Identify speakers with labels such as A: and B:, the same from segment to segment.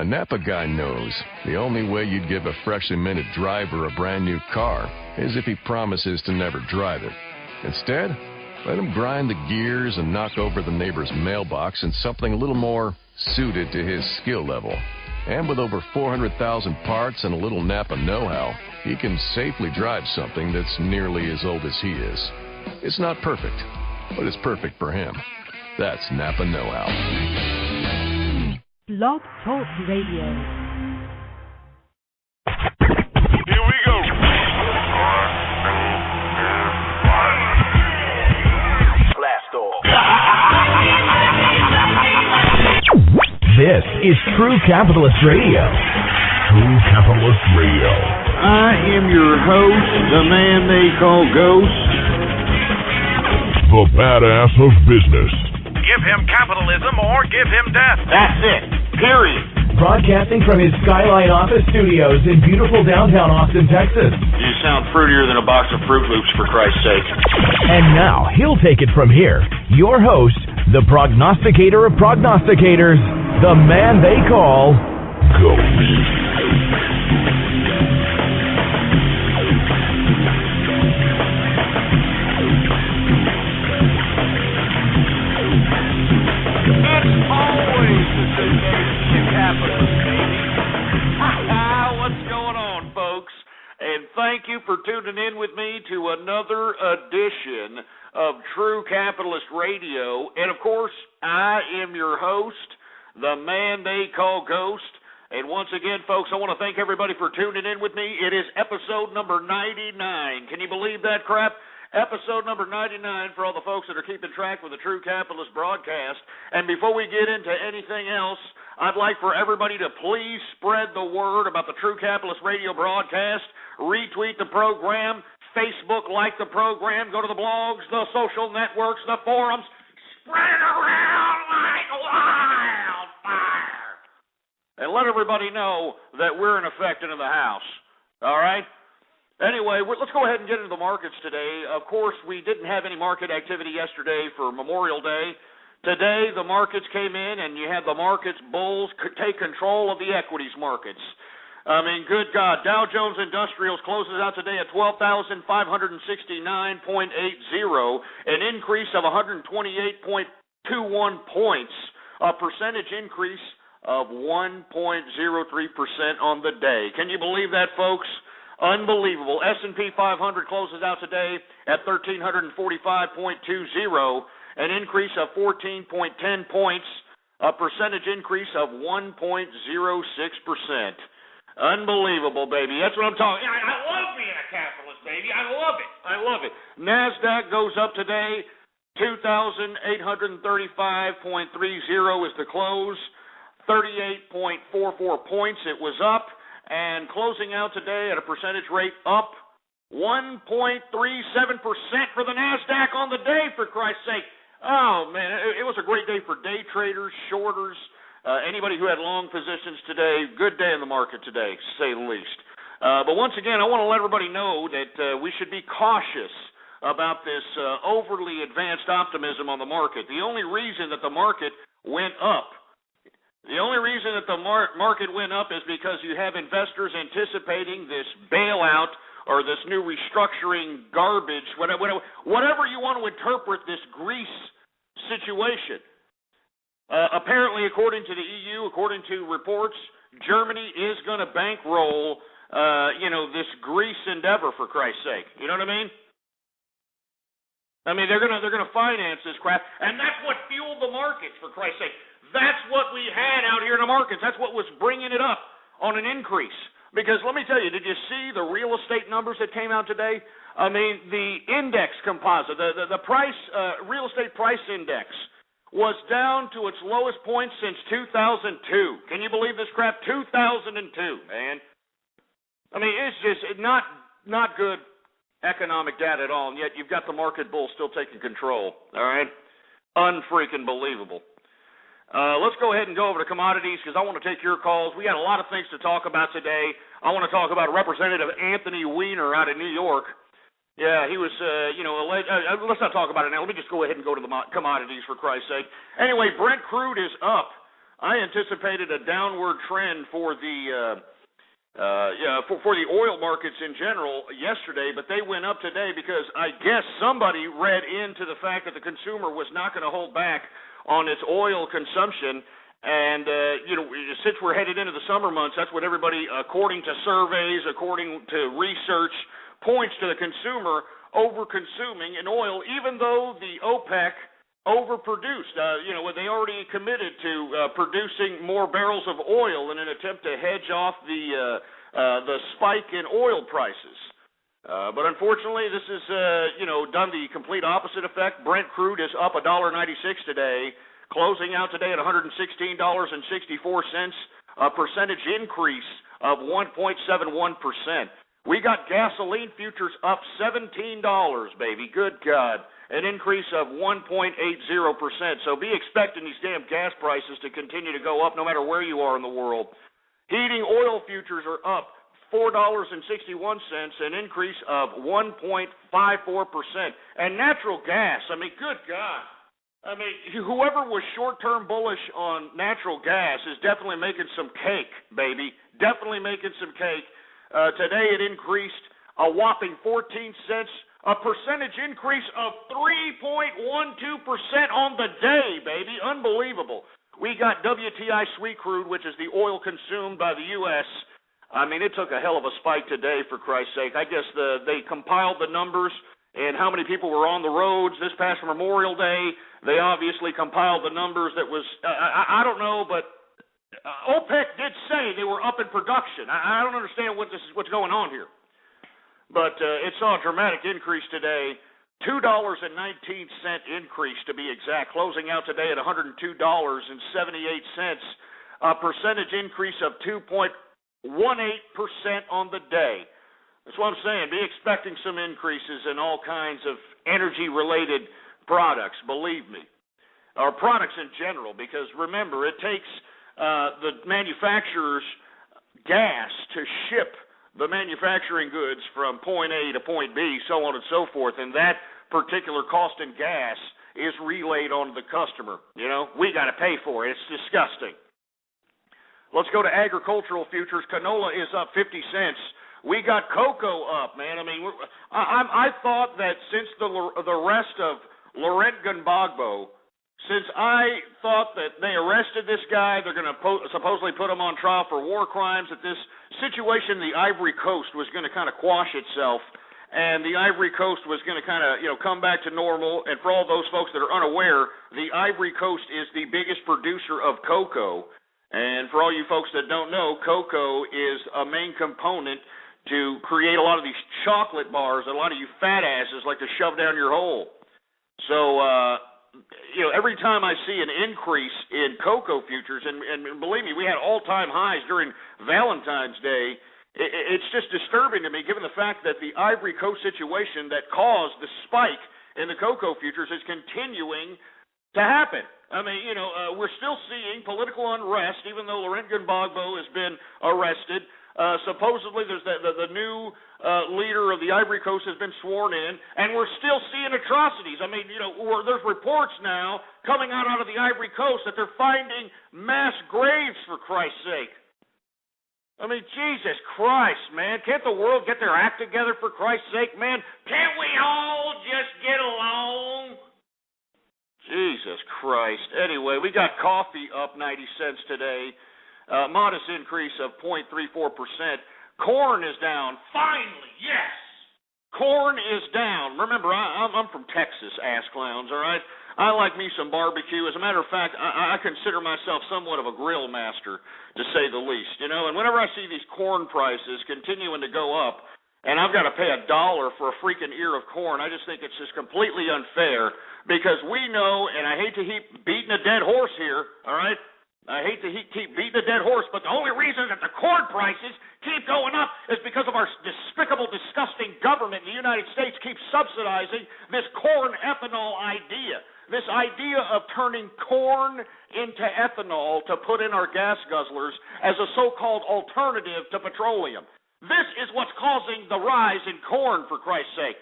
A: A Napa guy knows the only way you'd give a freshly minted driver a brand new car is if he promises to never drive it. Instead, let him grind the gears and knock over the neighbor's mailbox in something a little more suited to his skill level. And with over 400,000 parts and a little Napa know-how, he can safely drive something that's nearly as old as he is. It's not perfect, but it's perfect for him. That's Napa know-how.
B: Blog Talk Radio.
C: Here we go. Blast off.
D: This is True Capitalist Radio. True Capitalist Radio.
E: I am your host, the man they call Ghost.
D: The badass of business.
C: Give him capitalism or give him death.
E: That's it. Period.
D: Broadcasting from his Skyline office studios in beautiful downtown Austin, Texas.
E: You sound fruitier than a box of Fruit Loops, for Christ's sake.
D: And now, he'll take it from here. Your host, the prognosticator of prognosticators, the man they call Ghost.
E: What's going on, folks? And thank you for tuning in with me to another edition of True Capitalist Radio. And, of course, I am your host, the man they call Ghost. And once again, folks, I want to thank everybody for tuning in with me. It is episode number 99. Can you believe that crap? Episode number 99 for all the folks that are keeping track with the True Capitalist broadcast. And before we get into anything else, I'd like for everybody to please spread the word about the True Capitalist Radio broadcast, retweet the program, Facebook like the program, go to the blogs, the social networks, the forums, spread it around like wildfire. And let everybody know that we're in effect into the house. All right? Anyway, let's go ahead and get into the markets today. Of course, we didn't have any market activity yesterday for Memorial Day. Today, the markets came in, and you had the markets bulls take control of the equities markets. I mean, good God. Dow Jones Industrials closes out today at 12,569.80, an increase of 128.21 points, a percentage increase of 1.03% on the day. Can you believe that, folks? Unbelievable. S&P 500 closes out today at 1,345.20, an increase of 14.10 points, a percentage increase of 1.06%. Unbelievable, baby. That's what I'm talking. I love being a capitalist, baby. I love it. I love it. NASDAQ goes up today. 2,835.30 is the close. 38.44 points. It was up. And closing out today at a percentage rate up 1.37% for the NASDAQ on the day, for Christ's sake. Oh, man, it was a great day for day traders, shorters, anybody who had long positions today. Good day in the market today, to say the least. But once again, I want to let everybody know that we should be cautious about this overly advanced optimism on the market. The only reason that the market went up is because you have investors anticipating this bailout or this new restructuring garbage, whatever you want to interpret this Greece situation. Apparently, according to the EU, according to reports, Germany is going to bankroll, this Greece endeavor, for Christ's sake. You know what I mean? I mean, they're going to finance this crap, and that's what fueled the markets, for Christ's sake. That's what we had out here in the markets. That's what was bringing it up on an increase. Because let me tell you, did you see the real estate numbers that came out today? I mean, the index composite, the price, real estate price index was down to its lowest point since 2002. Can you believe this crap? 2002, man. I mean, it's just not good economic data at all, and yet you've got the market bull still taking control, all right? Unfreaking believable. Let's go ahead and go over to commodities because I want to take your calls. We got a lot of things to talk about today. I want to talk about Representative Anthony Weiner out of New York. Yeah, he was, let's not talk about it now. Let me just go ahead and go to the commodities, for Christ's sake. Anyway, Brent crude is up I anticipated a downward trend for the for the oil markets in general yesterday, but they went up today because I guess somebody read into the fact that the consumer was not going to hold back on its oil consumption. And, since we're headed into the summer months, that's what everybody, according to surveys, according to research, points to the consumer over-consuming in oil, even though the OPEC overproduced. They already committed to producing more barrels of oil in an attempt to hedge off the spike in oil prices. But unfortunately, this has, done the complete opposite effect. Brent crude is up $1.96 today, closing out today at $116.64, a percentage increase of 1.71%. We got gasoline futures up $17, baby. Good God. An increase of 1.80%. So be expecting these damn gas prices to continue to go up no matter where you are in the world. Heating oil futures are up $4.61, an increase of 1.54%. And natural gas, good God. Whoever was short-term bullish on natural gas is definitely making some cake, baby. Definitely making some cake. Today it increased a whopping 14 cents, a percentage increase of 3.12% on the day, baby. Unbelievable. We got WTI sweet crude, which is the oil consumed by the U.S. It took a hell of a spike today, for Christ's sake. I guess they compiled the numbers and how many people were on the roads this past Memorial Day. They obviously compiled the numbers that was, I don't know, but OPEC did say they were up in production. I don't understand what's going on here. But it saw a dramatic increase today, $2.19 increase to be exact, closing out today at $102.78, a percentage increase of 2.18% on the day. That's what I'm saying. Be expecting some increases in all kinds of energy-related products, believe me, or products in general, because remember, it takes the manufacturer's gas to ship the manufacturing goods from point A to point B, so on and so forth, and that particular cost in gas is relayed onto the customer. We got to pay for it. It's disgusting. Let's go to agricultural futures. Canola is up 50 cents. We got cocoa up, man. I thought that since the arrest of Laurent Gbagbo, since I thought that they arrested this guy, they're going to supposedly put him on trial for war crimes, that this situation in the Ivory Coast was going to kind of quash itself, and the Ivory Coast was going to kind of, come back to normal. And for all those folks that are unaware, the Ivory Coast is the biggest producer of cocoa. And for all you folks that don't know, cocoa is a main component to create a lot of these chocolate bars that a lot of you fat asses like to shove down your hole. So, every time I see an increase in cocoa futures, and believe me, we had all-time highs during Valentine's Day, it's just disturbing to me given the fact that the Ivory Coast situation that caused the spike in the cocoa futures is continuing to happen. We're still seeing political unrest, even though Laurent Gbagbo has been arrested. Supposedly there's the new leader of the Ivory Coast has been sworn in, and we're still seeing atrocities. There's reports now coming out of the Ivory Coast that they're finding mass graves, for Christ's sake. Jesus Christ, man. Can't the world get their act together, for Christ's sake, man? Can't we all just get along? Jesus Christ. Anyway, we got coffee up 90 cents today. Modest increase of 0.34%. Corn is down. Finally, yes. Corn is down. Remember, I'm from Texas, ass clowns, all right? I like me some barbecue. As a matter of fact, I consider myself somewhat of a grill master, to say the least. And whenever I see these corn prices continuing to go up, and I've got to pay $1 for a freaking ear of corn, I just think it's just completely unfair, because we know, and I hate to keep beating a dead horse here, all right? I hate to keep beating a dead horse, but the only reason that the corn prices keep going up is because of our despicable, disgusting government in the United States keeps subsidizing this corn ethanol idea. This idea of turning corn into ethanol to put in our gas guzzlers as a so-called alternative to petroleum. This is what's causing the rise in corn, for Christ's sake.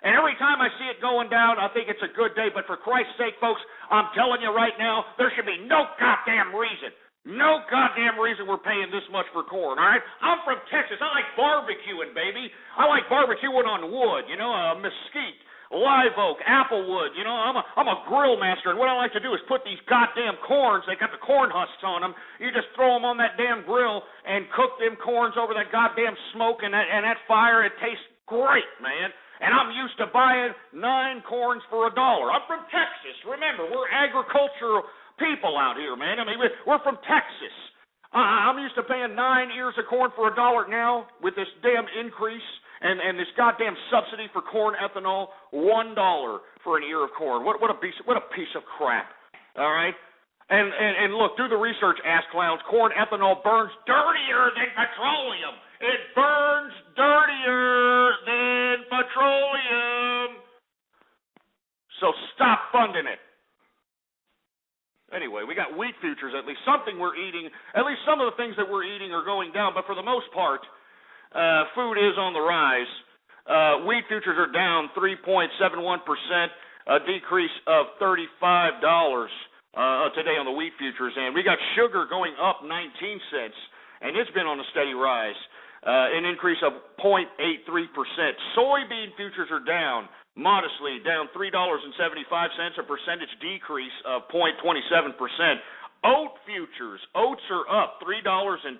E: And every time I see it going down, I think it's a good day. But for Christ's sake, folks, I'm telling you right now, there should be no goddamn reason No goddamn reason we're paying this much for corn, all right? I'm from Texas. I like barbecuing, baby. I like barbecuing on wood, mesquite, live oak, apple wood. I'm a grill master, and what I like to do is put these goddamn corns. They got the corn husks on them. You just throw them on that damn grill and cook them corns over that goddamn smoke and that fire. It tastes great, man. And I'm used to buying 9 corns for $1. I'm from Texas. Remember, we're agricultural people out here, man. I mean, we're from Texas. I'm used to paying 9 ears of corn for $1 now with this damn increase and this goddamn subsidy for corn ethanol, $1 for an ear of corn. What a piece of crap. All right? And look, do the research, ass clowns. Corn ethanol burns dirtier than petroleum. It burns dirtier than petroleum. So stop funding it. Anyway, we got wheat futures, at least something we're eating. At least some of the things that we're eating are going down, but for the most part, food is on the rise. Wheat futures are down 3.71%, a decrease of $35 today on the wheat futures. And we got sugar going up 19 cents, and it's been on a steady rise, an increase of 0.83%. Soybean futures are down modestly, down $3.75, a percentage decrease of 0.27%. Oat futures, oats are up $3.25,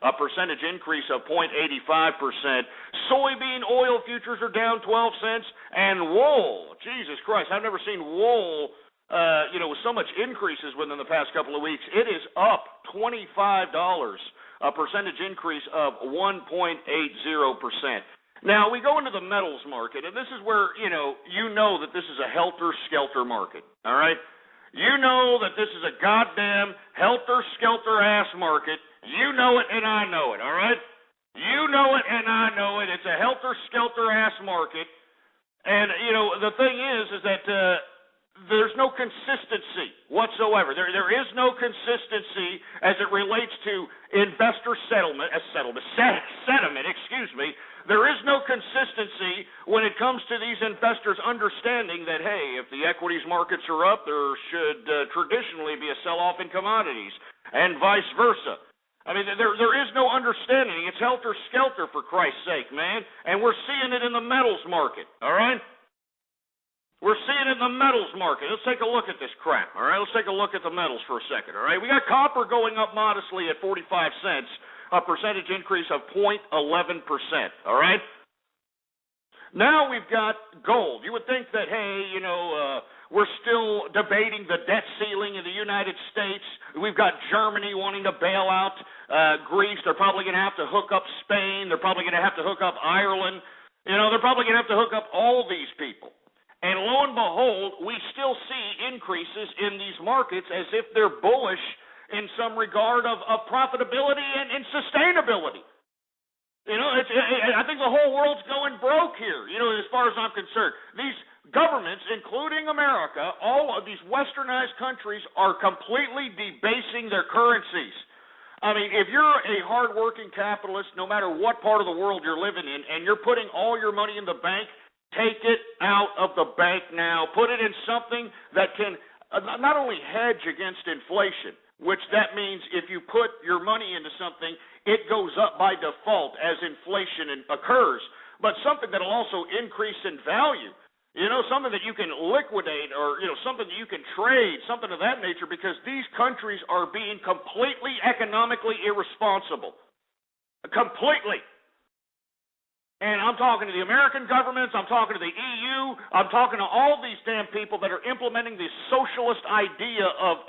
E: a percentage increase of 0.85%. Soybean oil futures are down 12 cents, and wool, Jesus Christ, I've never seen wool, with so much increases within the past couple of weeks. It is up $25, a percentage increase of 1.80%. Now, we go into the metals market, and this is where, you know that this is a helter-skelter market, all right? You know that this is a goddamn helter-skelter-ass market. You know it, and I know it, all right? You know it, and I know it. It's a helter-skelter-ass market. And, the thing is that there's no consistency whatsoever. There is no consistency as it relates to investor sentiment. There is no consistency when it comes to these investors understanding that, hey, if the equities markets are up, there should traditionally be a sell-off in commodities, and vice versa. I mean, there is no understanding. It's helter-skelter, for Christ's sake, man, and we're seeing it in the metals market, all right? We're seeing it in the metals market. Let's take a look at this crap, all right? Let's take a look at the metals for a second, all right? We got copper going up modestly at 45 cents, a percentage increase of 0.11%, all right? Now we've got gold. You would think that, hey, we're still debating the debt ceiling in the United States. We've got Germany wanting to bail out Greece. They're probably going to have to hook up Spain. They're probably going to have to hook up Ireland. They're probably going to have to hook up all these people. And lo and behold, we still see increases in these markets as if they're bullish in some regard of profitability and sustainability. I think the whole world's going broke here, as far as I'm concerned. These governments, including America, all of these westernized countries are completely debasing their currencies. I mean, if you're a hardworking capitalist, no matter what part of the world you're living in, and you're putting all your money in the bank, take it out of the bank now. Put it in something that can not only hedge against inflation, which that means if you put your money into something, it goes up by default as inflation occurs, but something that will also increase in value. Something that you can liquidate or, something that you can trade, something of that nature, because these countries are being completely economically irresponsible. Completely. And I'm talking to the American governments, I'm talking to the EU, I'm talking to all these damn people that are implementing this socialist idea of,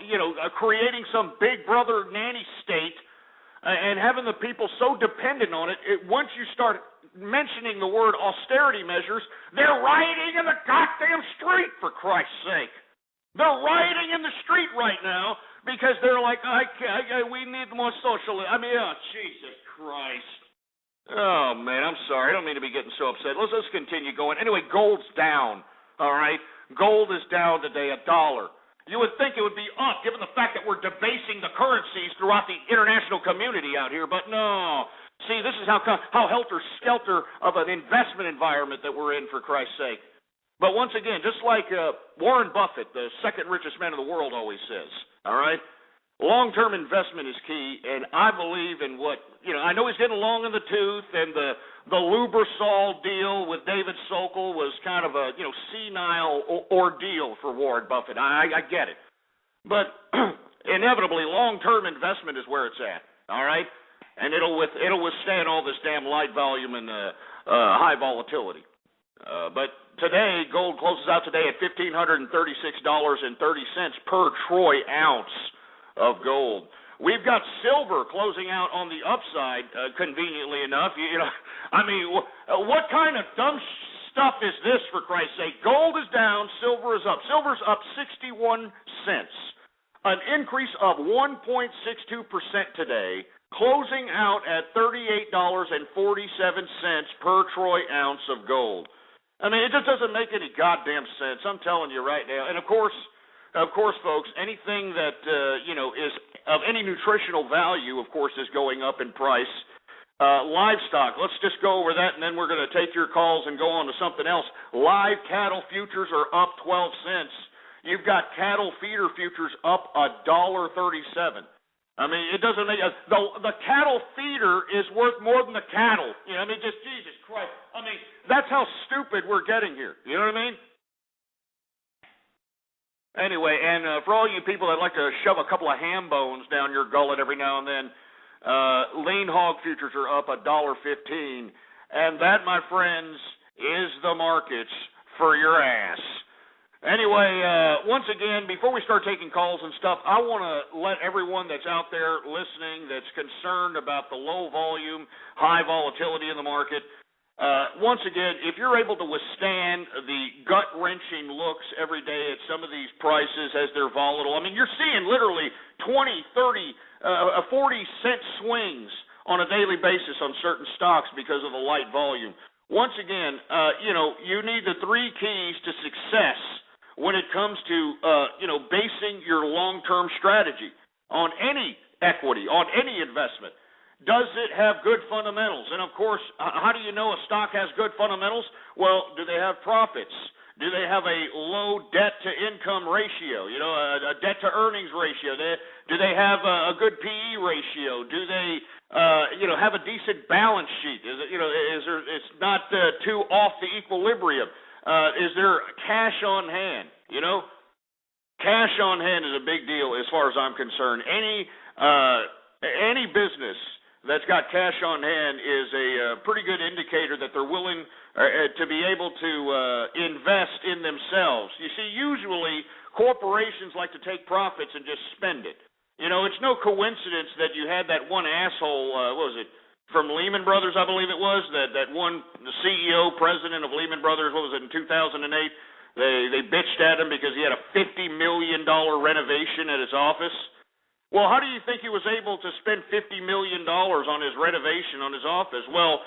E: creating some big brother nanny state and having the people so dependent on it. Once you start mentioning the word austerity measures, they're rioting in the goddamn street, for Christ's sake. They're rioting in the street right now because they're like, we need more socialism. I mean, oh, Jesus Christ. Oh, man, I'm sorry. I don't mean to be getting so upset. Let's continue going. Anyway, gold's down, all right? Gold is down today, $1. You would think it would be up, given the fact that we're debasing the currencies throughout the international community out here, but no. See, this is how helter-skelter of an investment environment that we're in, for Christ's sake. But once again, just like Warren Buffett, the second richest man in the world, always says, all right? long-term investment is key, and I believe in what, I know he's getting long in the tooth, and the Lubrisol deal with David Sokol was kind of a, senile ordeal for Warren Buffett. I get it. But inevitably, long-term investment is where it's at, all right? And it'll withstand all this damn light volume and high volatility. But today, gold closes out today at $1,536.30 per troy ounce of gold. We've got silver closing out on the upside, conveniently enough. What kind of dumb stuff is this, for Christ's sake? Gold is down, silver is up. Silver's up 61 cents, an increase of 1.62% today, closing out at $38.47 per troy ounce of gold. It just doesn't make any goddamn sense. I'm telling you right now. And of course, folks, anything that is of any nutritional value, of course, is going up in price. Livestock, let's just go over that, and then we're going to take your calls and go on to something else. Live cattle futures are up 12 cents. You've got cattle feeder futures up $1.37. It doesn't make the cattle feeder is worth more than the cattle. Just Jesus Christ. That's how stupid we're getting here. You know what I mean? Anyway, and for all you people that like to shove a couple of ham bones down your gullet every now and then, lean hog futures are up $1.15, and that, my friends, is the markets for your ass. Anyway, once again, before we start taking calls and stuff, I want to let everyone that's out there listening that's concerned about the low volume, high volatility in the market, once again, if you're able to withstand the gut-wrenching looks every day at some of these prices as they're volatile, you're seeing literally 20, 30, 40-cent swings on a daily basis on certain stocks because of the light volume. Once again, you need the three keys to success when it comes to, basing your long-term strategy on any equity, on any investment. Does it have good fundamentals? And, of course, how do you know a stock has good fundamentals? Well, do they have profits? Do they have a low debt-to-income ratio, a debt-to-earnings ratio? Do they have a good PE ratio? Do they, have a decent balance sheet? It's not too off the equilibrium? Is there cash on hand? Cash on hand is a big deal as far as I'm concerned. Any business that's got cash on hand is a pretty good indicator that they're willing to be able to invest in themselves. You see, usually corporations like to take profits and just spend it. It's no coincidence that you had that one asshole, what was it, from Lehman Brothers, I believe it was, that one, the CEO, president of Lehman Brothers, what was it, in 2008? They bitched at him because he had a $50 million renovation at his office. Well, how do you think he was able to spend $50 million on his renovation on his office? Well,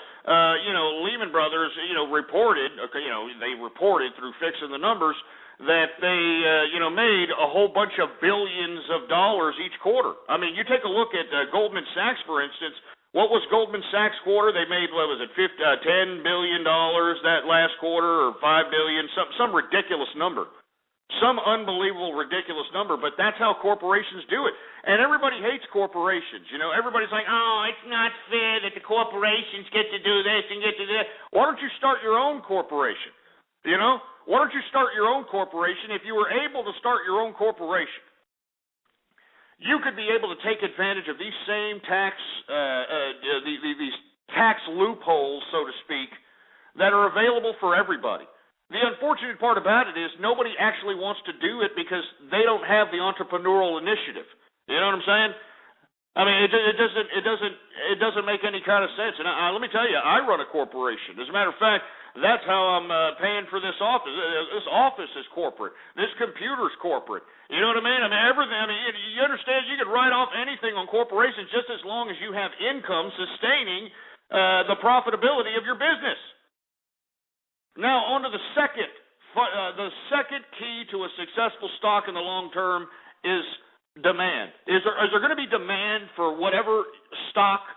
E: Lehman Brothers, reported, they reported through fixing the numbers that they, made a whole bunch of billions of dollars each quarter. You take a look at Goldman Sachs, for instance. What was Goldman Sachs' quarter? They made, what was it, $10 billion that last quarter, or $5 billion, some ridiculous number. Some unbelievable, ridiculous number, but that's how corporations do it. And everybody hates corporations. Everybody's like, oh, it's not fair that the corporations get to do this and get to that. Why don't you start your own corporation? Why don't you start your own corporation? If you were able to start your own corporation, you could be able to take advantage of these same these tax loopholes, so to speak, that are available for everybody. The unfortunate part about it is nobody actually wants to do it because they don't have the entrepreneurial initiative. You know what I'm saying? It doesn't make any kind of sense. And let me tell you, I run a corporation. As a matter of fact, that's how I'm paying for this office. This office is corporate. This computer's corporate. You know what I mean? Everything. You understand? You can write off anything on corporations just as long as you have income sustaining the profitability of your business. Now, on to the second. The second key to a successful stock in the long term is demand. Is there going to be demand for whatever stock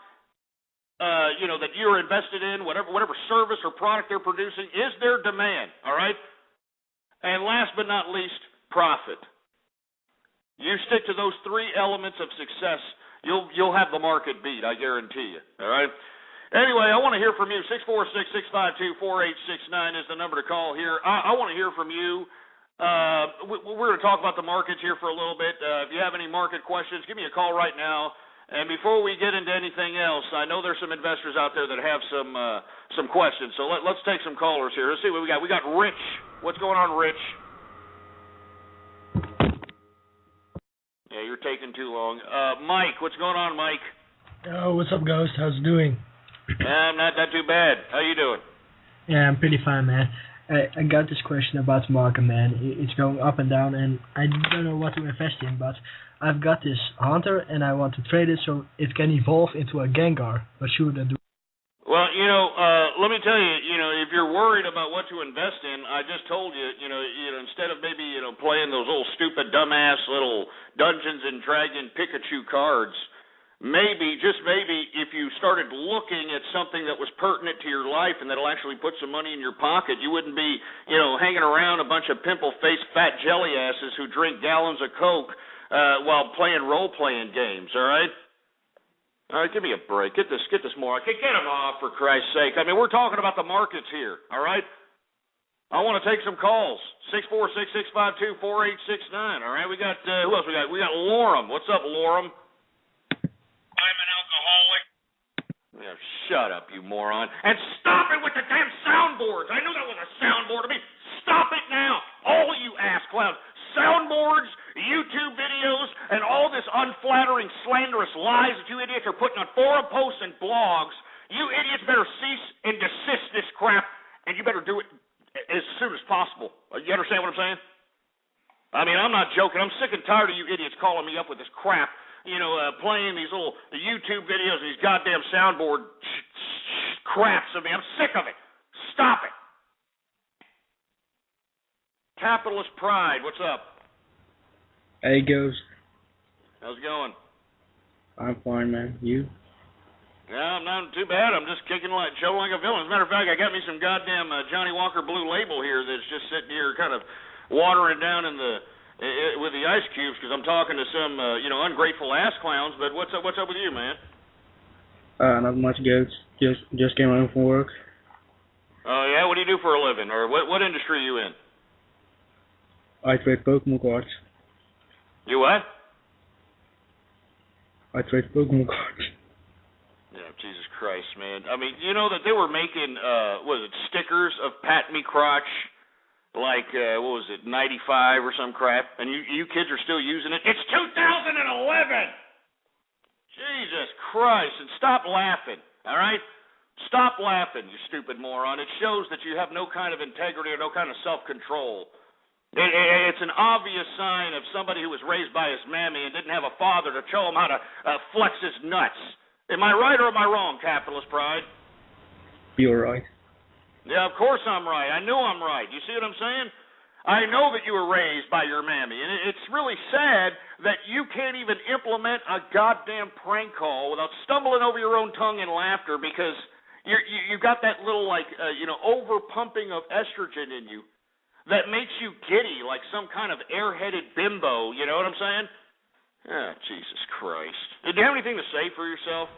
E: that you're invested in, whatever service or product they're producing? Is there demand? All right. And last but not least, profit. You stick to those three elements of success, you'll have the market beat, I guarantee you. All right? Anyway, I want to hear from you. 646-652-4869 is the number to call here. I want to hear from you. We're going to talk about the markets here for a little bit. If you have any market questions, give me a call right now. And before we get into anything else, I know there's some investors out there that have some questions. So let's take some callers here. Let's see what we got. We got Rich. What's going on, Rich? Yeah, you're taking too long. Mike, what's going on, Mike?
B: Oh, what's up, Ghost? How's it doing?
E: Not too bad. How you doing?
B: Yeah, I'm pretty fine, man. I got this question about the market, man. It's going up and down, and I don't know what to invest in, but I've got this Hunter, and I want to trade it so it can evolve into a Gengar. What should I do?
E: Well, let me tell you, if you're worried about what to invest in, I just told you, instead of maybe, playing those little stupid, dumbass little Dungeons and Dragons Pikachu cards, maybe, just maybe, if you started looking at something that was pertinent to your life and that'll actually put some money in your pocket, you wouldn't be, hanging around a bunch of pimple-faced fat jelly asses who drink gallons of Coke while playing role-playing games, all right? All right, give me a break. Get this moron. Get him off, for Christ's sake. I mean, we're talking about the markets here, all right? I want to take some calls. 646-652-4869, all right? We got, who else we got? We got Lorem. What's up, Lorem?
F: I'm an alcoholic.
E: Yeah, shut up, you moron. And stop it with the damn soundboards. I knew that was a soundboard to me. Stop it now. All you ass clowns. Soundboards, YouTube videos, and all this unflattering, slanderous lies that you idiots are putting on forum posts and blogs. You idiots better cease and desist this crap, and you better do it as soon as possible. You understand what I'm saying? I mean, I'm not joking. I'm sick and tired of you idiots calling me up with this crap, playing these little YouTube videos and these goddamn soundboard craps of me. I'm sick of it. Stop it. Capitalist Pride, what's up?
G: Hey, Ghost.
E: How's it going?
G: I'm fine, man. You?
E: Yeah, I'm not too bad. I'm just chilling like a villain. As a matter of fact, I got me some goddamn Johnny Walker Blue Label here that's just sitting here kind of watering down with the ice cubes because I'm talking to some, ungrateful ass clowns. But what's up with you, man?
G: Not much, Ghost. Just came home from work.
E: Oh, yeah? What do you do for a living? Or what industry are you in?
G: I trade Pokemon cards.
E: You what?
G: I trade Pokemon cards.
E: Yeah, Jesus Christ, man. I mean, you know that they were making, stickers of Pat Me Crotch, like, 95 or some crap, and you kids are still using it? It's 2011! Jesus Christ, and stop laughing, all right? Stop laughing, you stupid moron. It shows that you have no kind of integrity or no kind of self-control. It's an obvious sign of somebody who was raised by his mammy and didn't have a father to show him how to flex his nuts. Am I right or am I wrong, Capitalist Pride?
G: You're right.
E: Yeah, of course I'm right. I know I'm right. You see what I'm saying? I know that you were raised by your mammy, and it's really sad that you can't even implement a goddamn prank call without stumbling over your own tongue in laughter because you got that little, over-pumping of estrogen in you that makes you giddy like some kind of airheaded bimbo, you know what I'm saying? Ah, Jesus Christ. Do you have anything to say for yourself?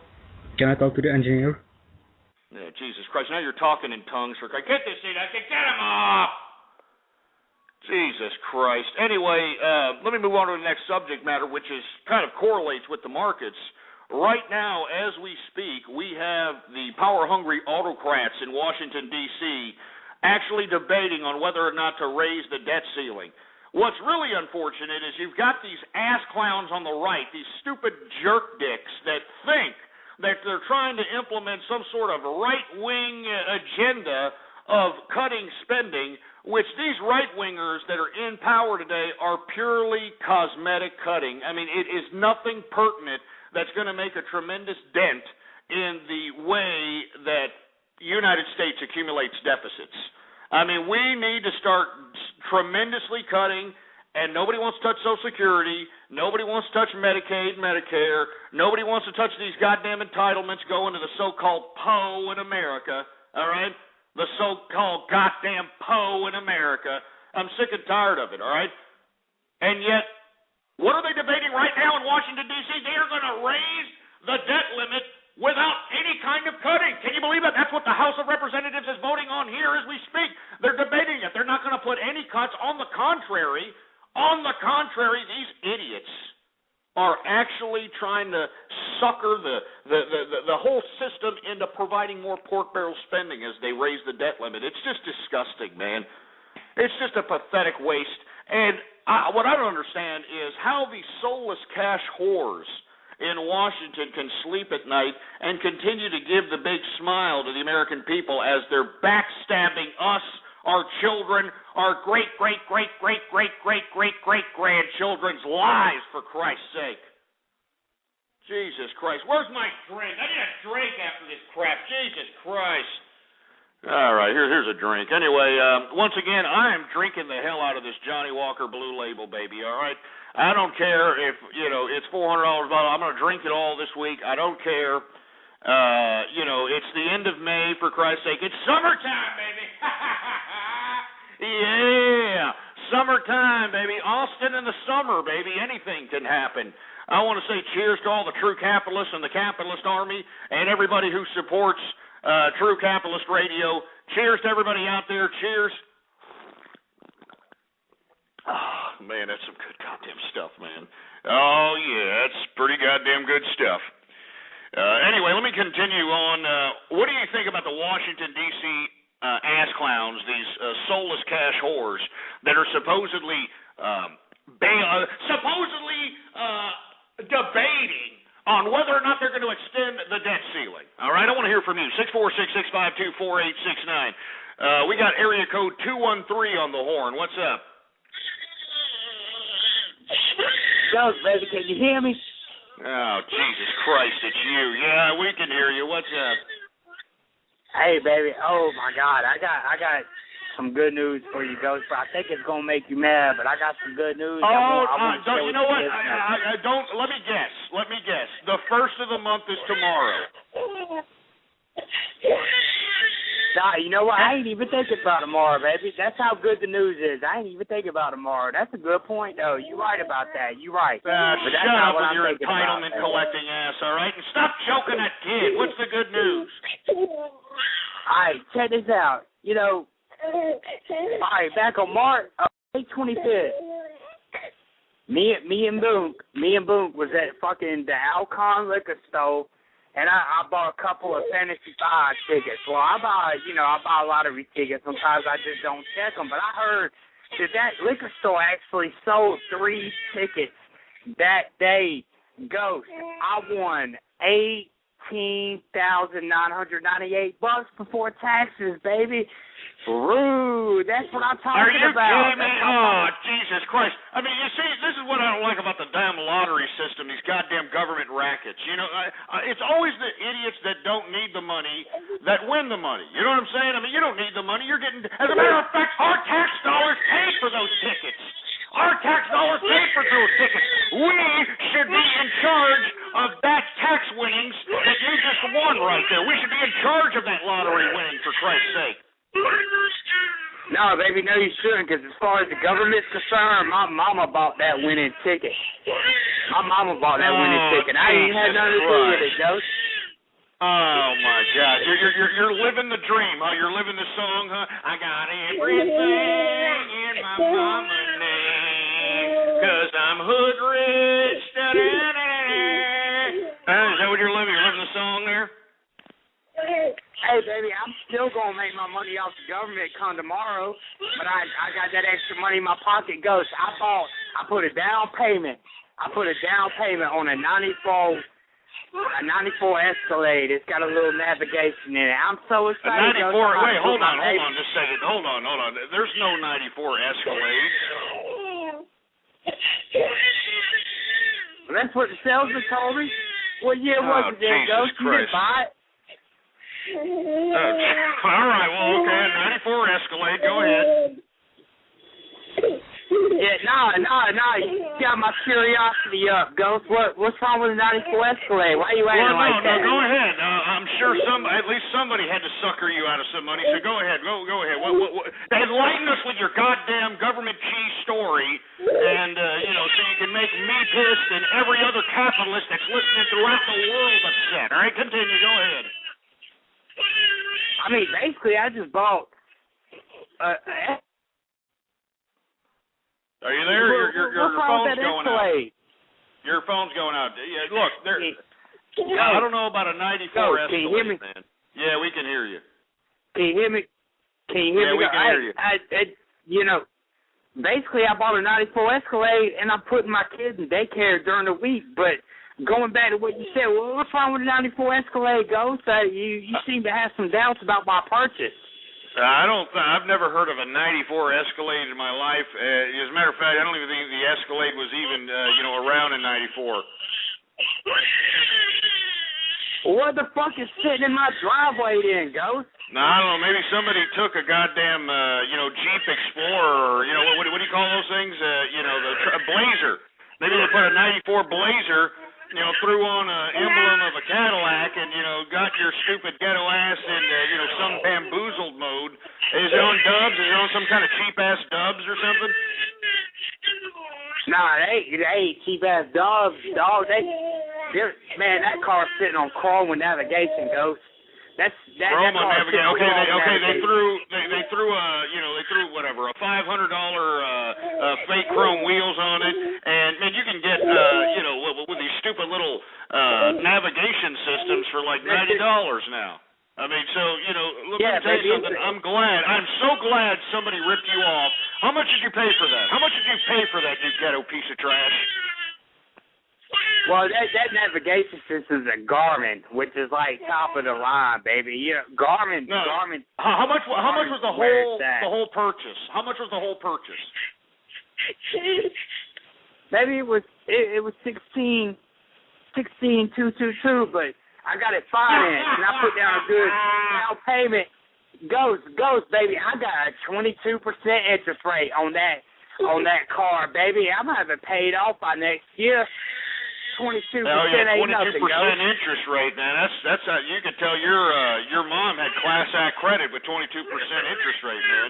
G: Can I talk to the engineer?
E: Yeah, Jesus Christ. Now you're talking in tongues. Get this thing. Get him off! Jesus Christ. Anyway, let me move on to the next subject matter, which is kind of correlates with the markets. Right now, as we speak, we have the power-hungry autocrats in Washington, D.C., actually debating on whether or not to raise the debt ceiling. What's really unfortunate is you've got these ass clowns on the right, these stupid jerk dicks that think that they're trying to implement some sort of right-wing agenda of cutting spending, which these right-wingers that are in power today are purely cosmetic cutting. I mean, it is nothing pertinent that's going to make a tremendous dent in the way that United States accumulates deficits. I mean, we need to start tremendously cutting, and nobody wants to touch Social Security. Nobody wants to touch Medicaid, Medicare. Nobody wants to touch these goddamn entitlements going to the so-called PO in America, all right? The so-called goddamn PO in America. I'm sick and tired of it, all right? And yet, What are they debating right now in Washington, D.C.? They are going to raise the debt limit without any kind of cutting. Can you believe that? That's what the House of Representatives is voting on here as we speak. They're debating it. They're not going to put any cuts. On the contrary, these idiots are actually trying to sucker the whole system into providing more pork barrel spending as they raise the debt limit. It's just disgusting, man. It's just a pathetic waste. And what I don't understand is how these soulless cash whores in Washington can sleep at night and continue to give the big smile to the American people as they're backstabbing us, our children, our great-great-great-great-great-great-great-grandchildren's lives, for Christ's sake. Jesus Christ. Where's my drink? I need a drink after this crap. Jesus Christ. All right, here's a drink. Anyway, once again, I am drinking the hell out of this Johnny Walker Blue Label, baby, all right? I don't care if, it's $400 a bottle. I'm going to drink it all this week. I don't care. It's the end of May, for Christ's sake. It's summertime, baby. Yeah, summertime, baby. Austin in the summer, baby. Anything can happen. I want to say cheers to all the true capitalists and the capitalist army and everybody who supports True Capitalist Radio. Cheers to everybody out there. Cheers. Oh, man, that's some good goddamn stuff, man. Oh, yeah, that's pretty goddamn good stuff. Anyway, let me continue on. What do you think about the Washington, D.C. Ass clowns, these soulless cash whores that are supposedly debating on whether or not they're going to extend the debt ceiling? All right, I want to hear from you. 646-652-4869. We got area code 213 on the horn. What's up?
H: Yo, baby, can you hear me?
E: Oh, Jesus Christ, it's you. Yeah, we can hear you. What's up?
H: Hey, baby. Oh my God, I got some good news for you, Ghost. But I think it's gonna make you mad, but I got some good news.
E: Don't you know what? I don't. Let me guess. The first of the month is tomorrow.
H: Nah, you know what? I ain't even thinking about tomorrow, baby. That's how good the news is. I ain't even thinking about tomorrow. That's a good point, though. You're right about that. You're right.
E: Shut up with your entitlement collecting ass, all right? And stop choking that kid. What's the good news?
H: All right, check this out. All right, back on March 25th, me and Boonk was at fucking the Alcon liquor store. And I bought a couple of Fantasy 5 tickets. Well, I buy lottery tickets. Sometimes I just don't check them. But I heard that liquor store actually sold 3 tickets that day. Ghost, I won $18,998 before taxes, baby. Rude. That's what I'm talking about.
E: Are you kidding me? Oh, Jesus Christ. I mean, you see, this is what I don't like about the damn lottery system, these goddamn government rackets. It's always the idiots that don't need the money that win the money. You know what I'm saying? I mean, you don't need the money. You're getting, as a matter of fact, our tax dollars paid for those tickets. Our tax dollars paid for those tickets. We should be in charge of that tax winnings that you just won right there. We should be in charge of that lottery winning, for Christ's sake.
H: No, baby, no, you shouldn't, because as far as the government's concerned, my mama bought that winning ticket. My mama bought that winning ticket. I ain't had nothing to do with it, Ghost.
E: Oh, my God. You're living the dream, huh? You're living the song, huh? I got everything in my mama's name, because I'm hood rich. Is that what you're living? You're living the song there?
H: Hey, baby, I'm still going to make my money off the government come tomorrow, but I got that extra money in my pocket. Ghost, I put a down payment. I put a down payment on a 94 Escalade. It's got a little navigation in it. I'm so excited.
E: A 94, wait, hold on just a second. Hold on. There's no 94 Escalade.
H: Well, that's what the salesman told me. What year was it there, Ghost? You didn't buy it?
E: All right, well, okay, 94 Escalade, go ahead.
H: Yeah, no, you got my curiosity up, Ghost. What's wrong with the 94 Escalade? Why are you acting like that?
E: No, go ahead. I'm sure at least somebody had to sucker you out of some money. So go ahead, go ahead. What, enlighten us with your goddamn government cheese story, and so you can make me pissed and every other capitalist that's listening throughout the world upset. All right, continue. Go ahead.
H: I mean, basically, I just bought.
E: Are you there? Your phone's going out. Your phone's going out. Yeah, look, I don't know about a 94 Escalade, man. Yeah, we can hear you.
H: Can you hear me?
E: Yeah, we can hear you.
H: Basically, I bought a 94 Escalade, and I'm putting my kids in daycare during the week. But going back to what you said, well, what's wrong with the 94 Escalade, Ghost? You seem to have some doubts about my purchase.
E: I've never heard of a 94 Escalade in my life. As a matter of fact, I don't even think the Escalade was even, around in 94.
H: What the fuck is sitting in my driveway then, Ghost?
E: No, I don't know. Maybe somebody took a goddamn, Jeep Explorer, or, what do you call those things? The Blazer. Maybe they put a 94 Blazer, threw on an emblem of a Cadillac and, got your stupid ghetto ass in, some bamboozled mode. Is it on dubs? Is it on some kind of cheap-ass dubs or something?
H: Nah, they ain't cheap-ass dubs, dog. Man, that car's sitting on chrome with navigation, Ghost. That's
E: chrome on navigation. Okay, they threw whatever, a $500 fake chrome wheels on it, and man, you can get with these stupid little navigation systems for like $90 now. I mean, so let me tell you something. I'm so glad somebody ripped you off. How much did you pay for that? How much did you pay for that, you ghetto piece of trash?
H: Well, that navigation system is a Garmin, which is like top of the line, baby. Garmin.
E: How much was the whole purchase? How much was the whole purchase?
H: Maybe it was 16,222, but I got it financed and I put down a good down payment. Goes, baby. I got a 22% interest rate on that car, baby. I'm gonna have it paid off by next year. 22% ain't nothing,
E: 22% interest rate, man. That's how you can tell your mom had Class Act credit with 22% interest rate, man.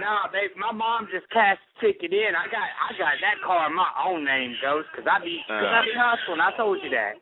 H: Nah, baby, my mom just cashed the ticket in. I got that car in my own name, Ghost, because I be hustling. I told you that.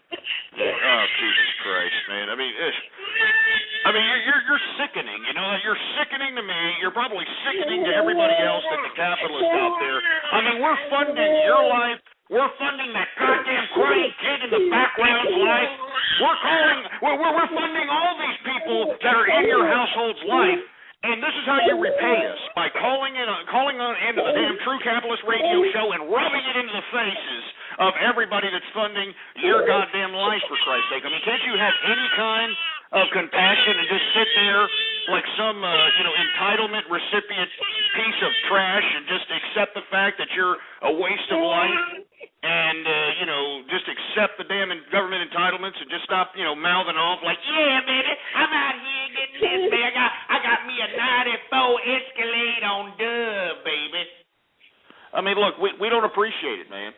E: Oh, Jesus Christ, man. I mean, you're sickening. You're sickening to me. You're probably sickening to everybody else that's a capitalist out there. I mean, we're funding your life. We're funding that goddamn crying kid in the background's life. We're funding all these people that are in your household's life. And this is how you repay us, by calling on into the damn True Capitalist radio show and rubbing it into the faces of everybody that's funding your goddamn life, for Christ's sake. I mean, can't you have any kind of compassion and just sit there like some, entitlement recipient piece of trash and just accept the fact that you're a waste of life and, just accept the damn government entitlements and just stop, mouthing off like, yeah, baby, I'm out here getting this, man. I got me a 94 Escalade on dub, baby. I mean, look, we don't appreciate it, man.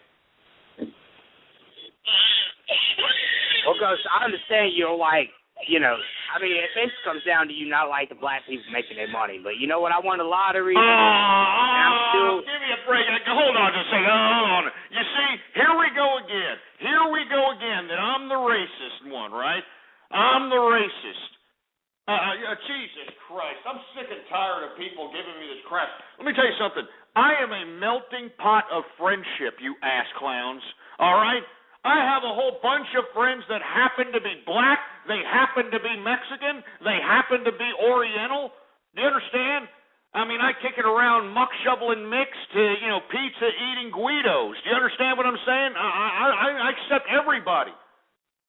H: Well, Gus, I understand you're like, it basically comes down to you not liking black people making their money. But you know what? I won the lottery.
E: Give me a break. Hold on just a second. Hold on. You see, here we go again. That I'm the racist one, right? I'm the racist. Jesus Christ. I'm sick and tired of people giving me this crap. Let me tell you something. I am a melting pot of friendship, you ass clowns. All right? I have a whole bunch of friends that happen to be black, they happen to be Mexican, they happen to be Oriental. Do you understand? I mean, I kick it around muck-shoveling mix to, pizza-eating Guidos. Do you understand what I'm saying? I accept everybody.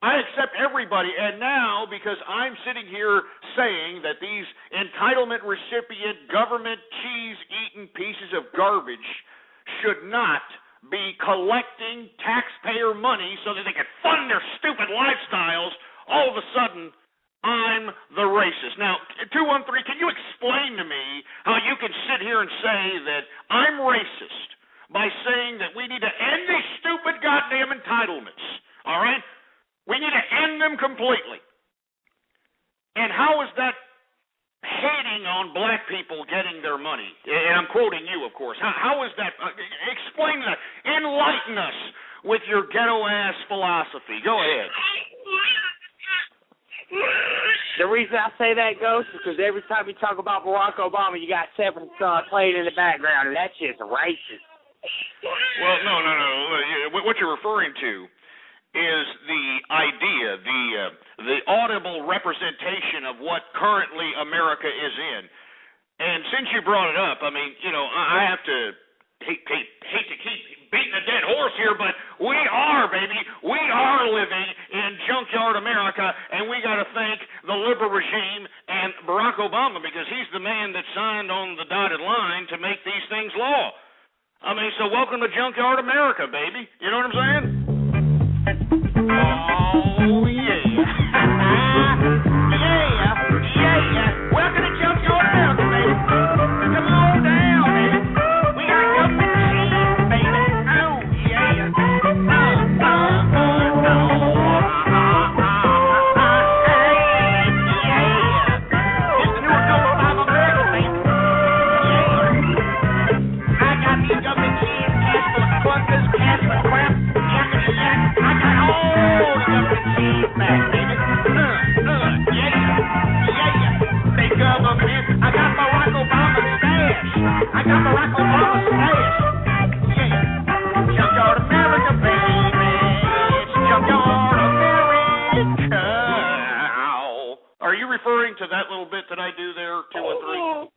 E: And now, because I'm sitting here saying that these entitlement recipient, government cheese-eating pieces of garbage should not be collecting taxpayer money so that they can fund their stupid lifestyles, all of a sudden, I'm the racist. Now, 213, can you explain to me how you can sit here and say that I'm racist by saying that we need to end these stupid goddamn entitlements, all right? We need to end them completely. And how is that hating on black people getting their money? And I'm quoting you, of course. How is that? Explain that. Enlighten us with your ghetto-ass philosophy. Go ahead.
H: The reason I say that, Ghost, is because every time you talk about Barack Obama, you got Seventh Son playing in the background, and that shit's racist.
E: Well, no. What you're referring to is the idea, the audible representation of what currently America is in. And since you brought it up, I mean, you know, I have to hate to keep beating a dead horse here, but we are, baby, we are living in junkyard America, and we got to thank the liberal regime and Barack Obama, because he's the man that signed on the dotted line to make these things law. I mean, so welcome to junkyard America, baby. You know what I'm saying? Oh, yeah. Yeah. Welcome to junkyard America, baby. Come on down, baby. We got government cheese, baby. Oh, yeah. It's the new adult of America, baby. Yeah. I got me government cheese, Casper, Clunkers, Casper, crap, yakety yak. I got all the government cheese back, baby. Yeah. Big government. I got Barack Obama stash. Yeah. Junkyard America, baby. It's junkyard America. Are you referring to that little bit that I do there, 2 and 3?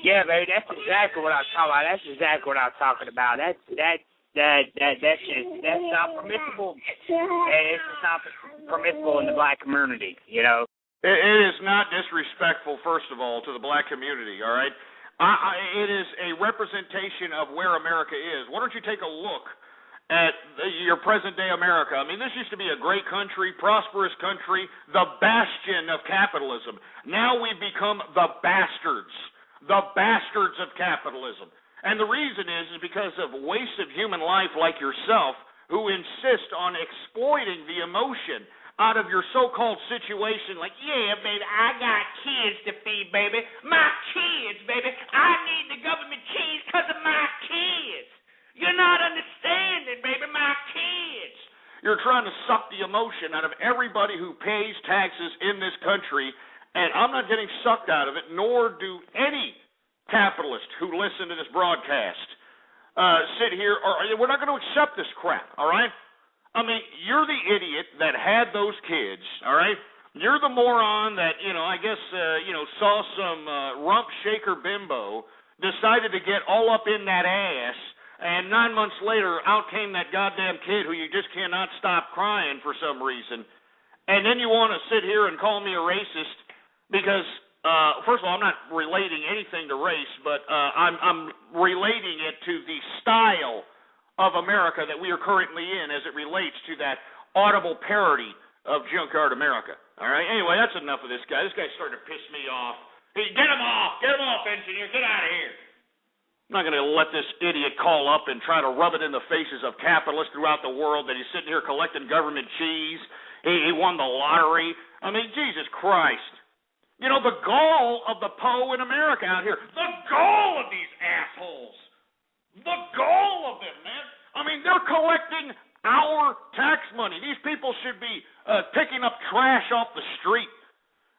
H: Yeah, baby, that's exactly what I'm talking about. That's not permissible, and it's just not permissible in the black community, you know.
E: It is not disrespectful, first of all, to the black community, all right? It is a representation of where America is. Why don't you take a look at your present-day America? I mean, this used to be a great country, prosperous country, the bastion of capitalism. Now we've become the bastards of capitalism. And the reason is because of waste of human life like yourself, who insist on exploiting the emotion out of your so-called situation, like, yeah, baby, I got kids to feed, baby. My kids, baby. I need the government cheese because of my kids. You're not understanding, baby, my kids. You're trying to suck the emotion out of everybody who pays taxes in this country, and I'm not getting sucked out of it, nor do any capitalists who listen to this broadcast sit here, or we're not going to accept this crap, all right? I mean, you're the idiot that had those kids, all right? You're the moron that, I guess, saw some rump shaker bimbo, decided to get all up in that ass, and 9 months later, out came that goddamn kid who you just cannot stop crying for some reason. And then you want to sit here and call me a racist because, first of all, I'm not relating anything to race, but I'm relating it to the style of America that we are currently in as it relates to that audible parody of Junkyard America. All right? Anyway, that's enough of this guy. This guy's starting to piss me off. Hey, get him off, engineer. Get out of here. I'm not going to let this idiot call up and try to rub it in the faces of capitalists throughout the world that he's sitting here collecting government cheese. He won the lottery. I mean, Jesus Christ. You know, the gall of the Poe in America out here. The gall of these assholes. The gall of them, man. I mean, they're collecting our tax money. These people should be picking up trash off the street.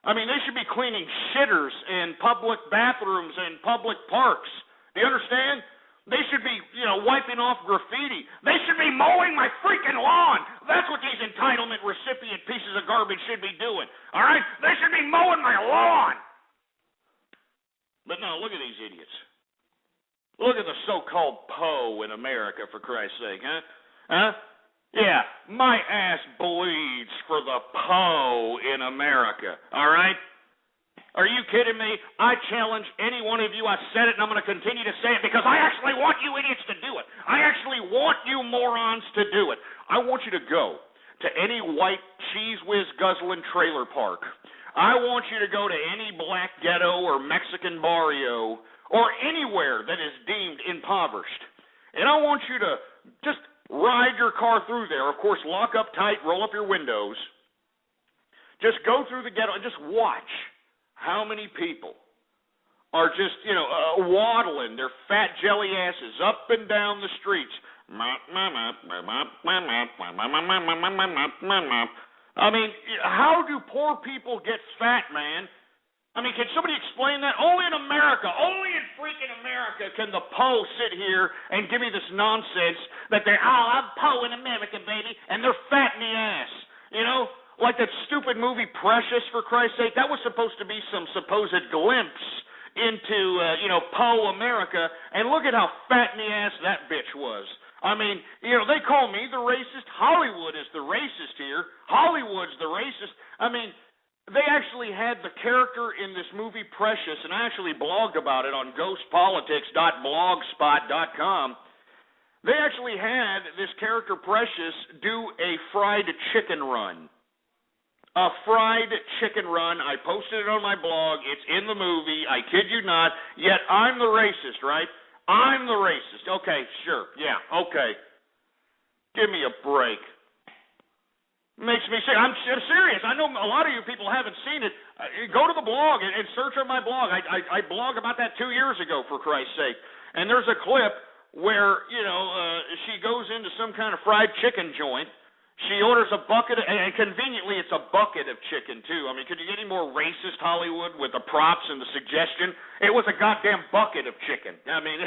E: I mean, they should be cleaning shitters in public bathrooms and public parks. Do you understand? They should be, wiping off graffiti. They should be mowing my freaking lawn. That's what these entitlement recipient pieces of garbage should be doing. All right? They should be mowing my lawn. But no, look at these idiots. Look at the so-called Poe in America, for Christ's sake, huh? Yeah, my ass bleeds for the Poe in America, all right? Are you kidding me? I challenge any one of you. I said it, and I'm going to continue to say it because I actually want you idiots to do it. I actually want you morons to do it. I want you to go to any white cheese whiz guzzling trailer park. I want you to go to any black ghetto or Mexican barrio or anywhere that is deemed impoverished. And I want you to just ride your car through there. Of course, lock up tight, roll up your windows. Just go through the ghetto and just watch how many people are just, waddling their fat jelly asses up and down the streets. I mean, how do poor people get fat, man? I mean, can somebody explain that? Only in America, only in freaking America can the Poe sit here and give me this nonsense that I'm Poe in America, baby, and they're fat in the ass. Like that stupid movie Precious, for Christ's sake. That was supposed to be some supposed glimpse into, Poe America, and look at how fat in the ass that bitch was. I mean, they call me the racist. Hollywood is the racist here. Hollywood's the racist. I mean, they actually had the character in this movie Precious, and I actually blogged about it on ghostpolitics.blogspot.com. They actually had this character Precious do a fried chicken run. A fried chicken run. I posted it on my blog. It's in the movie. I kid you not. Yet I'm the racist, right? I'm the racist. Okay, sure. Yeah, okay. Give me a break. Makes me sick. I'm serious. I know a lot of you people haven't seen it. Go to the blog and search on my blog. I blogged about that 2 years ago, for Christ's sake. And there's a clip where, she goes into some kind of fried chicken joint. She orders a bucket, and conveniently it's a bucket of chicken, too. I mean, could you get any more racist, Hollywood, with the props and the suggestion? It was a goddamn bucket of chicken. I mean,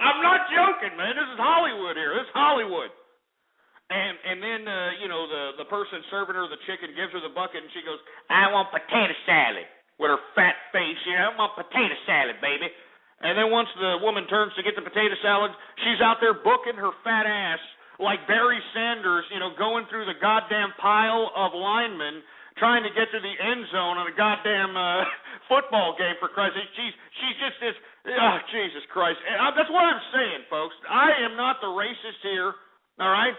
E: I'm not joking, man. This is Hollywood here. This is Hollywood. And then, the person serving her the chicken gives her the bucket, and she goes, I want potato salad, with her fat face. I want potato salad, baby. And then once the woman turns to get the potato salad, she's out there booking her fat ass like Barry Sanders, going through the goddamn pile of linemen trying to get to the end zone on a goddamn football game, for Christ's sake. She's just this, Jesus Christ. That's what I'm saying, folks. I am not the racist here, all right?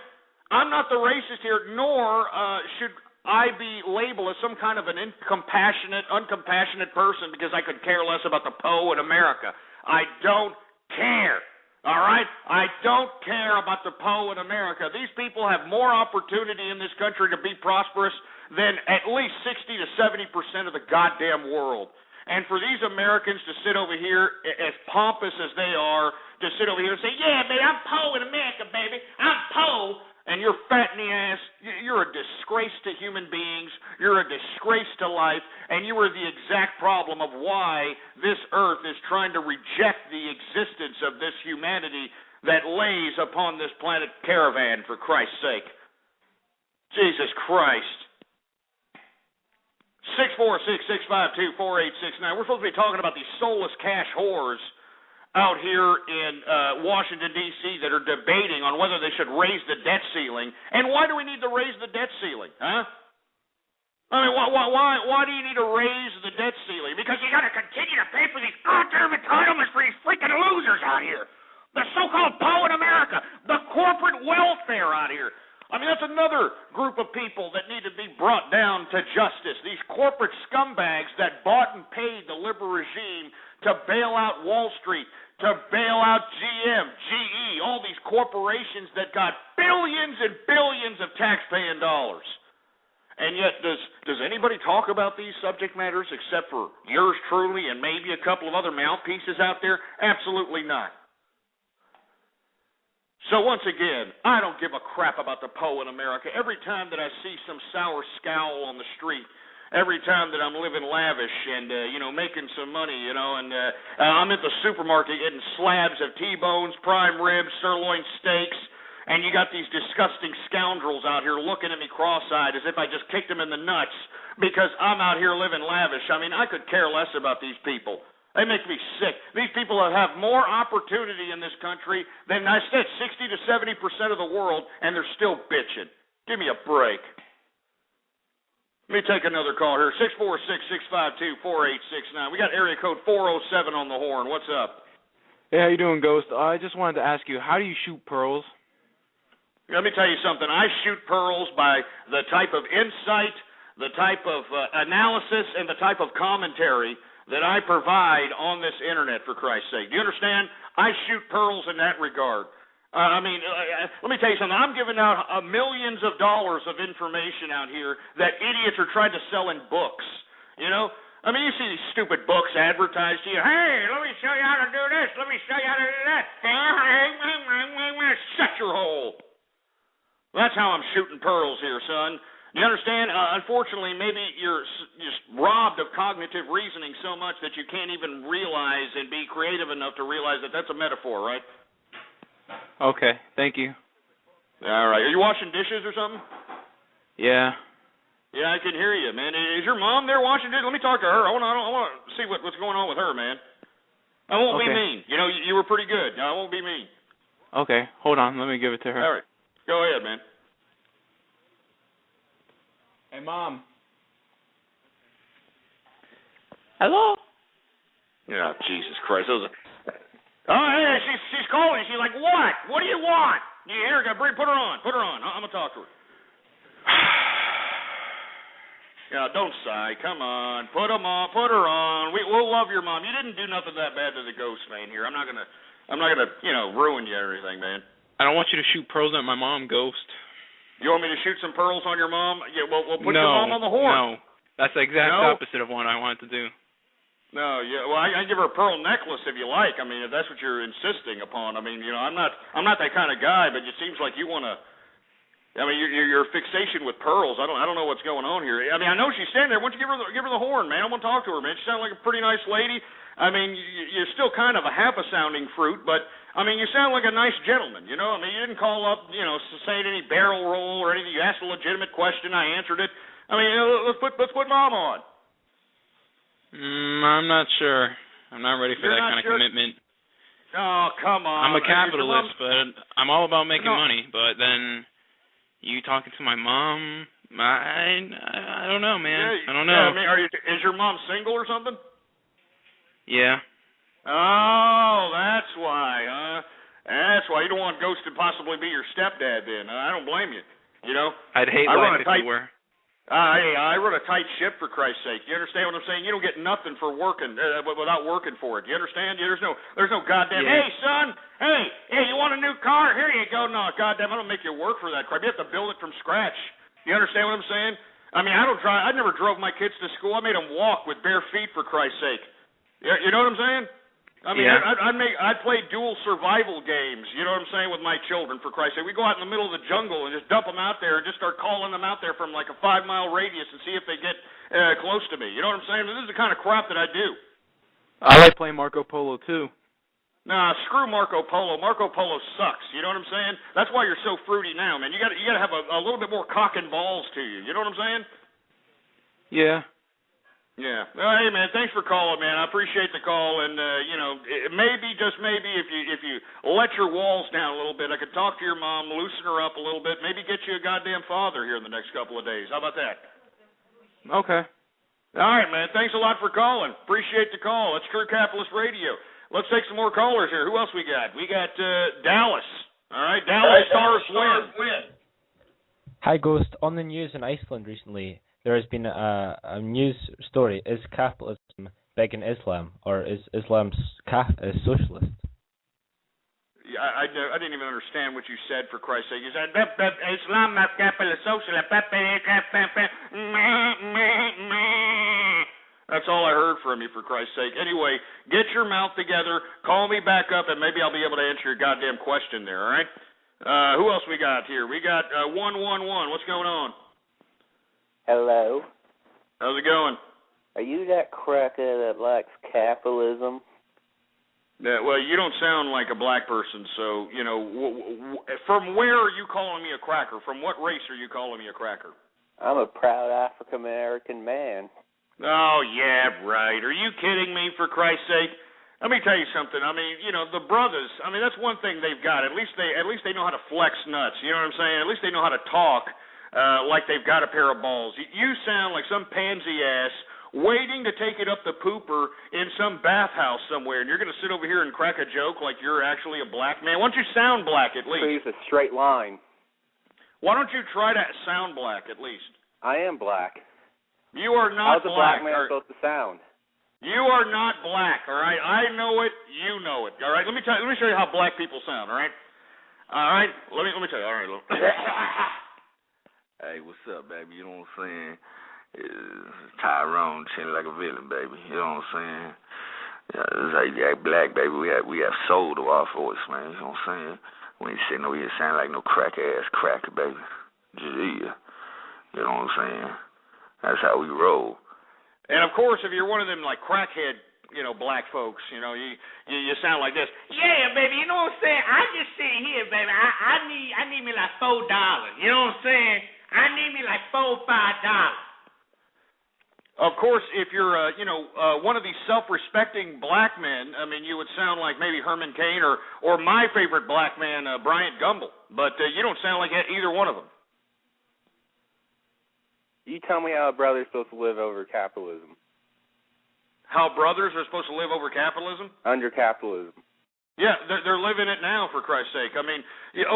E: I'm not the racist here, nor should I be labeled as some kind of an uncompassionate person because I could care less about the Poe in America. I don't care. All right? I don't care about the Poe in America. These people have more opportunity in this country to be prosperous than at least 60 to 70% of the goddamn world. And for these Americans to sit over here, as pompous as they are, to sit over here and say, yeah, baby, I'm Poe in America, baby. I'm Poe. And you're fat in the ass, you're a disgrace to human beings, you're a disgrace to life, and you are the exact problem of why this earth is trying to reject the existence of this humanity that lays upon this planet caravan, for Christ's sake. Jesus Christ. 646-652-4869. We're supposed to be talking about these soulless cash whores out here in Washington, D.C. that are debating on whether they should raise the debt ceiling. And why do we need to raise the debt ceiling, huh? I mean, why do you need to raise the debt ceiling? Because you got to continue to pay for these goddamn entitlements for these freaking losers out here. The so-called Poe in America. The corporate welfare out here. I mean, that's another group of people that need to be brought down to justice. These corporate scumbags that bought and paid the liberal regime to bail out Wall Street, to bail out GM, GE, all these corporations that got billions and billions of taxpaying dollars. And yet, does anybody talk about these subject matters except for yours truly and maybe a couple of other mouthpieces out there? Absolutely not. So once again, I don't give a crap about the Poe in America. Every time that I see some sour scowl on the street, every time that I'm living lavish and, making some money, and I'm at the supermarket getting slabs of T-bones, prime ribs, sirloin steaks, and you got these disgusting scoundrels out here looking at me cross-eyed as if I just kicked them in the nuts because I'm out here living lavish. I mean, I could care less about these people. They make me sick. These people have more opportunity in this country than, I said, 60 to 70% of the world, and they're still bitching. Give me a break. Let me take another call here. 646-652-4869. We got area code 407 on the horn. What's up?
I: Hey, how you doing, Ghost? I just wanted to ask you, how do you shoot pearls?
E: Let me tell you something. I shoot pearls by the type of insight, the type of analysis, and the type of commentary that I provide on this internet, for Christ's sake. Do you understand? I shoot pearls in that regard. Let me tell you something. I'm giving out millions of dollars of information out here that idiots are trying to sell in books. You know? I mean, you see these stupid books advertised to you. Hey, let me show you how to do this. Let me show you how to do that. Shut your hole. That's how I'm shooting pearls here, son. You understand? Unfortunately, maybe you're just robbed of cognitive reasoning so much that you can't even realize and be creative enough to realize that that's a metaphor, right?
I: Okay, thank you.
E: All right. Are you washing dishes or something?
I: Yeah.
E: Yeah, I can hear you, man. Is your mom there washing dishes? Let me talk to her. I want to see what's going on with her, man. I won't be mean. You know, you were pretty good. I won't be mean.
I: Okay, hold on. Let me give it to her.
E: All right. Go ahead, man.
I: Hey, Mom. Hello?
E: Yeah, Jesus Christ. Oh, hey, she's calling. She's like, what? What do you want? You hear her? Put her on. Put her on. I'm going to talk to her. Yeah, don't sigh. Come on. Put her on. We'll love your mom. You didn't do nothing that bad to the ghost man here. I'm not gonna, ruin you or anything, man.
I: I don't want you to shoot pearls at my mom, Ghost.
E: You want me to shoot some pearls on your mom? Yeah, we'll put your mom on the horn.
I: No, that's the exact opposite of what I wanted to do.
E: No, yeah. Well, I give her a pearl necklace if you like. I mean, if that's what you're insisting upon. I mean, I'm not that kind of guy. But it seems like you want to. I mean, your fixation with pearls. I don't know what's going on here. I mean, I know she's standing there. Why don't you give her the horn, man? I want to talk to her, man. She sounds like a pretty nice lady. I mean, you're still kind of a half-a-sounding fruit, but I mean, you sound like a nice gentleman. You know, I mean, you didn't call up, saying any barrel roll or anything. You asked a legitimate question. I answered it. I mean, let's put Mom on.
I: I'm not sure. I'm not ready for that kind of commitment.
E: Oh, come on.
I: I'm a capitalist, but I'm all about making money. But then you talking to my mom, I don't know, man. I don't know.
E: Yeah, I mean, is your mom single or something?
I: Yeah.
E: Oh, that's why, huh? That's why you don't want Ghost to possibly be your stepdad. Then I don't blame you. You know,
I: I'd hate life if you were.
E: I run a tight ship, for Christ's sake. You understand what I'm saying? You don't get nothing for working without working for it. You understand? There's no goddamn. Yeah. Hey, son. Hey, you want a new car? Here you go. No, goddamn, I don't make you work for that crap. You have to build it from scratch. You understand what I'm saying? I mean, I never drove my kids to school. I made them walk with bare feet, for Christ's sake. You know what I'm saying? I mean, yeah. I'd play dual survival games, you know what I'm saying, with my children, for Christ's sake. We go out in the middle of the jungle and just dump them out there and just start calling them out there from like a 5-mile radius and see if they get close to me. You know what I'm saying? This is the kind of crap that I do.
I: I like playing Marco Polo, too.
E: Nah, screw Marco Polo. Marco Polo sucks, you know what I'm saying? That's why you're so fruity now, man. You got to have a little bit more cock and balls to you, you know what I'm saying?
I: Yeah.
E: Yeah. Hey, man, thanks for calling, man. I appreciate the call, and maybe, just maybe, if you let your walls down a little bit, I could talk to your mom, loosen her up a little bit, maybe get you a goddamn father here in the next couple of days. How about that?
I: Okay.
E: All right, man. Thanks a lot for calling. Appreciate the call. It's True Capitalist Radio. Let's take some more callers here. Who else we got? We got Dallas. All right, Dallas Stars win.
J: Hi, Ghost. On the news in Iceland recently, there has been a news story. Is capitalism big in Islam, or is Islam socialist?
E: Yeah, I didn't even understand what you said, for Christ's sake. You said Islam is capitalist socialist. That's all I heard from you, for Christ's sake. Anyway, get your mouth together, call me back up, and maybe I'll be able to answer your goddamn question there, all right? Who else we got here? We got 111. What's going on?
K: Hello.
E: How's it going?
K: Are you that cracker that likes capitalism?
E: Yeah, well, you don't sound like a black person, so, from where are you calling me a cracker? From what race are you calling me a cracker?
K: I'm a proud African-American man.
E: Oh, yeah, right. Are you kidding me, for Christ's sake? Let me tell you something. I mean, the brothers, I mean, that's one thing they've got. At least they know how to flex nuts. You know what I'm saying? At least they know how to talk like they've got a pair of balls. You sound like some pansy ass waiting to take it up the pooper in some bathhouse somewhere, and you're going to sit over here and crack a joke like you're actually a black man. Why don't you sound black at least?
K: Please, a straight line.
E: Why don't you try to sound black at least?
K: I am black.
E: You are not
K: black. How's a
E: black
K: man supposed to sound?
E: You are not black, all right? I know it, you know it, all right? Let me show you how black people sound, all right? All right, let me tell you. All right, look.
L: Hey, what's up, baby? You know what I'm saying? It's Tyrone chilling like a villain, baby. You know what I'm saying? Yeah, it's like that black, baby. We have soul to our voice, man. You know what I'm saying? We ain't sitting over here sounding like no cracker, baby. Yeah. You know what I'm saying? That's how we roll.
E: And of course, if you're one of them like crackhead, black folks, you sound like this. Yeah, baby, you know what I'm saying? I just sit here, baby. I need me like $4. You know what I'm saying? I need me like $4, $5. Of course, if you're, one of these self-respecting black men, I mean, you would sound like maybe Herman Cain or my favorite black man, Bryant Gumbel. But you don't sound like either one of them.
K: You tell me how a brother's supposed to live over capitalism.
E: How brothers are supposed to live over capitalism?
K: Under capitalism.
E: Yeah, they're living it now, for Christ's sake. I mean,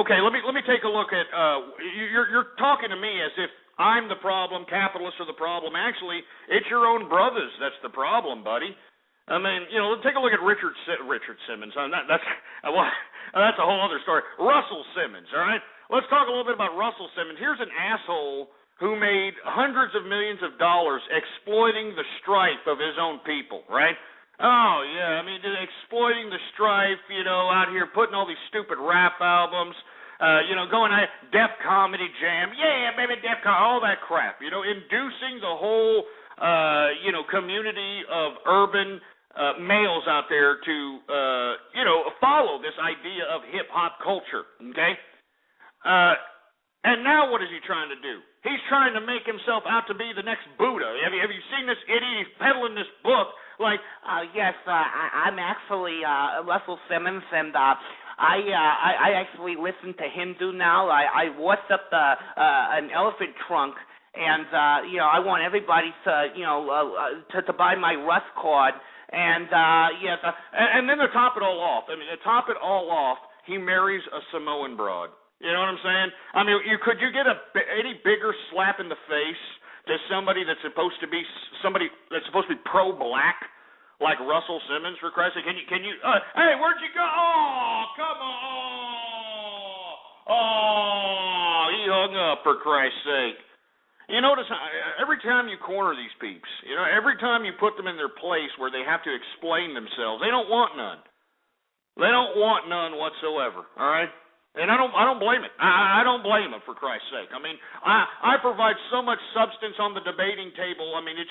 E: okay, let me take a look at. You're talking to me as if I'm the problem, capitalists are the problem. Actually, it's your own brothers that's the problem, buddy. I mean, take a look at Richard Simmons. That's a whole other story. Russell Simmons, all right? Let's talk a little bit about Russell Simmons. Here's an asshole who made hundreds of millions of dollars exploiting the strife of his own people, right? Oh, yeah, I mean, exploiting the strife, out here putting all these stupid rap albums, going at Def Comedy Jam, yeah, baby, Def Comedy, all that crap, inducing the whole, community of urban males out there to, follow this idea of hip-hop culture, okay? And now what is he trying to do? He's trying to make himself out to be the next Buddha. Have you seen this idiot? He's peddling this book like,
M: yes, I'm actually Russell Simmons, and I actually listen to Hindu now. I worship an elephant trunk, and I want everybody to buy my Rust card. And yes,
E: and then to top it all off, he marries a Samoan broad. You know what I'm saying? I mean, could you get any bigger slap in the face to somebody that's supposed to be pro-black, like Russell Simmons, for Christ's sake? Can you? Hey, where'd you go? Oh, come on! Oh, he hung up, for Christ's sake. You notice every time you corner these peeps, every time you put them in their place where they have to explain themselves, they don't want none. They don't want none whatsoever. All right. And I don't blame it. I don't blame it, for Christ's sake. I mean, I provide so much substance on the debating table. I mean, it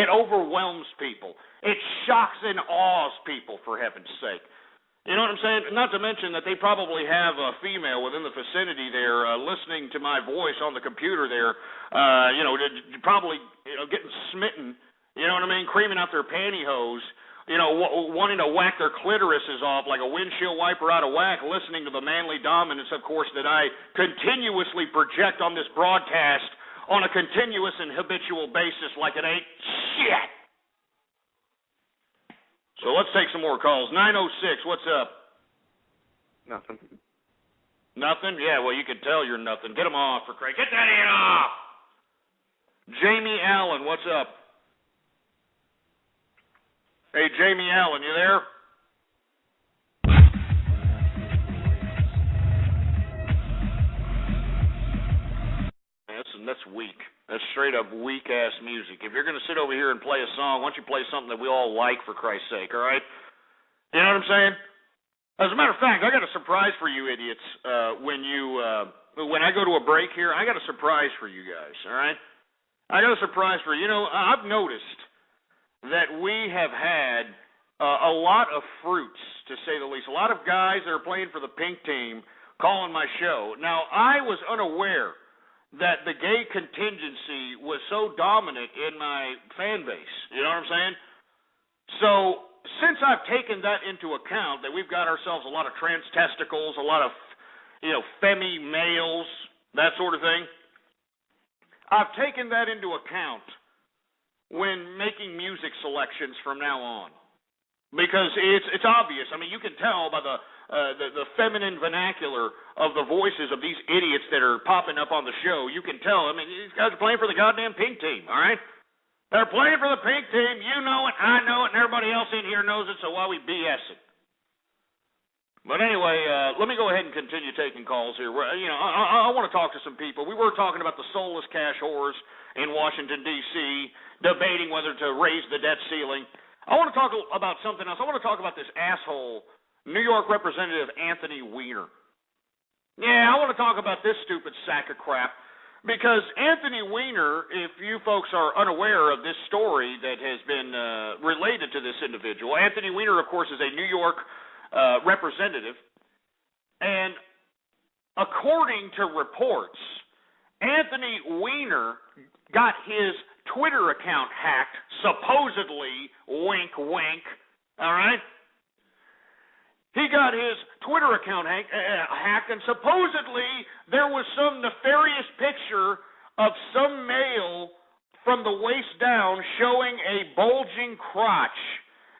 E: overwhelms people. It shocks and awes people, for heaven's sake. You know what I'm saying? Not to mention that they probably have a female within the vicinity there listening to my voice on the computer there, probably getting smitten, you know what I mean, creaming out their pantyhose, wanting to whack their clitorises off like a windshield wiper out of whack, listening to the manly dominance, of course, that I continuously project on this broadcast on a continuous and habitual basis like it ain't shit. So let's take some more calls. 906, what's up?
K: Nothing.
E: Nothing? Yeah, well, you can tell you're nothing. Get them off, for Christ. Get that head off! Jamie Allen, what's up? Hey, Jamie Allen, you there? That's weak. That's straight up weak-ass music. If you're going to sit over here and play a song, why don't you play something that we all like, for Christ's sake, all right? You know what I'm saying? As a matter of fact, I got a surprise for you idiots. When I go to a break here, I got a surprise for you guys, all right? I got a surprise for you. I've noticed that we have had a lot of fruits, to say the least. A lot of guys that are playing for the pink team calling my show. Now, I was unaware that the gay contingency was so dominant in my fan base. You know what I'm saying? So, since I've taken that into account, that we've got ourselves a lot of trans testicles, a lot of, femi males, that sort of thing, I've taken that into account when making music selections from now on. Because it's obvious. I mean, you can tell by the feminine vernacular of the voices of these idiots that are popping up on the show. You can tell. I mean, these guys are playing for the goddamn pink team, all right? They're playing for the pink team. You know it, I know it, and everybody else in here knows it, so why we BS it? But anyway, let me go ahead and continue taking calls here. I want to talk to some people. We were talking about the soulless cash whores in Washington, D.C., debating whether to raise the debt ceiling. I want to talk about something else. I want to talk about this asshole, New York Representative Anthony Weiner. Yeah, I want to talk about this stupid sack of crap. Because Anthony Weiner, if you folks are unaware of this story that has been related to this individual, Anthony Weiner, of course, is a New York representative. And according to reports, Anthony Weiner got his Twitter account hacked, supposedly, wink, wink, all right? He got his Twitter account hacked, and supposedly there was some nefarious picture of some male from the waist down showing a bulging crotch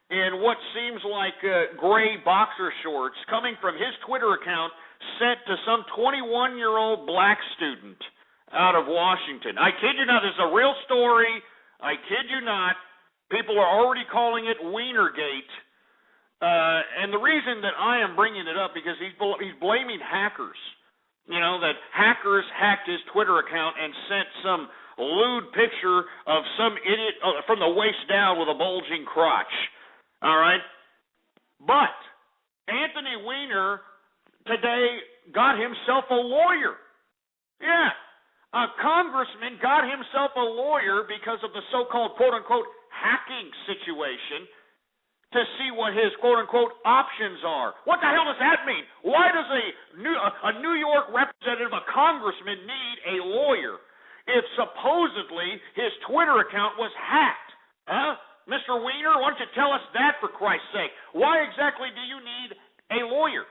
E: in what seems like gray boxer shorts coming from his Twitter account sent to some 21-year-old black student out of Washington. I kid you not, this is a real story. I kid you not. People are already calling it Weinergate. And the reason that I am bringing it up because he's blaming hackers. You know, that hackers hacked his Twitter account and sent some lewd picture of some idiot from the waist down with a bulging crotch. All right? But Anthony Weiner today got himself a lawyer. Yeah. A congressman got himself a lawyer because of the so-called quote-unquote hacking situation, to see what his quote-unquote options are. What the hell does that mean? Why does a New York representative, a congressman, need a lawyer if supposedly his Twitter account was hacked? Huh? Mr. Weiner, why don't you tell us that, for Christ's sake? Why exactly do you need a lawyer?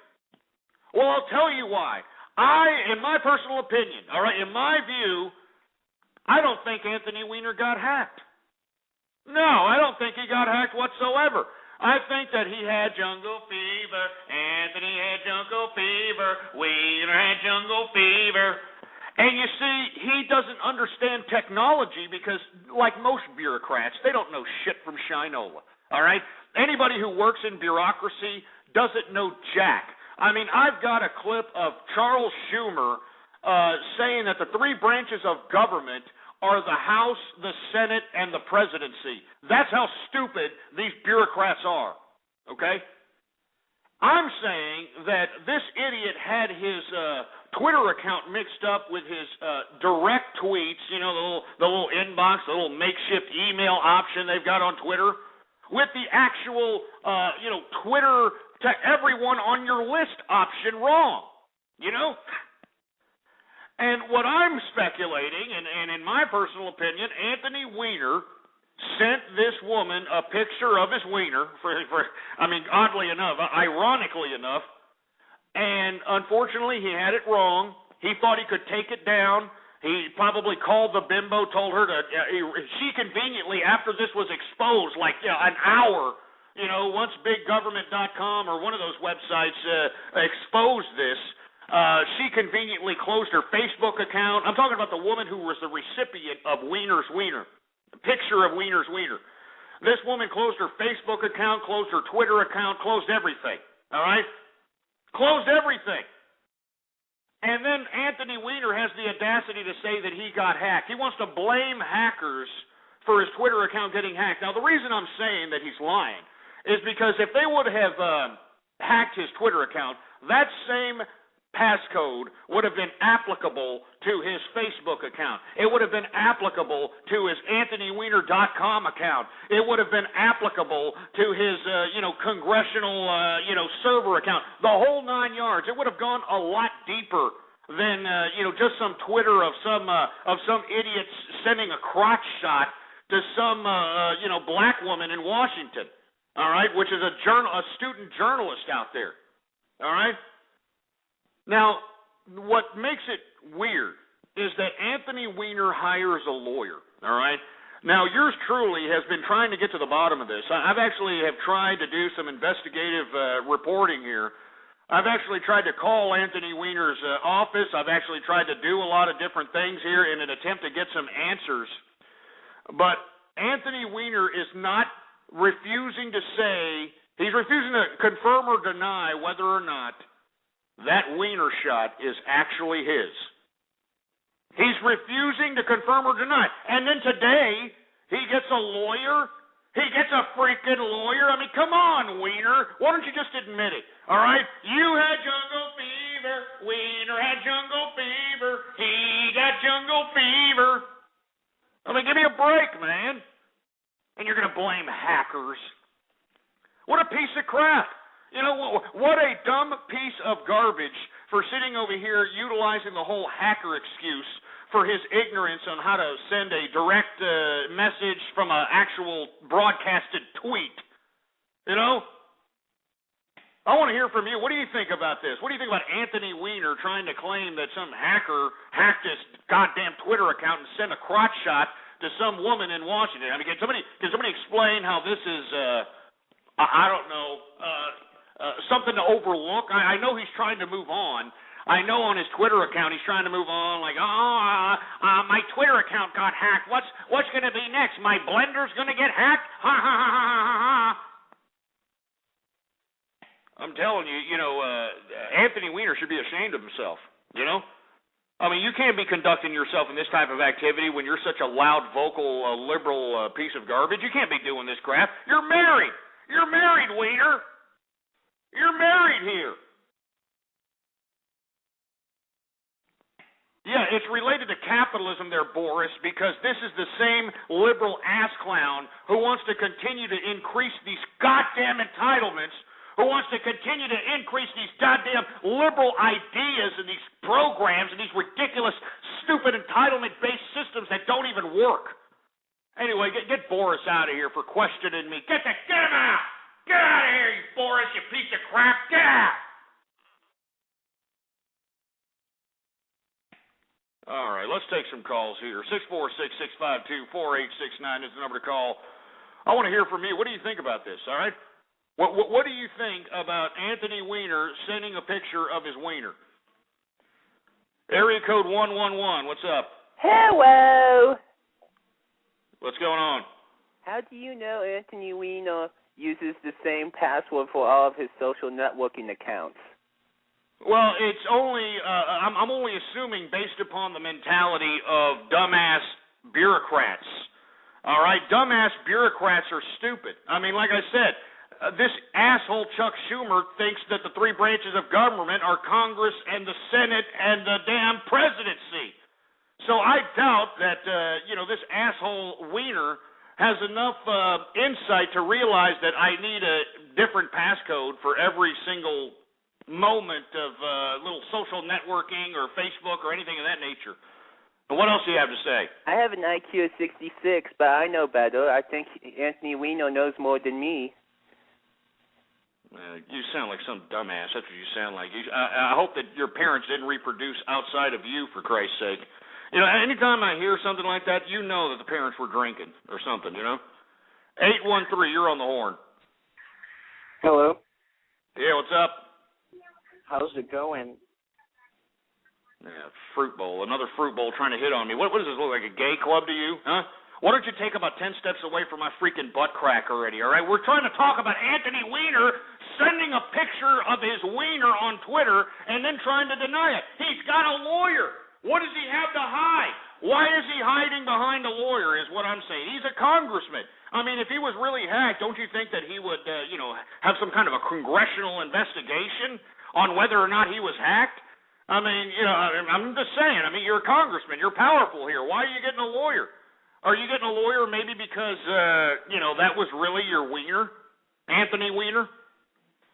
E: Well, I'll tell you why. In my personal opinion, all right, in my view, I don't think Anthony Weiner got hacked. No, I don't think he got hacked whatsoever. I think that he had jungle fever. Anthony had jungle fever. Weiner had jungle fever. And you see, he doesn't understand technology because, like most bureaucrats, they don't know shit from shinola. All right? Anybody who works in bureaucracy doesn't know jack. I mean, I've got a clip of Charles Schumer saying that the three branches of government are the House, the Senate, and the presidency. That's how stupid these bureaucrats are, okay? I'm saying that this idiot had his Twitter account mixed up with his direct tweets, you know, the little inbox, the little makeshift email option they've got on Twitter, with the actual, Twitter to everyone on your list option wrong, you know? And what I'm speculating, and in my personal opinion, Anthony Weiner sent this woman a picture of his wiener, oddly enough, ironically enough, and unfortunately he had it wrong. He thought he could take it down. He probably called the bimbo, told her to, she conveniently, after this was exposed, like an hour, once biggovernment.com or one of those websites exposed this, she conveniently closed her Facebook account. I'm talking about the woman who was the recipient of Weiner's wiener, the picture of Weiner's wiener. This woman closed her Facebook account, closed her Twitter account, closed everything, all right? Closed everything. And then Anthony Weiner has the audacity to say that he got hacked. He wants to blame hackers for his Twitter account getting hacked. Now, the reason I'm saying that he's lying is because if they would have hacked his Twitter account, that same passcode would have been applicable to his Facebook account. It would have been applicable to his AnthonyWeiner.com account. It would have been applicable to his, congressional, server account. The whole 9 yards. It would have gone a lot deeper than, just some Twitter of some idiot sending a crotch shot to some, black woman in Washington. All right, which is a student journalist out there. All right. Now, what makes it weird is that Anthony Weiner hires a lawyer, all right? Now, yours truly has been trying to get to the bottom of this. I've actually have tried to do some investigative reporting here. I've actually tried to call Anthony Weiner's office. I've actually tried to do a lot of different things here in an attempt to get some answers. But Anthony Weiner is not refusing to say He's refusing to confirm or deny whether or not that wiener shot is actually his. He's refusing to confirm or deny. And then today, he gets a lawyer. He gets a freaking lawyer. I mean, come on, wiener. Why don't you just admit it? All right? You had jungle fever. Wiener had jungle fever. He got jungle fever. I mean, give me a break, man. And you're going to blame hackers. What a piece of crap. You know, what a dumb piece of garbage for sitting over here utilizing the whole hacker excuse for his ignorance on how to send a direct message from an actual broadcasted tweet. You know? I want to hear from you. What do you think about this? What do you think about Anthony Weiner trying to claim that some hacker hacked his goddamn Twitter account and sent a crotch shot to some woman in Washington? I mean, can somebody explain how this is, I don't know, something to overlook? I know he's trying to move on. I know on his Twitter account he's trying to move on, like, my Twitter account got hacked. What's going to be next? My blender's going to get hacked? Ha, ha, ha, ha, ha, ha. I'm telling you, Anthony Weiner should be ashamed of himself, you know? I mean, you can't be conducting yourself in this type of activity when you're such a loud, vocal, liberal piece of garbage. You can't be doing this crap. You're married. You're married, Weiner. You're married here. Yeah, it's related to capitalism there, Boris, because this is the same liberal ass clown who wants to continue to increase these goddamn entitlements, who wants to continue to increase these goddamn liberal ideas and these programs and these ridiculous, stupid entitlement-based systems that don't even work. Anyway, get Boris out of here for questioning me. Get him out! Get out of here, you Boris, you piece of crap! Get out! All right, let's take some calls here. 646-652-4869 is the number to call. I want to hear from you. What do you think about this, all right? What do you think about Anthony Weiner sending a picture of his wiener? Area code 111, what's up?
K: Hello!
E: What's going on?
K: How do you know Anthony Weiner uses the same password for all of his social networking accounts?
E: Well, it's only, I'm only assuming based upon the mentality of dumbass bureaucrats. All right? Dumbass bureaucrats are stupid. I mean, like I said, this asshole Chuck Schumer thinks that the three branches of government are Congress and the Senate and the damn presidency. So I doubt that, this asshole Weiner has enough insight to realize that I need a different passcode for every single moment of little social networking or Facebook or anything of that nature. But what else do you have to say?
K: I have an IQ of 66, but I know better. I think Anthony Weiner knows more than me.
E: You sound like some dumbass. That's what you sound like. I hope that your parents didn't reproduce outside of you, for Christ's sake. You know, anytime I hear something like that, you know that the parents were drinking or something, you know? 813, you're on the horn.
N: Hello.
E: Yeah, what's up?
N: How's it going?
E: Yeah, fruit bowl. Another fruit bowl trying to hit on me. What does this look like, a gay club to you? Huh? Why don't you take about 10 steps away from my freaking butt crack already, all right? We're trying to talk about Anthony Weiner sending a picture of his wiener on Twitter and then trying to deny it. He's got a lawyer. What does he have to hide? Why is he hiding behind a lawyer is what I'm saying. He's a congressman. I mean, if he was really hacked, don't you think that he would, have some kind of a congressional investigation on whether or not he was hacked? I mean, I'm just saying. I mean, you're a congressman. You're powerful here. Why are you getting a lawyer? Are you getting a lawyer maybe because, that was really your wiener? Anthony Weiner?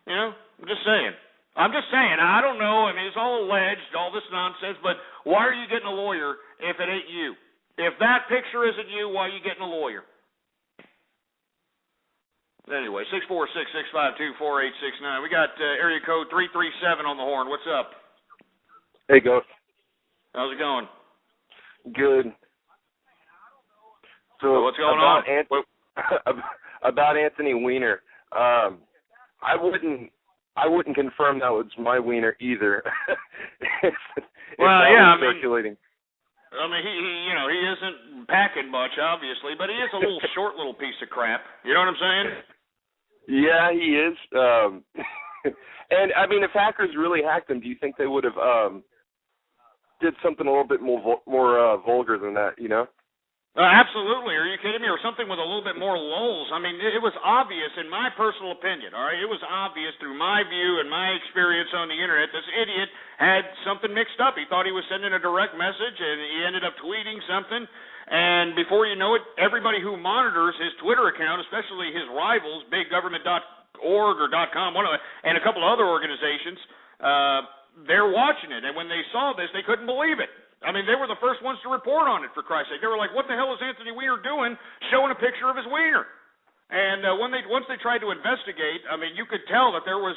E: You know, I'm just saying. I don't know. I mean, it's all alleged, all this nonsense, but why are you getting a lawyer if it ain't you? If that picture isn't you, why are you getting a lawyer? Anyway, 646-652-4869. We got area code 337 on the horn. What's up?
O: Hey, Ghost.
E: How's it going?
O: Good. So
E: what's going on?
O: About Anthony Weiner, I wouldn't confirm that was my wiener either. Circulating.
E: I mean, he isn't packing much, obviously, but he is a little short little piece of crap. You know what I'm saying?
O: Yeah, he is. And I mean, if hackers really hacked him, do you think they would have did something a little bit more vulgar than that? You know?
E: Absolutely. Are you kidding me? Or something with a little bit more lulls. I mean, it was obvious, in my personal opinion, all right? It was obvious through my view and my experience on the Internet, this idiot had something mixed up. He thought he was sending a direct message, and he ended up tweeting something. And before you know it, everybody who monitors his Twitter account, especially his rivals, biggovernment.org or .com, and a couple of other organizations, they're watching it. And when they saw this, they couldn't believe it. I mean, they were the first ones to report on it, for Christ's sake. They were like, what the hell is Anthony Weiner doing showing a picture of his wiener? And once they tried to investigate, I mean, you could tell that there was,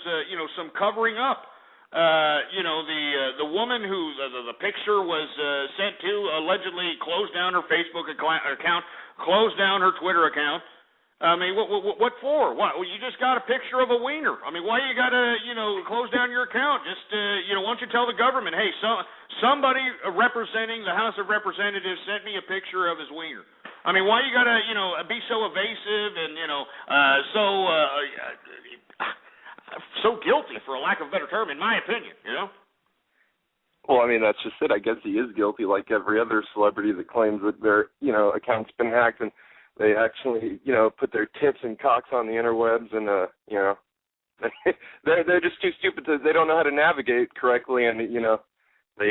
E: some covering up. The woman who the picture was sent to allegedly closed down her Facebook account, closed down her Twitter account. I mean, what for? What? Well, you just got a picture of a wiener. I mean, why you got to, close down your account? Just, why don't you tell the government, hey, somebody representing the House of Representatives sent me a picture of his wiener. I mean, why you got to, be so evasive and, so guilty, for a lack of a better term, in my opinion,
O: Well, I mean, that's just it. I guess he is guilty, like every other celebrity that claims that their, account's been hacked, and they actually, put their tits and cocks on the interwebs, and they're just too stupid they don't know how to navigate correctly, and they.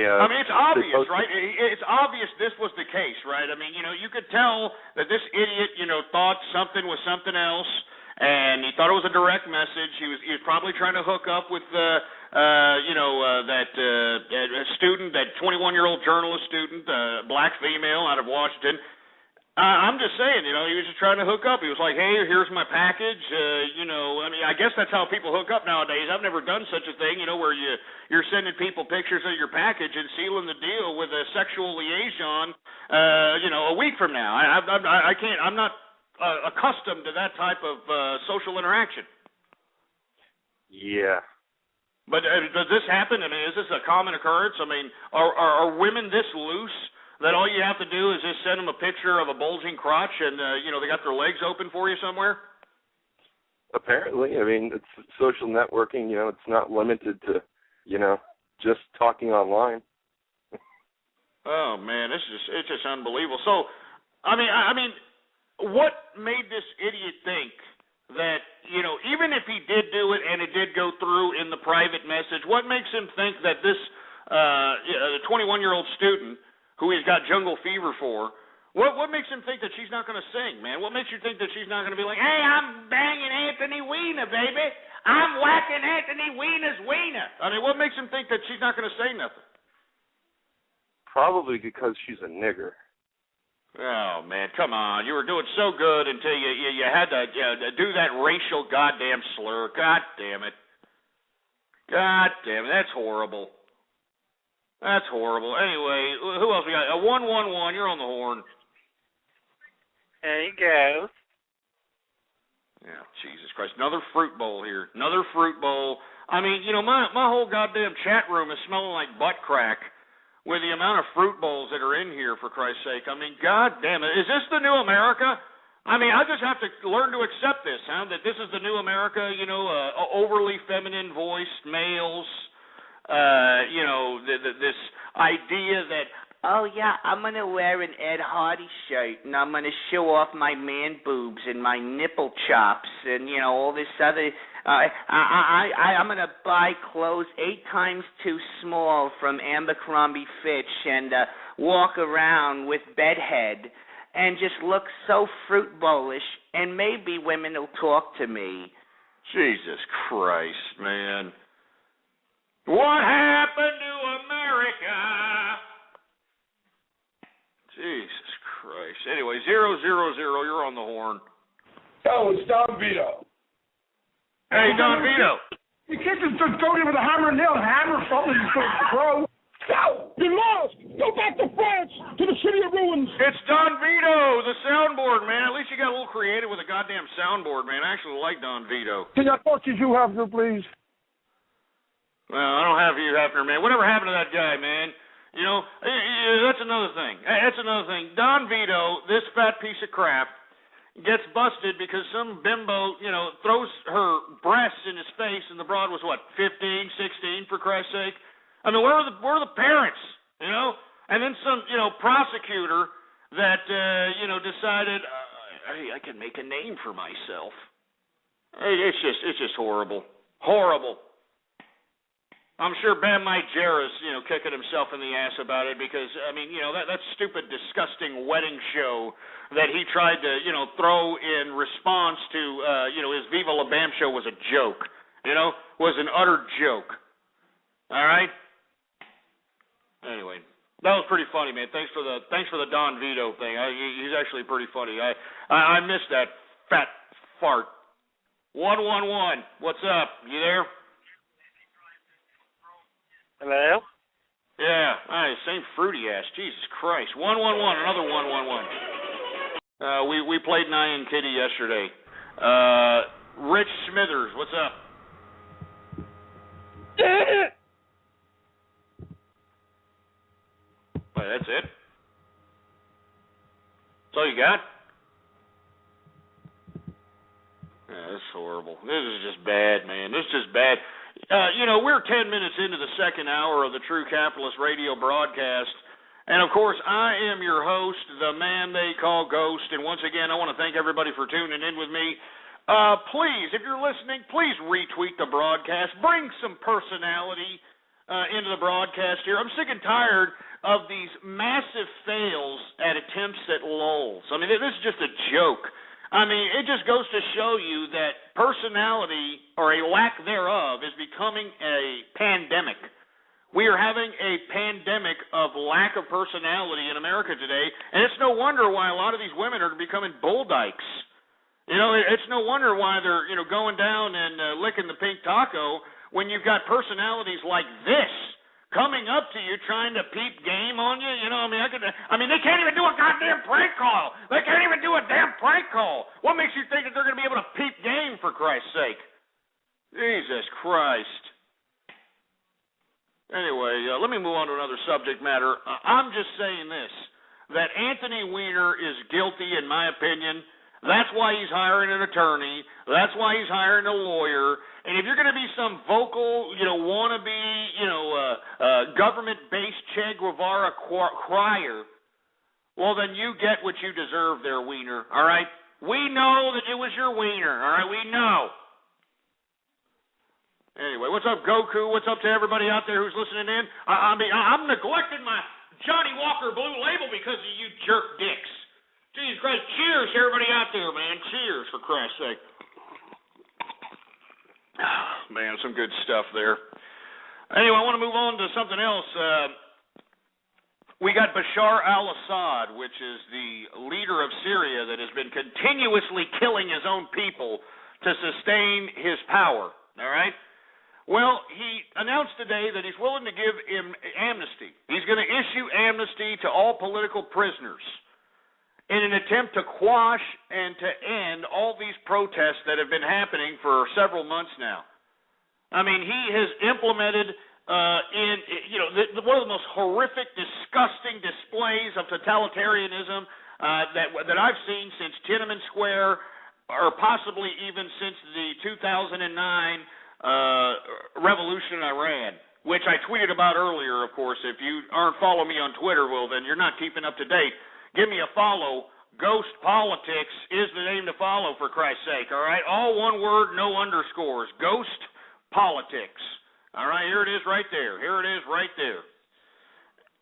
E: I mean, it's obvious, right? It's obvious this was the case, right? I mean, you could tell that this idiot, thought something was something else, and he thought it was a direct message. He was probably trying to hook up with that student, that 21-year-old journalist student, black female out of Washington. I'm just saying, he was just trying to hook up. He was like, hey, here's my package. I mean, I guess that's how people hook up nowadays. I've never done such a thing, where you're sending people pictures of your package and sealing the deal with a sexual liaison, a week from now. I can't, I'm not accustomed to that type of social interaction.
O: Yeah.
E: But does this happen? I mean, is this a common occurrence? I mean, are women this loose that all you have to do is just send them a picture of a bulging crotch and, they got their legs open for you somewhere?
O: Apparently. I mean, it's social networking, it's not limited to, just talking online.
E: Oh, man, it's just unbelievable. So, I mean, what made this idiot think that, even if he did do it and it did go through in the private message, what makes him think that this 21-year-old student who he's got jungle fever for, what makes him think that she's not going to sing, man? What makes you think that she's not going to be like, hey, I'm banging Anthony Weiner, baby. I'm whacking Anthony Weiner's wiener. I mean, what makes him think that she's not going to say nothing?
O: Probably because she's a nigger.
E: Oh, man, come on. You were doing so good until you had to do that racial goddamn slur. God damn it. God damn it. That's horrible. That's horrible. Anyway, who else we got? 111, you're on the horn.
N: There you go.
E: Yeah, Jesus Christ. Another fruit bowl here. Another fruit bowl. I mean, my whole goddamn chat room is smelling like butt crack with the amount of fruit bowls that are in here, for Christ's sake. I mean, God damn it. Is this the new America? I mean, I just have to learn to accept this, that this is the new America, overly feminine voiced males. This idea that, oh yeah, I'm gonna wear an Ed Hardy shirt and I'm gonna show off my man boobs and my nipple chops and all this other. I'm gonna buy clothes 8 times too small from Abercrombie Fitch and walk around with bedhead and just look so fruit bowlish, and maybe women will talk to me. Jesus Christ, man. What happened to America? Jesus Christ. Anyway, 000, you're on the horn.
P: Oh, it's Don Vito.
E: Hey, Don Vito.
P: You can't just go there with a hammer and nail, hammer something, bro. Go! You're lost! Go back to France, to the city of ruins!
E: It's Don Vito, the soundboard, man. At least you got a little creative with a goddamn soundboard, man. I actually like Don Vito.
P: Can I talk to you, Hefner, please?
E: Well, I don't have you, Hefner, man. Whatever happened to that guy, man? That's another thing. That's another thing. Don Vito, this fat piece of crap, gets busted because some bimbo, throws her breasts in his face, and the broad was, 15, 16, for Christ's sake? I mean, where are the parents, And then some, prosecutor that, decided, hey, I can make a name for myself. It's just horrible. Horrible. I'm sure Bam Margera's, kicking himself in the ass about it because, that stupid, disgusting wedding show that he tried to, throw in response to, his Viva La Bam show was a joke, was an utter joke. All right? Anyway, that was pretty funny, man. Thanks for the Don Vito thing. He's actually pretty funny. I missed that fat fart. 111, what's up? You there?
N: Hello?
E: Yeah, same fruity ass. Jesus Christ. 111, another 111. We played Nyan Kitty yesterday. Rich Smithers, what's up? Wait, that's it? That's all you got? Yeah, this is horrible. This is just bad, man. This is just bad. We're 10 minutes into the second hour of the True Capitalist radio broadcast. And, of course, I am your host, the man they call Ghost. And once again, I want to thank everybody for tuning in with me. Please, if you're listening, please retweet the broadcast. Bring some personality into the broadcast here. I'm sick and tired of these massive fails at attempts at lulls. I mean, this is just a joke. I mean, it just goes to show you that personality, or a lack thereof, is becoming a pandemic. We are having a pandemic of lack of personality in America today, and it's no wonder why a lot of these women are becoming bull dykes. It's no wonder why they're, going down and licking the pink taco when you've got personalities like this coming up to you trying to peep game on you. They can't even do a goddamn prank call. They can't even do a damn prank call. What makes you think that they're going to be able to peep game, for Christ's sake? Jesus Christ. Anyway, let me move on to another subject matter. I'm just saying this, that Anthony Weiner is guilty, in my opinion. That's why he's hiring an attorney. That's why he's hiring a lawyer. And if you're going to be some vocal, wannabe, government-based Che Guevara crier, well, then you get what you deserve there, Weiner, all right? We know that it was your Weiner, all right? We know. Anyway, what's up, Goku? What's up to everybody out there who's listening in? I'm neglecting my Johnny Walker Blue Label because of you jerk dicks. Jesus Christ, cheers to everybody out there, man. Cheers, for Christ's sake. Oh, man, some good stuff there. Anyway, I want to move on to something else. We got Bashar al-Assad, which is the leader of Syria that has been continuously killing his own people to sustain his power, all right? Well, he announced today that he's willing to give him amnesty. He's going to issue amnesty to all political prisoners in an attempt to quash and to end all these protests that have been happening for several months now. I mean, he has implemented one of the most horrific, disgusting displays of totalitarianism that I've seen since Tiananmen Square, or possibly even since the 2009 revolution in Iran, which I tweeted about earlier, of course. If you aren't following me on Twitter, well, then you're not keeping up to date. Give me a follow. Ghost Politics is the name to follow, for Christ's sake, all right? All one word, no underscores. Ghost Politics. All right, here it is right there. Here it is right there.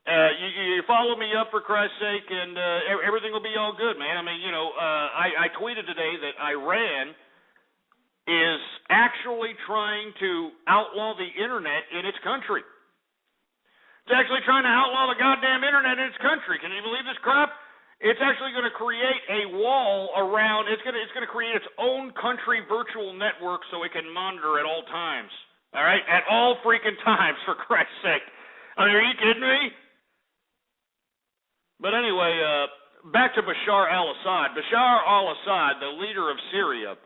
E: You follow me up, for Christ's sake, and everything will be all good, man. I mean, I tweeted today that Iran is actually trying to outlaw the internet in its country. It's actually trying to outlaw the goddamn internet in its country. Can you believe this crap? It's actually going to create a wall around. It's going to create its own country virtual network so it can monitor at all times. All right, at all freaking times, for Christ's sake. I mean, are you kidding me? But anyway, back to Bashar al-Assad. Bashar al-Assad, the leader of Syria,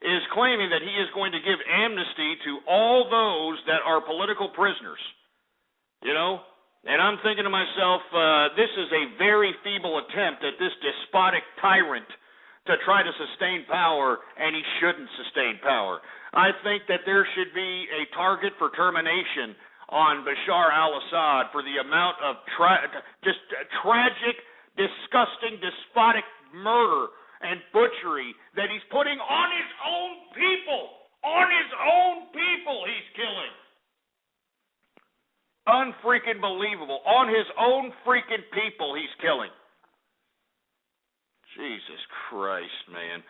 E: is claiming that he is going to give amnesty to all those that are political prisoners. And I'm thinking to myself, this is a very feeble attempt at this despotic tyrant to try to sustain power, and he shouldn't sustain power. I think that there should be a target for termination on Bashar al-Assad for the amount of just tragic, disgusting, despotic murder and butchery that he's putting on his own people. On his own people he's killing. Unfreaking believable. On his own freaking people he's killing. Jesus Christ, man.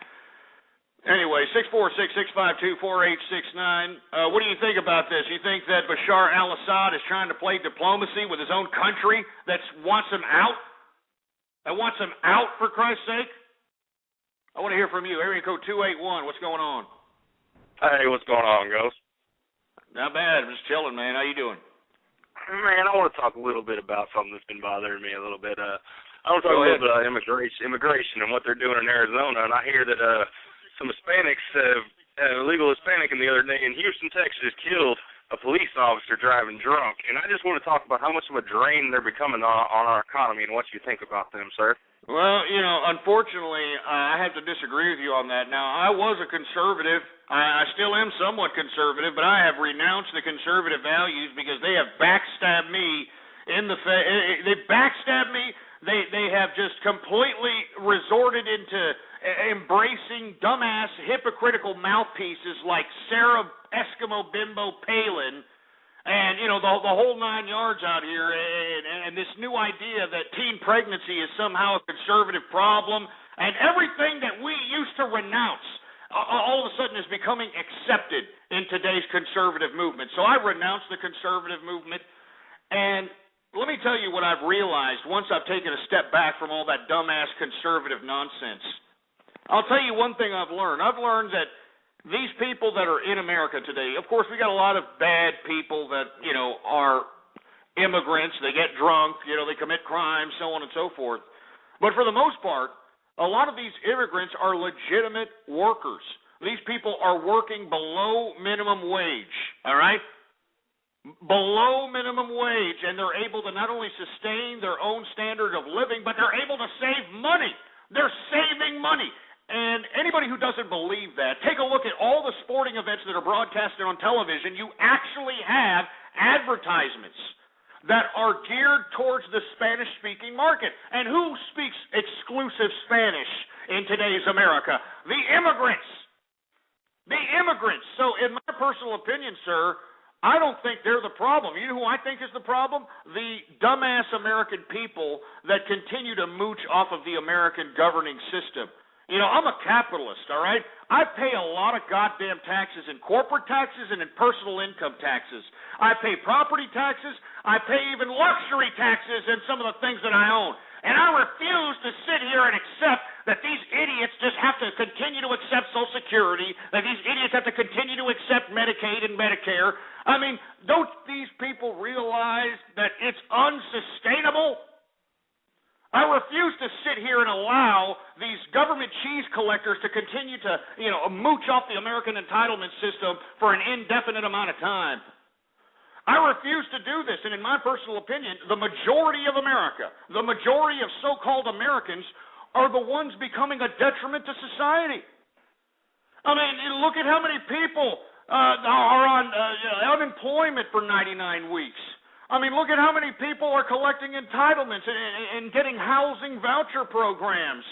E: Anyway, 646-652-4869. What do you think about this? You think that Bashar al-Assad is trying to play diplomacy with his own country that wants him out? That wants him out, for Christ's sake? I want to hear from you. Area code 281. What's going on?
F: Hey, what's going on, Ghost?
E: Not bad. I'm just chilling, man. How you doing?
F: Man, I want to talk a little bit about something that's been bothering me a little bit. I want to talk a little bit about immigration and what they're doing in Arizona. And I hear that some Hispanics, illegal Hispanic the other day in Houston, Texas, killed a police officer driving drunk. And I just want to talk about how much of a drain they're becoming on our economy and what you think about them, sir.
E: Well, unfortunately, I have to disagree with you on that. Now, I was a conservative. I still am somewhat conservative, but I have renounced the conservative values because they have backstabbed me in the face. They backstabbed me. They have just completely resorted into embracing dumbass, hypocritical mouthpieces like Sarah Eskimo Bimbo Palin and, the whole 9 yards out here, and this new idea that teen pregnancy is somehow a conservative problem, and everything that we used to renounce all of a sudden is becoming accepted in today's conservative movement. So I renounced the conservative movement, and let me tell you what I've realized once I've taken a step back from all that dumbass conservative nonsense. I'll tell you one thing I've learned. I've learned that these people that are in America today, of course, we got a lot of bad people that, are immigrants. They get drunk, they commit crimes, so on and so forth. But for the most part, a lot of these immigrants are legitimate workers. These people are working below minimum wage, all right? Below minimum wage, and they're able to not only sustain their own standard of living, but they're able to save money. They're saving money. And anybody who doesn't believe that, take a look at all the sporting events that are broadcasted on television. You actually have advertisements that are geared towards the Spanish-speaking market. And who speaks exclusive Spanish in today's America? The immigrants. The immigrants. So in my personal opinion, sir, I don't think they're the problem. You know who I think is the problem? The dumbass American people that continue to mooch off of the American governing system. I'm a capitalist, all right? I pay a lot of goddamn taxes in corporate taxes and in personal income taxes. I pay property taxes. I pay even luxury taxes in some of the things that I own. And I refuse to sit here and accept that these idiots just have to continue to accept Social Security, that these idiots have to continue to accept Medicaid and Medicare. I mean, don't these people realize that it's unsustainable? I refuse to sit here and allow these government cheese collectors to continue to, mooch off the American entitlement system for an indefinite amount of time. I refuse to do this, and in my personal opinion, the majority of America, the majority of so-called Americans are the ones becoming a detriment to society. I mean, look at how many people are on unemployment for 99 weeks. I mean, look at how many people are collecting entitlements and getting housing voucher programs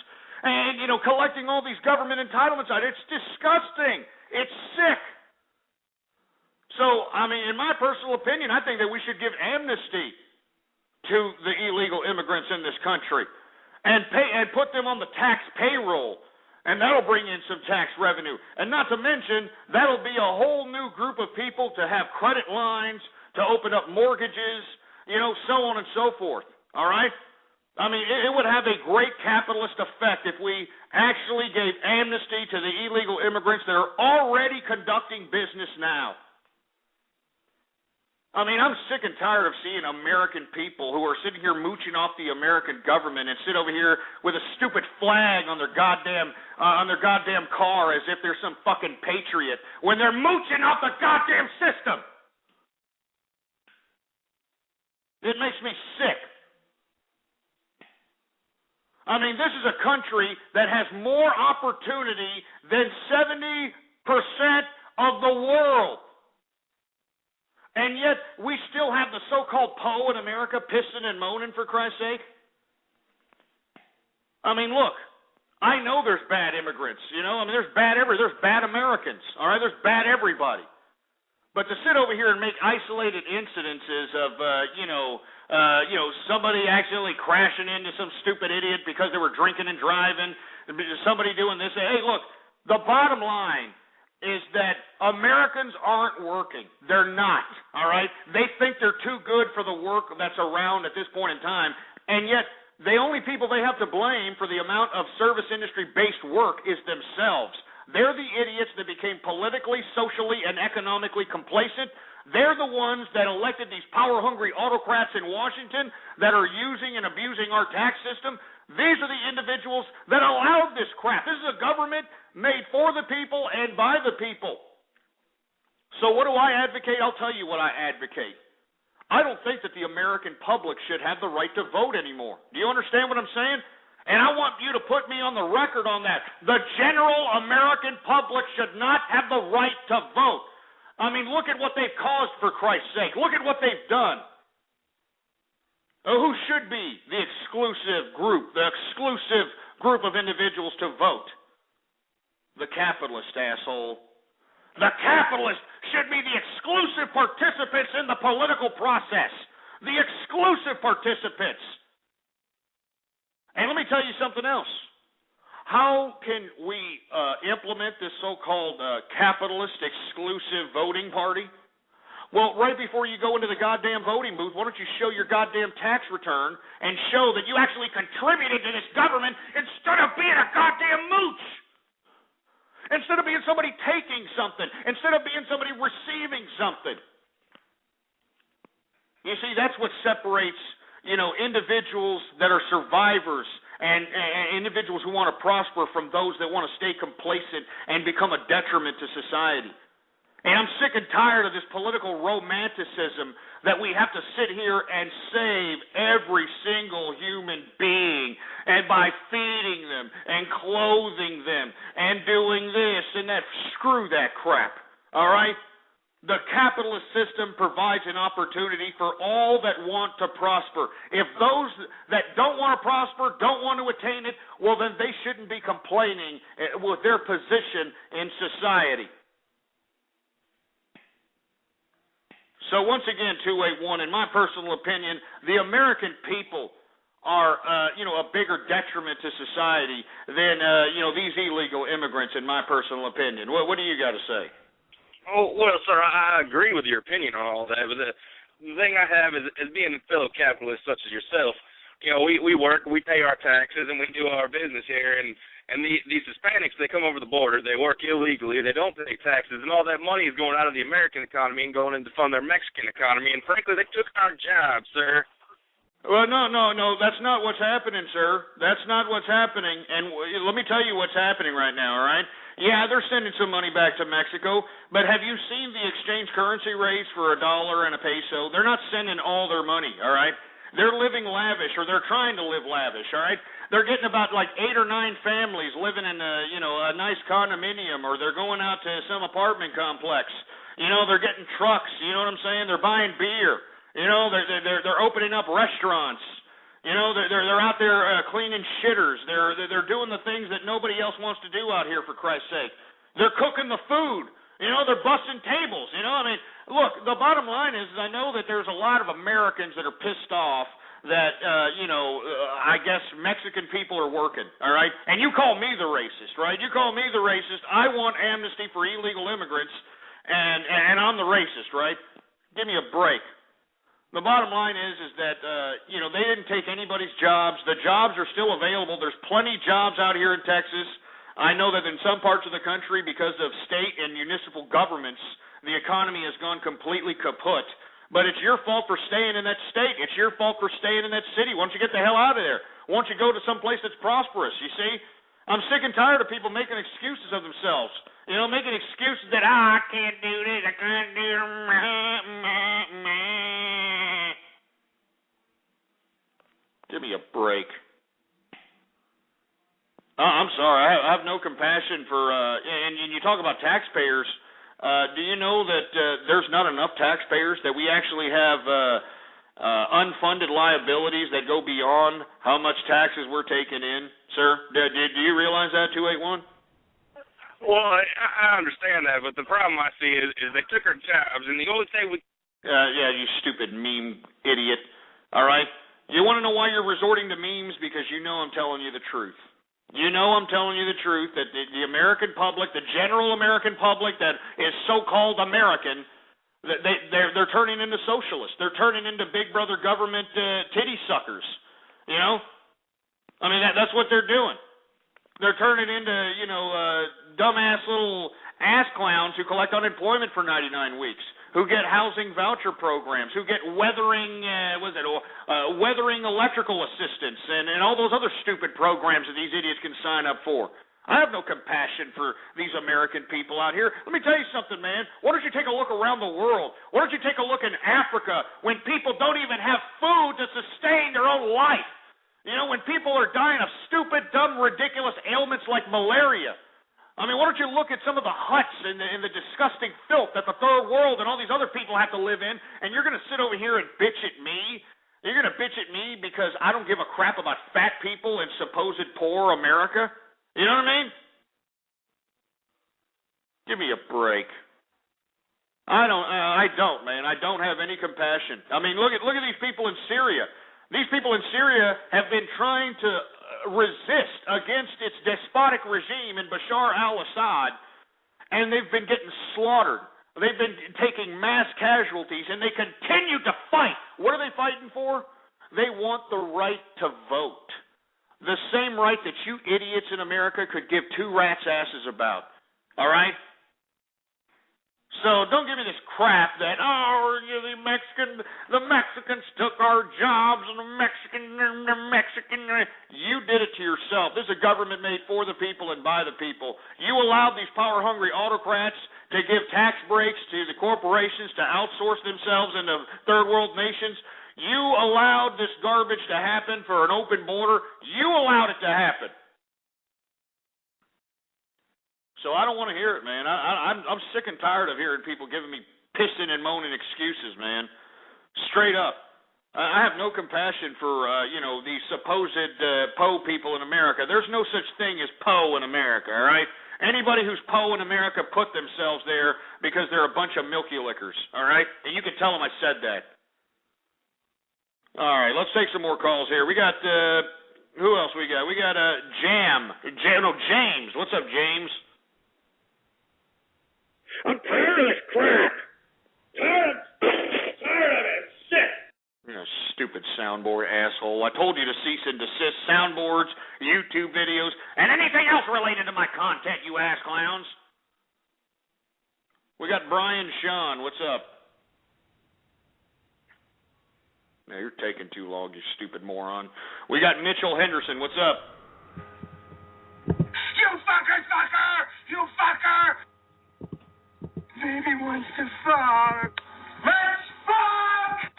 E: and, collecting all these government entitlements out. It's disgusting. It's sick. So, I mean, in my personal opinion, I think that we should give amnesty to the illegal immigrants in this country and put them on the tax payroll, and that'll bring in some tax revenue. And not to mention, that'll be a whole new group of people to have credit lines, to open up mortgages, so on and so forth, all right? I mean, it would have a great capitalist effect if we actually gave amnesty to the illegal immigrants that are already conducting business now. I mean, I'm sick and tired of seeing American people who are sitting here mooching off the American government and sit over here with a stupid flag on their goddamn car as if they're some fucking patriot when they're mooching off the goddamn system. It makes me sick. I mean, this is a country that has more opportunity than 70% of the world. And yet, we still have the so-called Poe in America pissing and moaning, for Christ's sake. I mean, look, I know there's bad immigrants, you know. I mean, there's bad Americans, all right? There's bad everybody. But to sit over here and make isolated incidences of, somebody accidentally crashing into some stupid idiot because they were drinking and driving, somebody doing this. Hey, look, the bottom line is that Americans aren't working. They're not, all right? They think they're too good for the work that's around at this point in time, and yet the only people they have to blame for the amount of service industry-based work is themselves. They're the idiots that became politically, socially, and economically complacent. They're the ones that elected these power-hungry autocrats in Washington that are using and abusing our tax system. These are the individuals that allowed this crap. This is a government made for the people and by the people. So what do I advocate? I'll tell you what I advocate. I don't think that the American public should have the right to vote anymore. Do you understand what I'm saying? And I want you to put me on the record on that. The general American public should not have the right to vote. I mean, look at what they've caused, for Christ's sake. Look at what they've done. Who should be the exclusive group of individuals to vote? The capitalist, asshole. The capitalist should be the exclusive participants in the political process. The exclusive participants. And let me tell you something else. How can we implement this so-called capitalist exclusive voting party? Well, right before you go into the goddamn voting booth, why don't you show your goddamn tax return and show that you actually contributed to this government instead of being a goddamn mooch? Instead of being somebody taking something, instead of being somebody receiving something. You see, that's what separates, individuals that are survivors and individuals who want to prosper from those that want to stay complacent and become a detriment to society. And I'm sick and tired of this political romanticism that we have to sit here and save every single human being, and by feeding them and clothing them and doing this and that. Screw that crap, all right? The capitalist system provides an opportunity for all that want to prosper. If those that don't want to prosper, don't want to attain it, well, then they shouldn't be complaining with their position in society. So once again, 281, in my personal opinion, the American people are, a bigger detriment to society than, these illegal immigrants, in my personal opinion. What do you got to say?
F: Oh, well, sir, I agree with your opinion on all that, but the thing I have is being a fellow capitalist such as yourself, we work, we pay our taxes, and we do our business here, and these Hispanics, they come over the border, they work illegally, they don't pay taxes, and all that money is going out of the American economy and going in to fund their Mexican economy, and frankly, they took our jobs, sir.
E: Well, no, that's not what's happening, sir. That's not what's happening, and let me tell you what's happening right now, all right? Yeah, they're sending some money back to Mexico, but have you seen the exchange currency rates for $1 and a peso? They're not sending all their money, all right? They're living lavish, or they're trying to live lavish, all right? They're getting about like 8 or 9 families living in a nice condominium, or they're going out to some apartment complex. They're getting trucks, you know what I'm saying? They're buying beer. They're opening up restaurants. They're out there cleaning shitters. They're doing the things that nobody else wants to do out here, for Christ's sake. They're cooking the food. They're busting tables. Look, the bottom line is I know that there's a lot of Americans that are pissed off that, I guess Mexican people are working, all right? And you call me the racist, right? You call me the racist. I want amnesty for illegal immigrants, and I'm the racist, right? Give me a break. The bottom line is that, they didn't take anybody's jobs. The jobs are still available. There's plenty of jobs out here in Texas. I know that in some parts of the country, because of state and municipal governments, the economy has gone completely kaput. But it's your fault for staying in that state. It's your fault for staying in that city. Why don't you get the hell out of there? Why don't you go to some place that's prosperous, you see? I'm sick and tired of people making excuses of themselves. Making excuses that, I can't do this, I can't do that. Give me a break. I'm sorry. I have no compassion for, and you talk about taxpayers. Do you know that there's not enough taxpayers, that we actually have unfunded liabilities that go beyond how much taxes we're taking in, sir? Do you realize that, 281?
F: Well, I understand that, but the problem I see is they took our jobs, and the only thing we...
E: Yeah, you stupid meme idiot. All right? You want to know why you're resorting to memes? Because you know I'm telling you the truth. You know I'm telling you the truth, that the American public, the general American public that is so-called American, they're turning into socialists. They're turning into big brother government titty suckers. You know? I mean, that's what they're doing. They're turning into, dumbass little ass clowns who collect unemployment for 99 weeks, who get housing voucher programs, who get weathering electrical assistance, and all those other stupid programs that these idiots can sign up for. I have no compassion for these American people out here. Let me tell you something, man. Why don't you take a look around the world? Why don't you take a look in Africa when people don't even have food to sustain their own life? You know, when people are dying of stupid, dumb, ridiculous ailments like malaria. I mean, why don't you look at some of the huts and the disgusting filth that the third world and all these other people have to live in, and you're going to sit over here and bitch at me? You're going to bitch at me because I don't give a crap about fat people in supposed poor America? You know what I mean? Give me a break. I don't, man. I don't have any compassion. I mean, look at these people in Syria. These people in Syria have been trying to resist against its despotic regime in Bashar al-Assad, and they've been getting slaughtered. They've been taking mass casualties, and they continue to fight. What are they fighting for? They want the right to vote. The same right that you idiots in America could give two rats' asses about. All right? So don't give me this crap that, the Mexicans took our jobs, and the Mexican, you did it to yourself. This is a government made for the people and by the people. You allowed these power-hungry autocrats to give tax breaks to the corporations to outsource themselves into third world nations. You allowed this garbage to happen for an open border. You allowed it to happen. So I don't want to hear it, man. I'm sick and tired of hearing people giving me pissing and moaning excuses, man. Straight up. I have no compassion for, these supposed Poe people in America. There's no such thing as Poe in America, all right? Anybody who's Poe in America put themselves there because they're a bunch of milky lickers, all right? And you can tell them I said that. All right, let's take some more calls here. We got, who else we got? We got James. What's up, James?
P: I'm tired of this crap. Tired of it. Sick.
E: You know, stupid soundboard asshole. I told you to cease and desist soundboards, YouTube videos, and anything else related to my content, you ass clowns. We got Brian Sean. What's up? Now, you're taking too long, you stupid moron. We got Mitchell Henderson. What's up?
P: You fucker! You fucker! Baby wants to fuck. Let's fuck!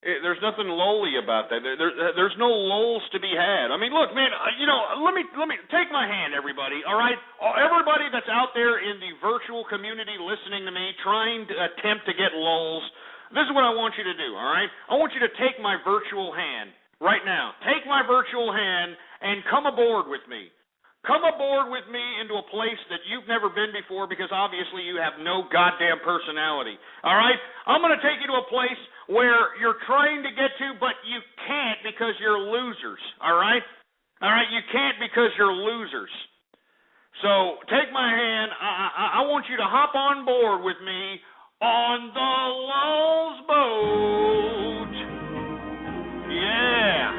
E: There's nothing lowly about that. There's no lulls to be had. I mean, look, man, let me take my hand, everybody, all right? Everybody that's out there in the virtual community listening to me, trying to attempt to get lulls, this is what I want you to do, all right? I want you to take my virtual hand right now. Take my virtual hand and come aboard with me. Come aboard with me into a place that you've never been before because obviously you have no goddamn personality. All right? I'm going to take you to a place where you're trying to get to, but you can't because you're losers. All right? All right? You can't because you're losers. So take my hand. I want you to hop on board with me on the Lulz boat. Yeah.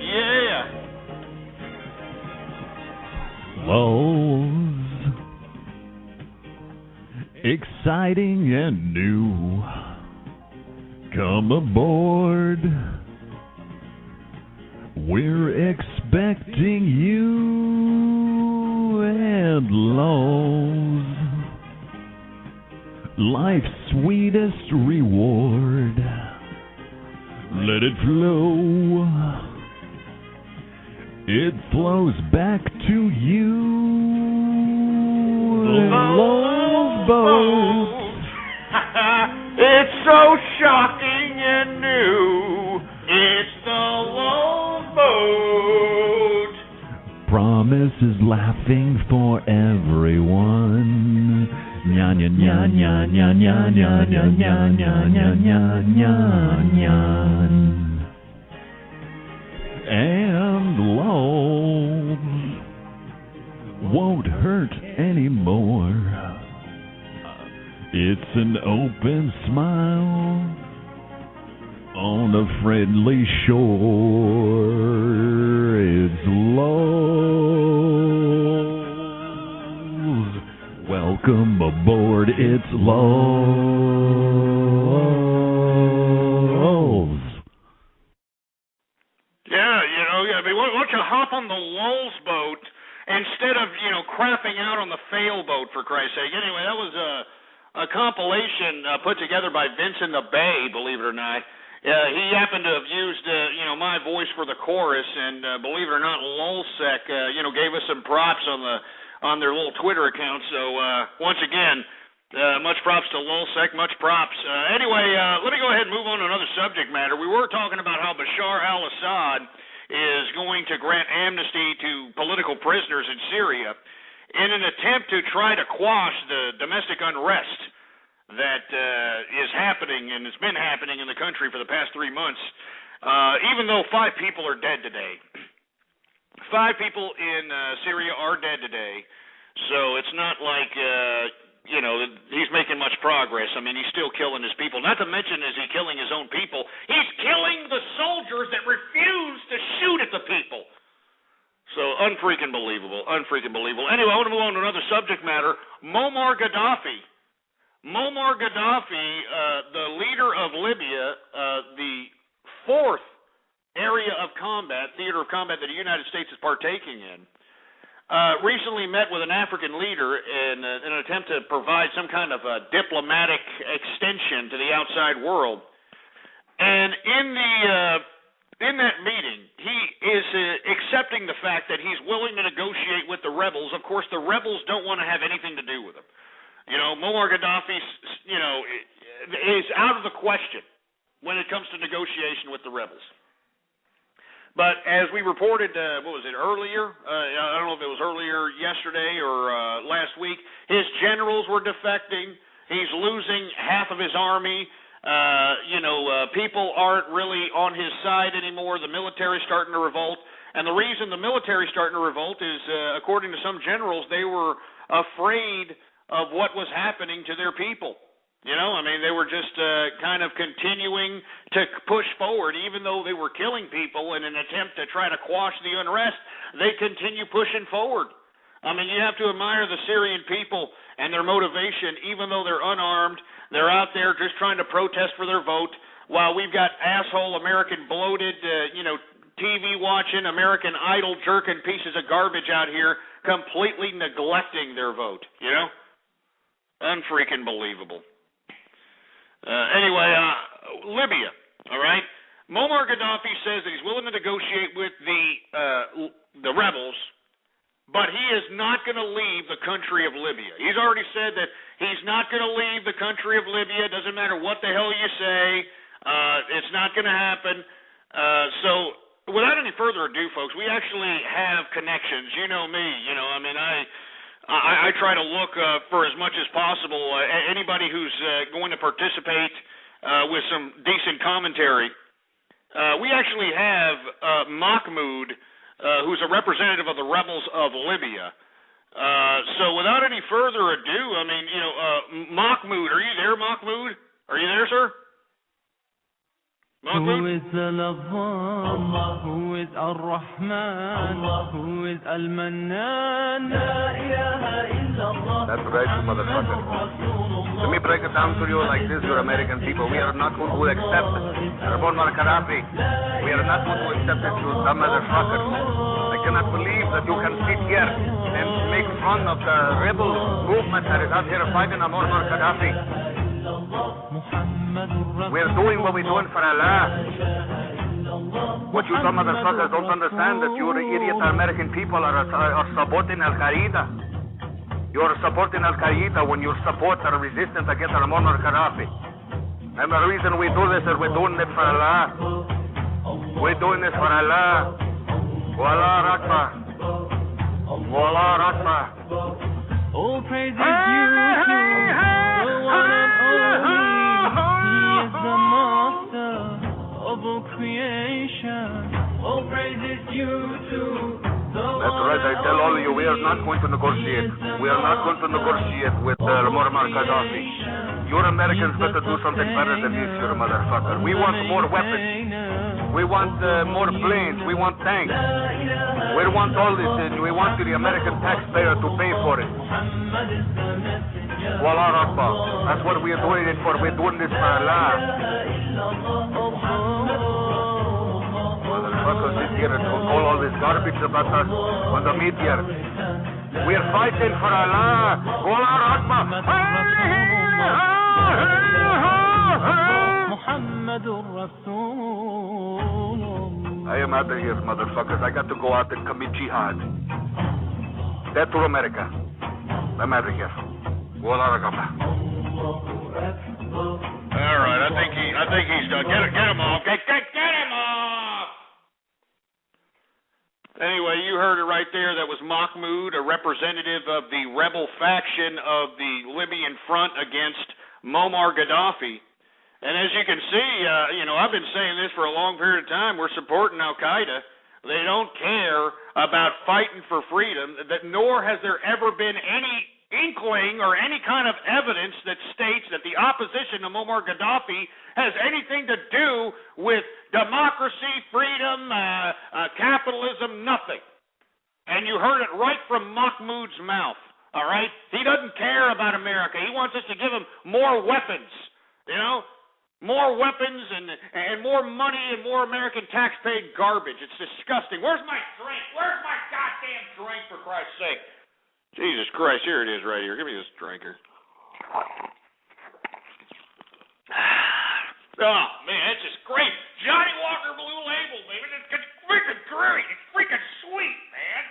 E: Yeah.
Q: Lulz. Exciting and new. Come aboard. We're expecting you and Lulz. Life's sweetest reward. Let it flow. It flows back to you. Lol's Boat.
E: It's so shocking and new. It's the Lol's Boat.
Q: Promises laughing for everyone. Nya nya nya nya nya nya nya nya nya nya nya nya nya nya. And lol won't hurt anymore. It's an open smile on a friendly shore. It's Lowe's. Welcome aboard. It's Lowe's.
E: Yeah, I mean, why don't you hop on the Lol's boat instead of, crapping out on the fail boat, for Christ's sake. Anyway, that was a compilation put together by Vincent the Bay, believe it or not. He happened to have used, my voice for the chorus, and believe it or not, Lolsec, gave us some props on their little Twitter account. So once again, much props to Lolsec, much props. Anyway, let me go ahead and move on to another subject matter. We were talking about how Bashar al-Assad is going to grant amnesty to political prisoners in Syria in an attempt to try to quash the domestic unrest that is happening and has been happening in the country for the past 3 months, even though 5 people are dead today. 5 people in Syria are dead today, so it's not like, he's making much progress. I mean, he's still killing his people. Not to mention, is he killing his own people? He's killing the soldiers that refuse to shoot at the people. So, unfreaking believable. Anyway, I want to move on to another subject matter. Muammar Gaddafi. Muammar Gaddafi, the leader of Libya, the 4th area of combat, theater of combat that the United States is partaking in, recently met with an African leader in an attempt to provide some kind of a diplomatic extension to the outside world. And in that meeting, he is accepting the fact that he's willing to negotiate with the rebels. Of course, the rebels don't want to have anything to do with him. Muammar Gaddafi, is out of the question when it comes to negotiation with the rebels. But as we reported, earlier? I don't know if it was earlier yesterday or last week. His generals were defecting. He's losing half of his army. People aren't really on his side anymore. The military's starting to revolt. And the reason the military's starting to revolt is, according to some generals, they were afraid of what was happening to their people. They were just kind of continuing to push forward, even though they were killing people in an attempt to try to quash the unrest. They continue pushing forward. You have to admire the Syrian people and their motivation, even though they're unarmed. They're out there just trying to protest for their vote, while we've got asshole American bloated, TV watching, American Idol jerking pieces of garbage out here completely neglecting their vote, Unfreaking believable. Anyway, Libya, all right? Muammar Gaddafi says that he's willing to negotiate with the rebels, but he is not going to leave the country of Libya. He's already said that he's not going to leave the country of Libya. It doesn't matter what the hell you say. It's not going to happen. So without any further ado, folks, we actually have connections. You know me. I try to look for as much as possible anybody who's going to participate with some decent commentary. We actually have Mahmoud, who's a representative of the rebels of Libya. So without any further ado, Mahmoud, are you there, Mahmoud? Are you there, sir?
R: Who is Al-Azam? Who is Ar-Rahman? Who is Al-Mannan?
S: That's right, you motherfucker. Let me break it down to you like this, you American people. We are not going to accept Muammar Gaddafi. We are not going to accept it, you dumb motherfuckers. I cannot believe that you can sit here and make fun of the rebel movement that is out here fighting Muammar Gaddafi. We're doing what we're doing for Allah. What you some motherfuckers don't understand that you idiot American people are supporting Al Qaeda. You are supporting Al Qaeda when you support the resistance against Muammar Gaddafi. And the reason we do this is we're doing it for Allah. We're doing this for Allah. Wallah Akbar. Wallah Akbar.
R: All praise is due to the one and only. He is the master of all creation. All praise is due to the
S: That's right, I tell all of you, we are not going to negotiate. We are not going to negotiate with Muammar Gaddafi. You Americans better do something better than this, you motherfucker. We want more weapons. We want more planes. We want tanks. We want all this, and we want the American taxpayer to pay for it. Wallah Akbar. That's what we are doing it for. We're doing this for Allah. Motherfuckers sit here and call all this garbage about us on the media. We are fighting for Allah. Wallah Akbar. I am out of here, motherfuckers. I got to go out and commit jihad. Death to America. I'm out of here. Wallah Akbar.
E: All right, I think he's done. Get him off. Get him off. Anyway, you heard it right there. That was Mahmoud, a representative of the rebel faction of the Libyan Front against Muammar Gaddafi. And as you can see, I've been saying this for a long period of time. We're supporting Al Qaeda. They don't care about fighting for freedom, nor has there ever been any inkling or any kind of evidence that states that the opposition to Muammar Gaddafi has anything to do with democracy, freedom, capitalism, nothing. And you heard it right from Mahmoud's mouth, all right? He doesn't care about America. He wants us to give him more weapons, more weapons and more money and more American tax-paid garbage. It's disgusting. Where's my drink? Where's my goddamn drink, for Christ's sake? Jesus Christ, here it is right here. Give me this drink here. Oh, man, it's just great. Johnny Walker Blue Label, baby. It's freaking great. It's freaking sweet, man.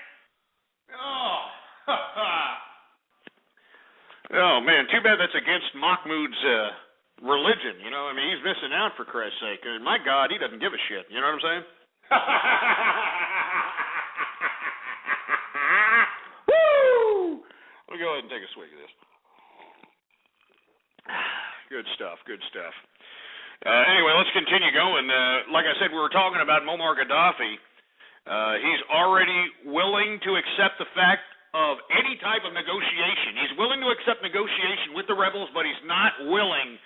E: Oh, man, too bad that's against Mahmoud's religion, he's missing out, for Christ's sake. My God, he doesn't give a shit, you know what I'm saying? Woo! Let me go ahead and take a swig of this. Good stuff. Anyway, let's continue going. Like I said, we were talking about Muammar Gaddafi. He's already willing to accept the fact of any type of negotiation. He's willing to accept negotiation with the rebels, but he's not willing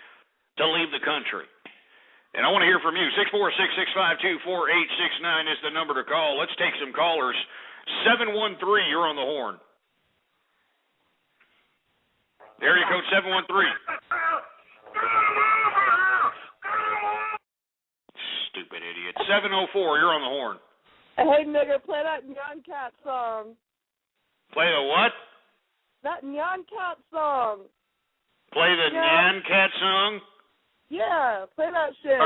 E: to leave the country. And I want to hear from you. 646-652-4869 is the number to call. Let's take some callers. 713, you're on the horn. Area code 713. Stupid idiot. 704, you're on the horn.
T: Hey, nigga, play that Nyan Cat song.
E: Play the what?
T: That Nyan Cat song.
E: Play the Nyan Cat song?
T: Yeah, play that shit.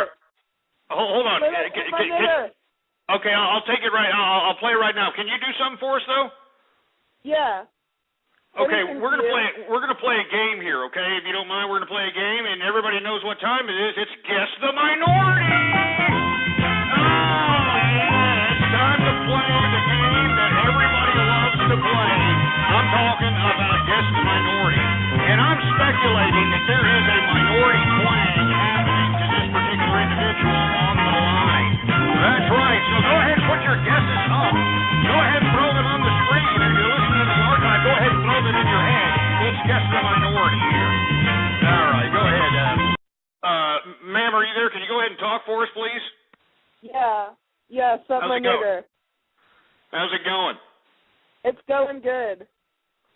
E: Hold on. Okay, I'll take it right. I'll play it right now. Can you do something for us though?
T: Yeah.
E: Okay, we're gonna play a game here. Okay, if you don't mind, we're gonna play a game, and everybody knows what time it is. It's Guess the Minority. Oh yeah, it's time to play the game that everybody loves to play. I'm talking about Guess the Minority, and I'm speculating that there is a minority twang happening to this particular individual on the line. That's right. So go ahead and put your guesses up. Go ahead and throw them on the screen. If you're listening to the archive, go ahead and throw them in your head. It's Guess the Minority here. All right, go ahead. Ma'am, are you there? Can you go ahead and talk for us, please?
T: Yeah. Sup, my nigger.
E: How's it going?
T: It's going good,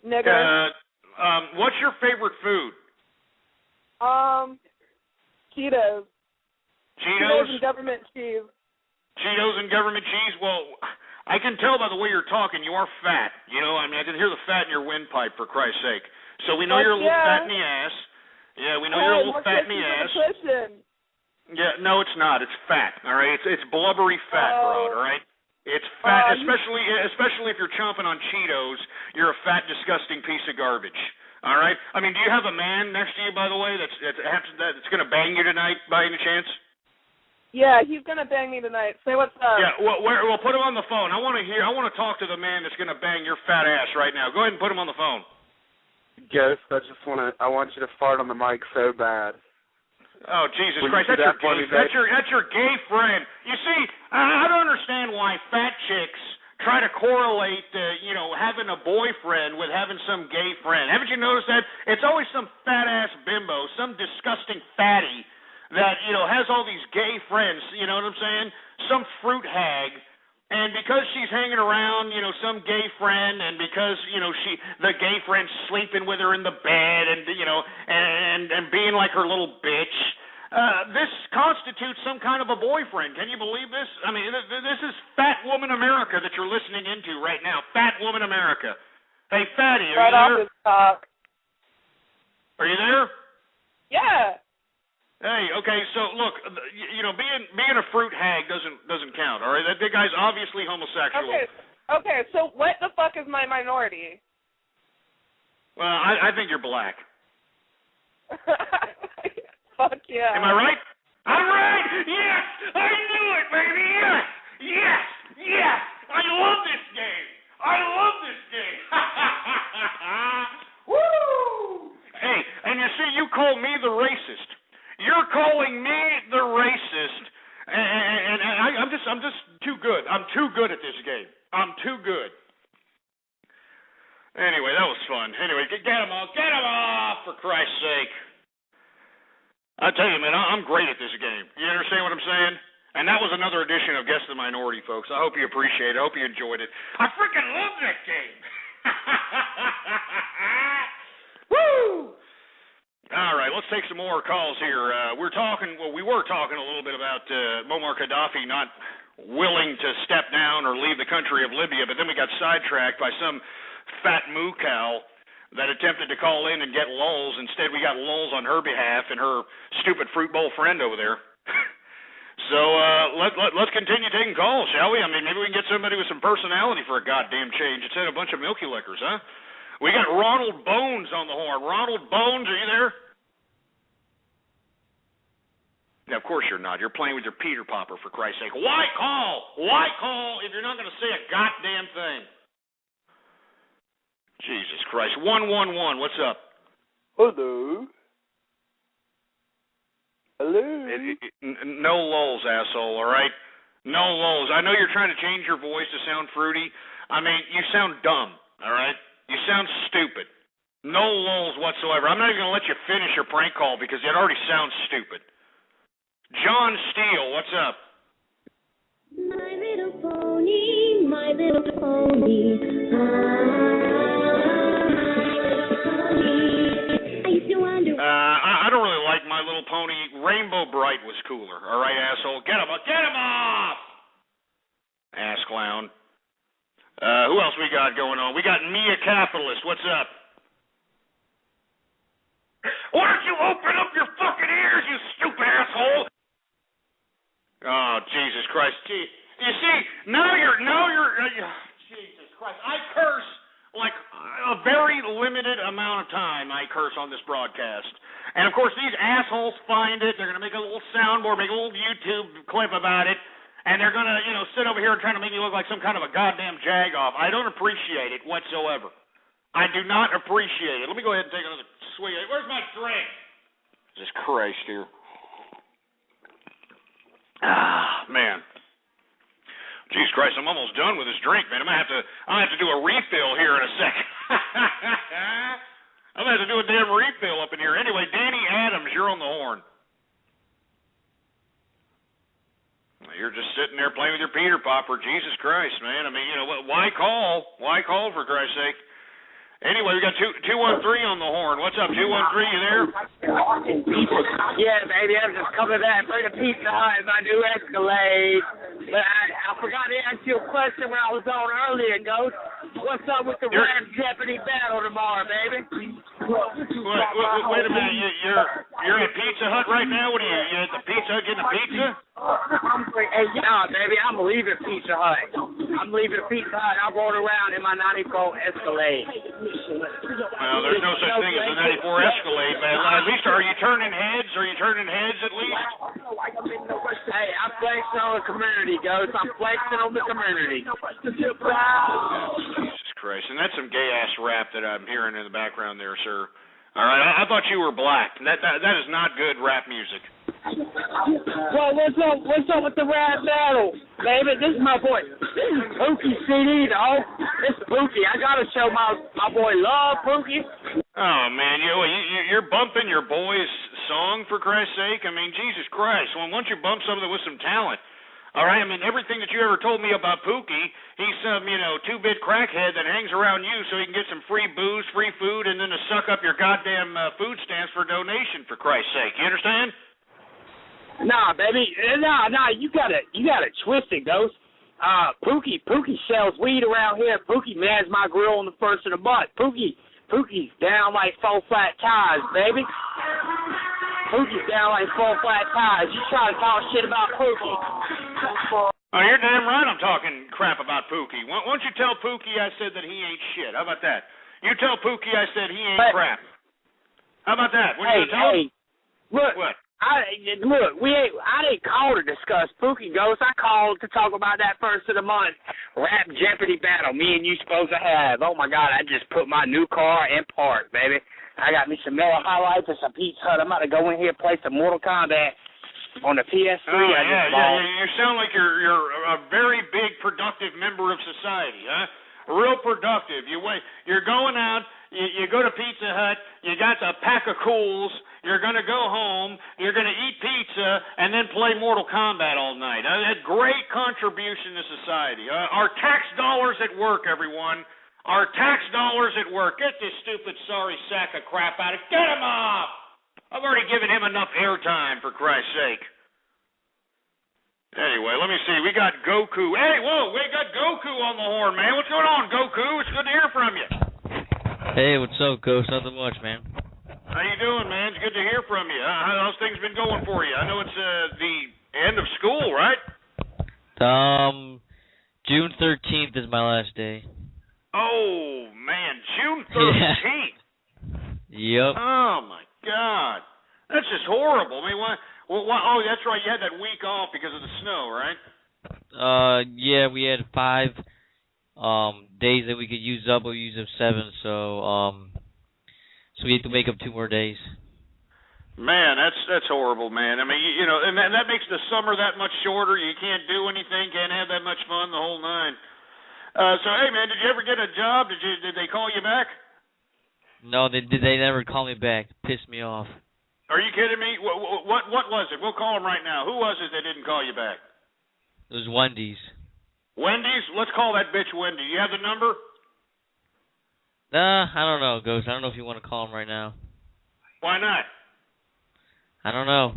T: nigger.
E: What's your favorite food?
T: Cheetos.
E: Cheetos
T: and government cheese.
E: Cheetos and government cheese? Well, I can tell by the way you're talking, you are fat. I can hear the fat in your windpipe, for Christ's sake. So we know you're a little fat in the ass. Yeah, we know you're a little fat in the ass. Yeah, no, it's not. It's fat. All right, it's blubbery fat, bro. All right, it's fat, especially if you're chomping on Cheetos. You're a fat, disgusting piece of garbage. All right. I mean, do you have a man next to you, by the way, that's going to bang you tonight, by any chance?
T: Yeah, he's gonna bang me tonight. Say what's up.
E: Yeah, well, put him on the phone. I want to talk to the man that's going to bang your fat ass right now. Go ahead and put him on the phone.
O: Ghost, I want you to fart on the mic so bad.
E: Oh, Jesus Christ, that's your gay friend. You see, I don't understand why fat chicks try to correlate, having a boyfriend with having some gay friend. Haven't you noticed that? It's always some fat-ass bimbo, some disgusting fatty that, has all these gay friends, you know what I'm saying? Some fruit hag. And because she's hanging around, some gay friend, and because, the gay friend's sleeping with her in the bed and, and being like her little bitch, this constitutes some kind of a boyfriend. Can you believe this? I mean, this is Fat Woman America that you're listening into right now. Fat Woman America. Hey, Fatty, are you there? Are you there?
T: Yeah.
E: Hey, okay, so look, being a fruit hag doesn't count, all right? That guy's obviously homosexual.
T: Okay, so what the fuck is my minority?
E: Well, I think you're black.
T: Fuck yeah.
E: Am I right? I'm right! Yes! I knew it, baby! Yes! Yes! Yes! I love this game! I love this game! Woo! Hey, and you see, you call me the racist. You're calling me the racist, and I'm just too good. I'm too good at this game. I'm too good. Anyway, that was fun. Anyway, get him off, for Christ's sake. I tell you, man, I'm great at this game. You understand what I'm saying? And that was another edition of Guess the Minority, folks. I hope you appreciate it. I hope you enjoyed it. I freaking love that game. Woo! All right, let's take some more calls here. We were talking a little bit about Muammar Gaddafi not willing to step down or leave the country of Libya, but then we got sidetracked by some fat moo cow that attempted to call in and get lulls. Instead, we got lulls on her behalf and her stupid fruit bowl friend over there. So let's continue taking calls, shall we? I mean, maybe we can get somebody with some personality for a goddamn change instead of a bunch of milky lickers, huh? We got Ronald Bones on the horn. Ronald Bones, are you there? Now, of course you're not. You're playing with your Peter Popper, for Christ's sake. Why call? Why call if you're not going to say a goddamn thing? Jesus Christ. 111, what's up?
O: Hello. Hello.
E: No lulls, asshole, all right? No lulls. I know you're trying to change your voice to sound fruity. I mean, you sound dumb, all right? You sound stupid. No lulls whatsoever. I'm not even going to let you finish your prank call because it already sounds stupid. John Steele, what's up?
R: My little pony, my little pony.
E: I don't really like My Little Pony. Rainbow Bright was cooler. All right, asshole. Get him off! Ass clown. Who else we got going on? We got Mia Capitalist. What's up? Why don't you open up your fucking ears, you stupid asshole? Oh, Jesus Christ. Gee, you see, now you're Jesus Christ. I curse like a very limited amount of time. I curse on this broadcast. And, of course, these assholes find it. They're going to make a little soundboard, make a little YouTube clip about it. And they're going to, sit over here and try to make me look like some kind of a goddamn jag-off. I don't appreciate it whatsoever. I do not appreciate it. Let me go ahead and take another swig. Where's my drink? Jesus Christ here. Ah, man. Jesus Christ, I'm almost done with this drink, man. I'll have to do a refill here in a second. I'm going to have to do a damn refill up in here. Anyway, Danny Adams, you're on the horn. You're just sitting there playing with your Peter Popper. Jesus Christ, man. I mean, why call? Why call, for Christ's sake? Anyway, we got 213 on the horn. What's up, 213? You there?
H: Yeah, baby, I'm just coming back for the Pizza Hut, my new Escalade. But I forgot to ask you a question when I was on earlier, Ghost. What's up with the Rap Jeopardy battle tomorrow, baby?
E: Wait a minute. You're at Pizza Hut right now? What are you at the Pizza Hut getting a pizza?
H: Hey, yeah, baby, I'm leaving Pizza Hut. I'm leaving Pizza Hut. I'm rolling around in my 94 Escalade.
E: Well, there's no such thing as a 94 Escalade, man. At least, are you turning heads? Are you turning heads at least?
H: Hey, I'm flexing on the community, Ghost. I'm flexing on the community.
E: Jesus Christ. And that's some gay-ass rap that I'm hearing in the background there, sir. All right, I thought you were black. That is not good rap music.
H: Well, what's up with the rap battle, baby? This is my boy. This is Pookie CD, dog. This is Pookie. I gotta show my boy love, Pookie.
E: Oh man, you're bumping your boy's song, for Christ's sake. I mean, Jesus Christ. Well, once you bump something with some talent, all right. I mean, everything that you ever told me about Pookie, he's some 2-bit crackhead that hangs around you so he can get some free booze, free food, and then to suck up your goddamn food stamps for donation. For Christ's sake, you understand?
H: Nah, baby. Nah, you got it twisted, Ghost. Pookie sells weed around here. Pookie mans my grill on the first of the month. Pookie's down like 4 flat tires, baby. Pookie's down like 4 flat tires. You try to talk shit about Pookie.
E: Oh, you're damn right I'm talking crap about Pookie. Why don't you tell Pookie I said that he ain't shit? How about that? You tell Pookie I said he ain't crap. How about that? What are you gonna tell him?
H: Look.
E: What?
H: I didn't call to discuss Pookie Ghost. I called to talk about that first of the month rap Jeopardy battle me and you supposed to have. Oh my God, I just put my new car in park, baby. I got me some Miller Highlights and some Pizza Hut. I'm about to go in here and play some Mortal Kombat on the PS3.
E: Yeah. You sound like you're a very big productive member of society, huh? Real productive. You're going out. You go to Pizza Hut. You got a pack of Cools. You're going to go home, you're going to eat pizza, and then play Mortal Kombat all night. A great contribution to society. Our tax dollars at work, everyone. Our tax dollars at work. Get this stupid, sorry sack of crap out of it. Get him off! I've already given him enough airtime, for Christ's sake. Anyway, let me see. We got Goku. Hey, whoa, we got Goku on the horn, man. What's going on, Goku? It's good to hear from you.
U: Hey, what's up, Ghost? Nothing much, man.
E: How you doing, man? It's good to hear from you. How's things been going for you? I know it's the end of school, right?
U: June 13th is my last day.
E: Oh, man, June 13th?
U: Yeah. Yep.
E: Oh, my God. That's just horrible. I mean, why? Oh, that's right. You had that week off because of the snow, right?
U: Yeah, we had 5 days that we could use up. We used up 7, so we have to make up 2 more days.
E: Man, that's horrible, man. I mean, and that makes the summer that much shorter. You can't do anything, can't have that much fun, the whole nine. So, hey, man, did you ever get a job? Did they call you back?
U: No, they never called me back. Pissed me off.
E: Are you kidding me? What was it? We'll call them right now. Who was it that didn't call you back?
U: It was Wendy's.
E: Wendy's? Let's call that bitch Wendy. You have the number?
U: I don't know, Ghost. I don't know if you want to call him right now.
E: Why not?
U: I don't know.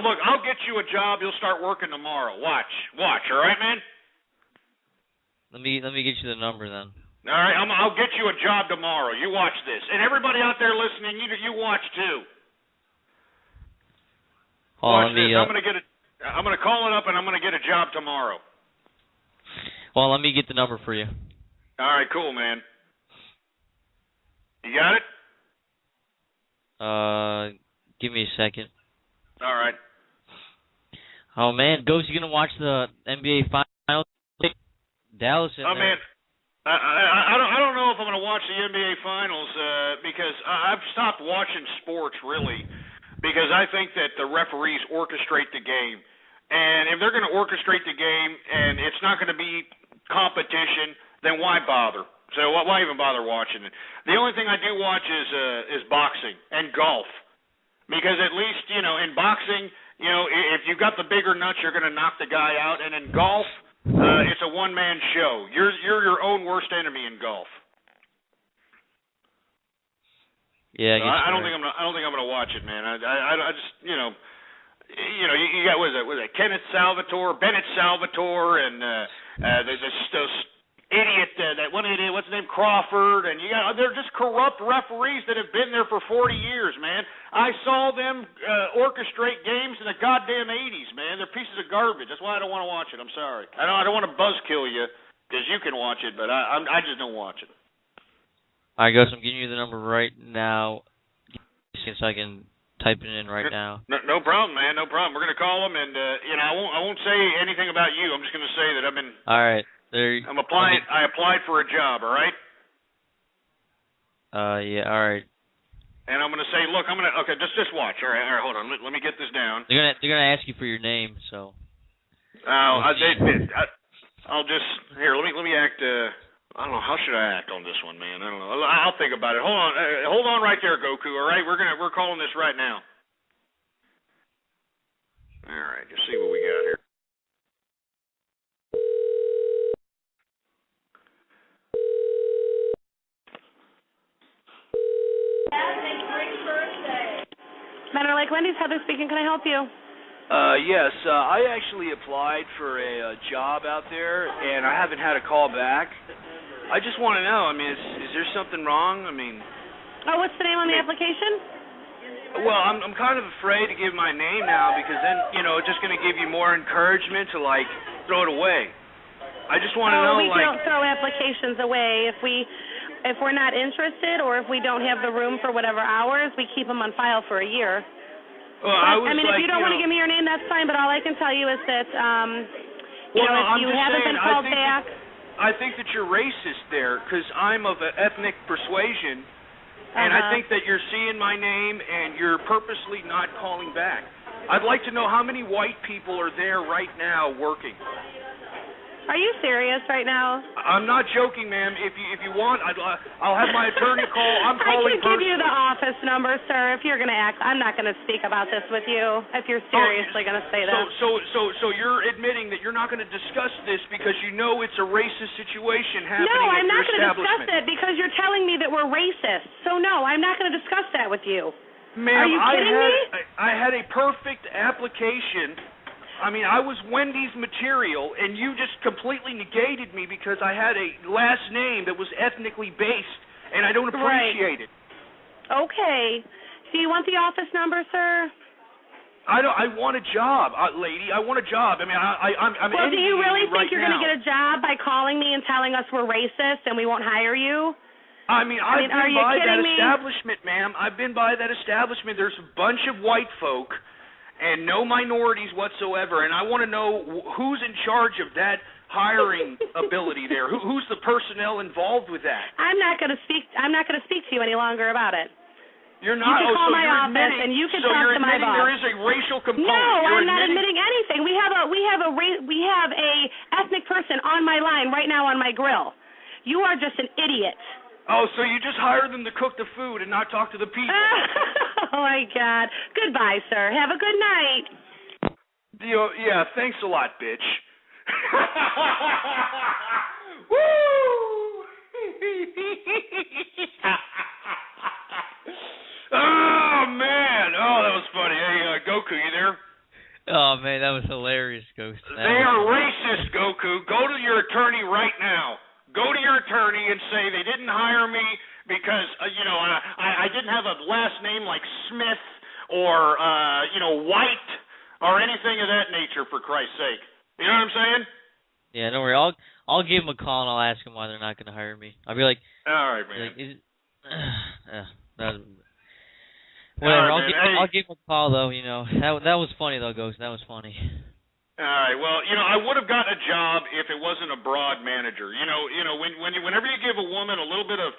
E: Look, I'll get you a job. You'll start working tomorrow. Watch. All right, man?
U: Let me get you the number then.
E: All right, I'll get you a job tomorrow. You watch this, and everybody out there listening, you watch too. Watch this. I'm gonna call it up, and I'm gonna get a job tomorrow.
U: Well, let me get the number for you.
E: All right, cool, man. You got it?
U: Give me a second.
E: All right.
U: Oh man, Ghost, you gonna watch the NBA Finals? Dallas in there.
E: Man, I don't know if I'm gonna watch the NBA Finals because I've stopped watching sports really because I think that the referees orchestrate the game, and if they're gonna orchestrate the game and it's not gonna be competition, then why bother? So why even bother watching it? The only thing I do watch is boxing and golf, because at least in boxing, if you've got the bigger nuts, you're going to knock the guy out, and in golf, it's a one-man show. You're your own worst enemy in golf.
U: Yeah,
E: I don't think I'm going to watch it, man. I just you got what is it Bennett Salvatore, and those idiot, that one idiot, what's his name, Crawford, and they're just corrupt referees that have been there for 40 years, man. I saw them orchestrate games in the goddamn 80s, man. They're pieces of garbage. That's why I don't want to watch it. I'm sorry. I don't want to buzzkill you because you can watch it, but I just don't watch it.
U: All right, Ghost, I'm giving you the number right now, so I can type it in right now.
E: No problem, man. No problem. We're gonna call them, and I won't say anything about you. I'm just gonna say that I've been.
U: All right.
E: I applied for a job. All right.
U: Yeah. All right.
E: And I'm gonna say, look, okay. Just watch. All right. Hold on. Let me get this down.
U: They're gonna ask you for your name, so.
E: I'll just here. Let me act. I don't know. How should I act on this one, man? I don't know. I'll think about it. Hold on right there, Goku. All right. We're calling this right now. All right. Just see what we got here.
A: Manor Lake Wendy's, Heather speaking. Can I help you?
V: Yes, I actually applied for a job out there, and I haven't had a call back. I just want to know, is there something wrong?
A: Oh, what's the name on the application?
V: Well, I'm kind of afraid to give my name now because then, it's just going to give you more encouragement to, throw it away. I just want to know,
A: we don't throw applications away. If we're not interested or if we don't have the room for whatever hours, we keep them on file for a year.
V: Well,
A: if you don't want to give me your name, that's fine, but all I can tell you is that, if you haven't been called back.
V: I think that you're racist there because I'm of ethnic persuasion, and I think that you're seeing my name and you're purposely not calling back. I'd like to know how many white people are there right now working.
A: Are you serious right now?
V: I'm not joking, ma'am. If you want, I'll have my attorney call. I'm calling
A: I can give you the office number, sir. If you're going to act, I'm not going to speak about this with you. If you're seriously going to say that.
V: So you're admitting that you're not going to discuss this because you know it's a racist situation happening
A: at your establishment? No, I'm not going to discuss it because you're telling me that we're racist. So no, I'm not going to discuss that with you.
V: Ma'am,
A: are you kidding me?
V: I had a perfect application. I was Wendy's material, and you just completely negated me because I had a last name that was ethnically based, and I don't appreciate it.
A: Okay. Do you want the office number, sir?
V: I want a job, lady. I want a job. I'm
A: well, do you really think you're
V: going
A: to get a job by calling me and telling us we're racist and we won't hire you?
V: I've been by that establishment, ma'am. I've been by that establishment. There's a bunch of white folk and no minorities whatsoever, and I want to know who's in charge of that hiring ability there. Who's the personnel involved with that?
A: I'm not going to speak to you any longer about it.
V: You're not.
A: You can call my office and you can talk to my boss.
V: There is a racial component.
A: No, I'm not admitting anything. We have a ethnic person on my line right now on my grill. You are just an idiot.
V: Oh, so you just hire them to cook the food and not talk to the people?
A: Oh, my God. Goodbye, sir. Have a good night.
V: Yeah, thanks a lot, bitch. Woo! Oh, man. Oh, that was funny. Hey, Goku, you there?
U: Oh, man, that was hilarious, Ghost.
E: They are racist, Goku. Go to your attorney right now. Go to your attorney and say they didn't hire me because, I didn't have a last name like Smith or, White or anything of that nature, for Christ's sake. You know what I'm saying?
U: Yeah, don't worry. I'll give them a call and I'll ask them why they're not going to hire me. I'll be like,
E: all right, man.
U: Whatever.
E: Right,
U: I'll give them a call though. That was funny though, Ghost. That was funny.
E: All right. Well, I would have gotten a job if it wasn't a broad manager. Whenever you give a woman a little bit of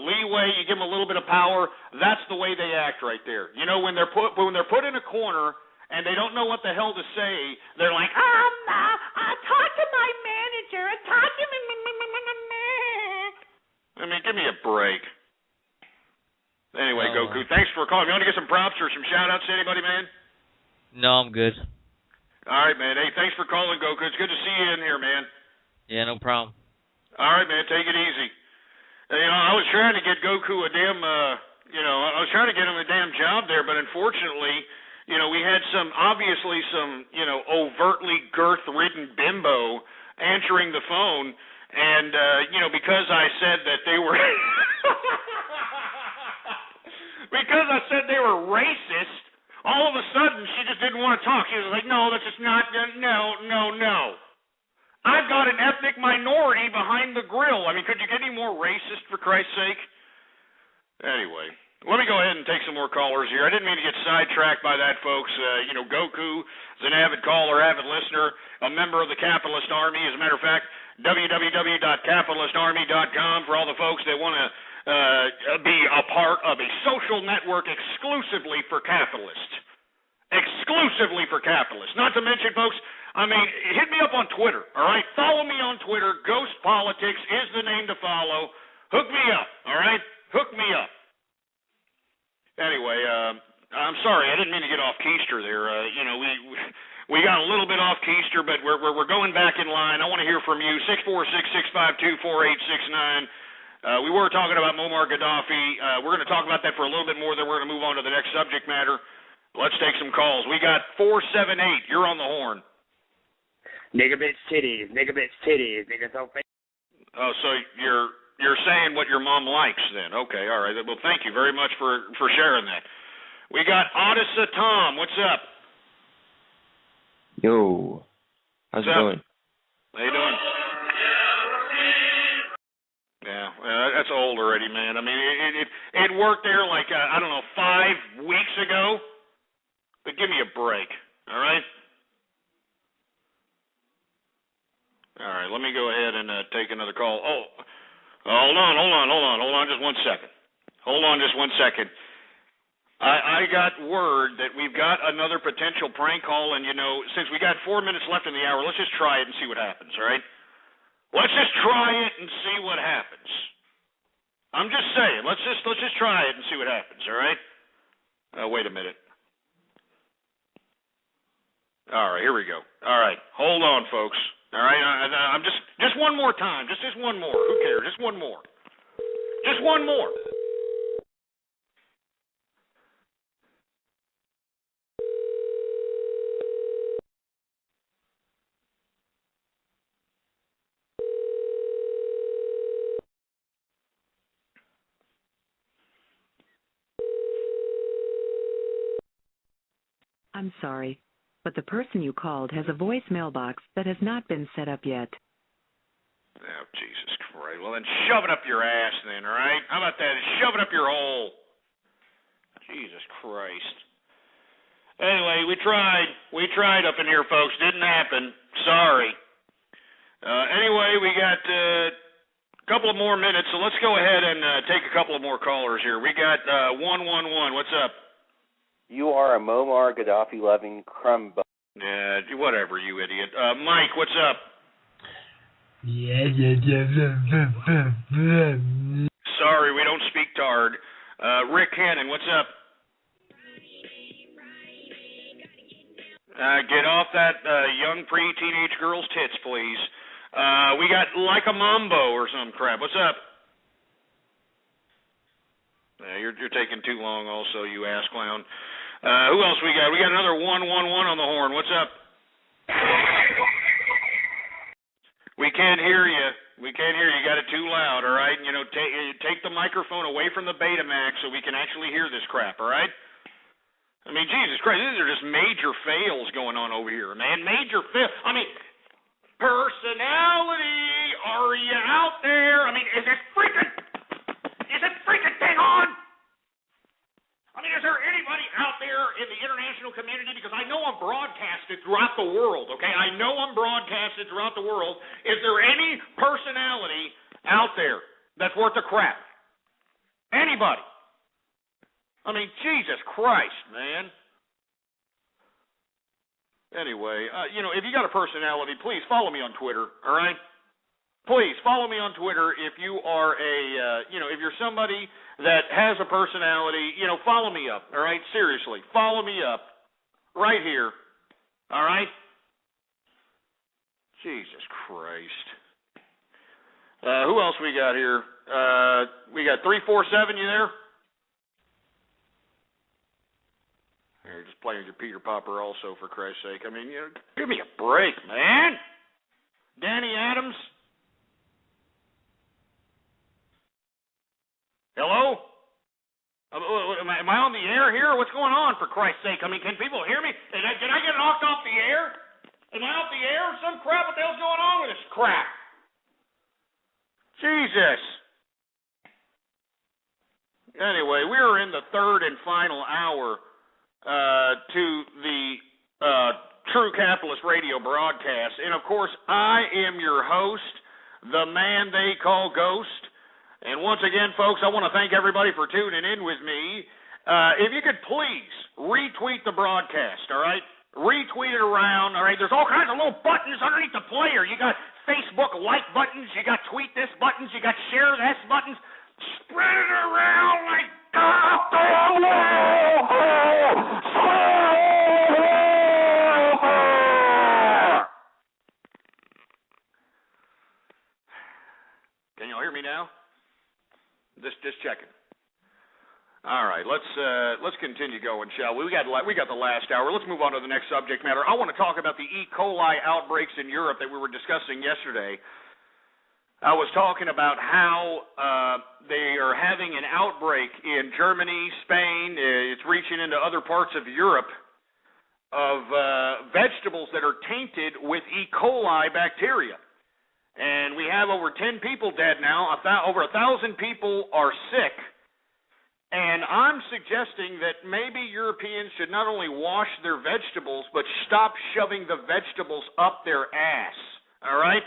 E: leeway, you give them a little bit of power. That's the way they act right there. When they're put in a corner and they don't know what the hell to say, they're like, talk to my manager. Talk to me. Give me a break. Anyway, Goku, thanks for calling. You want to get some props or some shout-outs to anybody, man?
U: No, I'm good.
E: All right, man. Hey, thanks for calling, Goku. It's good to see you in here, man.
U: Yeah, no problem.
E: All right, man. Take it easy. I was trying to get Goku a damn, I was trying to get him a damn job there, but unfortunately, we had some overtly girth-ridden bimbo answering the phone, And, because I said that they were, because I said they were racist, all of a sudden she just didn't want to talk. She was like, no, that's just not, no. I've got an ethnic minority behind the grill. I mean, could you get any more racist, for Christ's sake? Anyway, let me go ahead and take some more callers here. I didn't mean to get sidetracked by that, folks. Goku is an avid caller, avid listener, a member of the Capitalist Army. As a matter of fact, www.capitalistarmy.com for all the folks that want to be a part of a social network exclusively for capitalists. Exclusively for capitalists. Not to mention, folks, hit me up on Twitter, all right? Follow me on Twitter. Ghost Politics is the name to follow. Hook me up, all right? Hook me up. Anyway, I'm sorry, I didn't mean to get off keister there. We got a little bit off keister, but we're going back in line. I want to hear from you. 646-652-4869. We were talking about Muammar Gaddafi. We're going to talk about that for a little bit more, then we're going to move on to the next subject matter. Let's take some calls. We got 478. You're on the horn.
H: Nigga bitch titties, nigga so fake.
E: Oh, so you're saying what your mom likes then. Okay, all right. Well, thank you very much for sharing that. We got Odyssey Tom. What's up?
C: Yo. How's it going?
E: How you doing? Yeah, that's old already, man. I mean, it worked there like, 5 weeks ago. But give me a break, all right? All right, let me go ahead and take another call. Oh, hold on just 1 second. Hold on just 1 second. I got word that we've got another potential prank call, and since we got 4 minutes left in the hour, let's just try it and see what happens, all right? Let's just try it and see what happens. I'm just saying, let's just try it and see what happens, all right? Wait a minute. All right, here we go. All right, hold on, folks. All right, I'm just one more time. Just one more. Who cares? Just one more. Just one more.
D: I'm sorry, but the person you called has a voicemail box that has not been set up yet.
E: Oh, Jesus Christ. Well, then shove it up your ass then, all right? How about that? Shove it up your hole. Jesus Christ. Anyway, we tried. We tried up in here, folks. Didn't happen. Sorry. Anyway, we got a couple of more minutes, so let's go ahead and take a couple of more callers here. We got 111. What's up?
W: You are a Muammar Gaddafi-loving crumb bum.
E: Yeah, whatever, you idiot. Mike, what's up? Sorry, we don't speak Tard. Rick Cannon, what's up? Get off that young pre-teenage girl's tits, please. We got like a mambo or some crap. What's up? You're taking too long also, you ass clown. Who else we got? We got another 111 on the horn. What's up? We can't hear you. We can't hear you. You got it too loud, all right? Take the microphone away from the Betamax so we can actually hear this crap, all right? I mean, Jesus Christ, these are just major fails going on over here, man. Major fail. I mean, personality, are you out there? I mean, is it freaking thing on? I mean, is there anybody out there in the international community? Because I know I'm broadcasted throughout the world, okay? I know I'm broadcasted throughout the world. Is there any personality out there that's worth a crap? Anybody? I mean, Jesus Christ, man. Anyway, if you got a personality, please follow me on Twitter, all right? Please follow me on Twitter if you are if you're somebody that has a personality, follow me up, all right? Seriously, follow me up right here, all right? Jesus Christ. Who else we got here? We got 347, you there? You're just playing with your Peter Popper also, for Christ's sake. I mean, give me a break, man. Danny Adams. Hello? Am I on the air here? What's going on, for Christ's sake? I mean, can people hear me? Did I get knocked off the air? Am I off the air or some crap? What the hell's going on with this crap? Jesus. Anyway, we are in the third and final hour to the True Capitalist Radio broadcast. And, of course, I am your host, the man they call Ghost. And once again, folks, I want to thank everybody for tuning in with me. If you could please retweet the broadcast, all right? Retweet it around, all right? There's all kinds of little buttons underneath the player. You got Facebook like buttons, you got tweet this buttons, you got share this buttons. Spread it around like Can y'all hear me now? Just checking. All right, let's continue going, shall we? We got the last hour. Let's move on to the next subject matter. I want to talk about the E. coli outbreaks in Europe that we were discussing yesterday. I was talking about how they are having an outbreak in Germany, Spain. It's reaching into other parts of Europe of vegetables that are tainted with E. coli bacteria. And we have over 10 people dead now. Over 1,000 people are sick. And I'm suggesting that maybe Europeans should not only wash their vegetables, but stop shoving the vegetables up their ass. All right?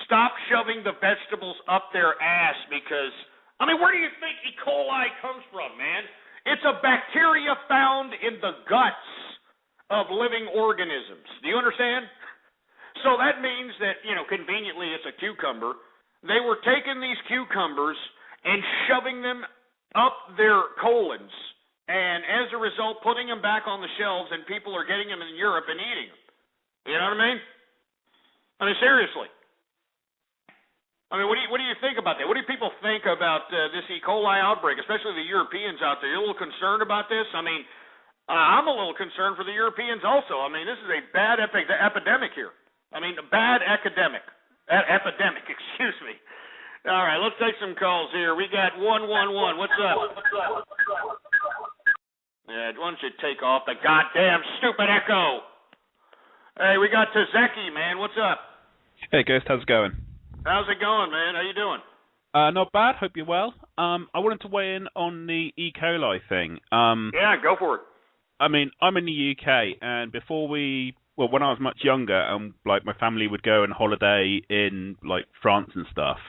E: Stop shoving the vegetables up their ass because, I mean, where do you think E. coli comes from, man? It's a bacteria found in the guts of living organisms. Do you understand? So that means that, conveniently it's a cucumber. They were taking these cucumbers and shoving them up their colons, and as a result, putting them back on the shelves, and people are getting them in Europe and eating them. You know what I mean? I mean, seriously. I mean, what do you think about that? What do people think about this E. coli outbreak, especially the Europeans out there? You're a little concerned about this? I mean, I'm a little concerned for the Europeans also. I mean, this is a bad epidemic here. I mean, a bad epidemic, excuse me. All right, let's take some calls here. We got 111. What's up? Yeah, why don't you take off the goddamn stupid echo? Hey, we got Tazeki, man. What's up?
B: Hey, Ghost. How's it going?
E: How's it going, man? How you doing?
B: Not bad. Hope you're well. I wanted to weigh in on the E. coli thing.
E: Yeah, go for it.
B: I mean, I'm in the UK, and when I was much younger, my family would go on holiday in France and stuff.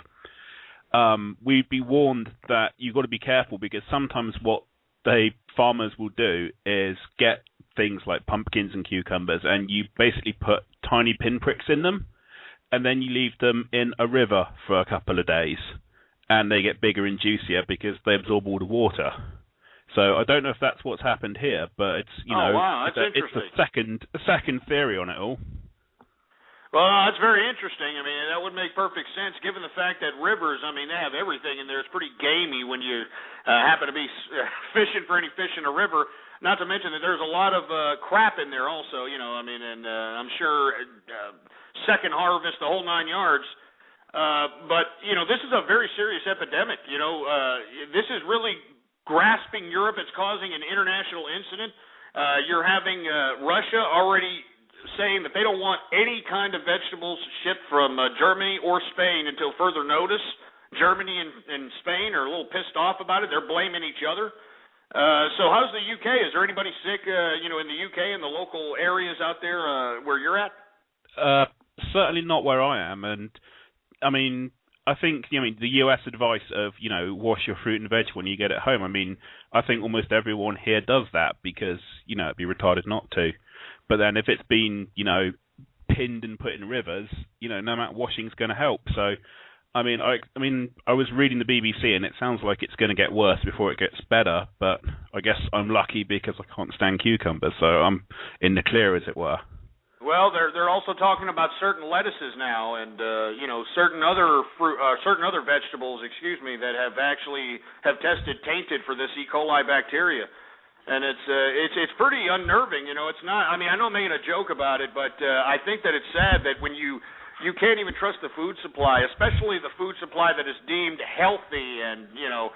B: We'd be warned that you've got to be careful because sometimes what farmers will do is get things like pumpkins and cucumbers, and you basically put tiny pinpricks in them, and then you leave them in a river for a couple of days, and they get bigger and juicier because they absorb all the water. So I don't know if that's what's happened here, but it's it's a second theory on it all.
E: Well, that's very interesting. I mean, that would make perfect sense given the fact that rivers, I mean, they have everything in there. It's pretty gamey when you happen to be fishing for any fish in a river. Not to mention that there's a lot of crap in there also, I mean, and I'm sure second harvest, the whole 9 yards. But, this is a very serious epidemic. This is really grasping Europe. It's causing an international incident. You're having Russia already saying that they don't want any kind of vegetables shipped from Germany or Spain until further notice. Germany and Spain are a little pissed off about it. They're blaming each other. So how's the UK? Is there anybody sick, in the UK and the local areas out there where you're at?
B: Certainly not where I am. And, I mean, I think, the US advice of, wash your fruit and veg when you get it home. I mean, I think almost everyone here does that because, it'd be retarded not to. But then if it's been, pinned and put in rivers, no amount of washing is going to help. So, I was reading the BBC and it sounds like it's going to get worse before it gets better. But I guess I'm lucky because I can't stand cucumbers, so I'm in the clear, as it were.
E: Well, they're also talking about certain lettuces now, and certain other vegetables, that have tested tainted for this E. coli bacteria. And it's pretty unnerving, It's not. I mean, I know I'm making a joke about it, but I think that it's sad that when you you can't even trust the food supply, especially the food supply that is deemed healthy. And, you know,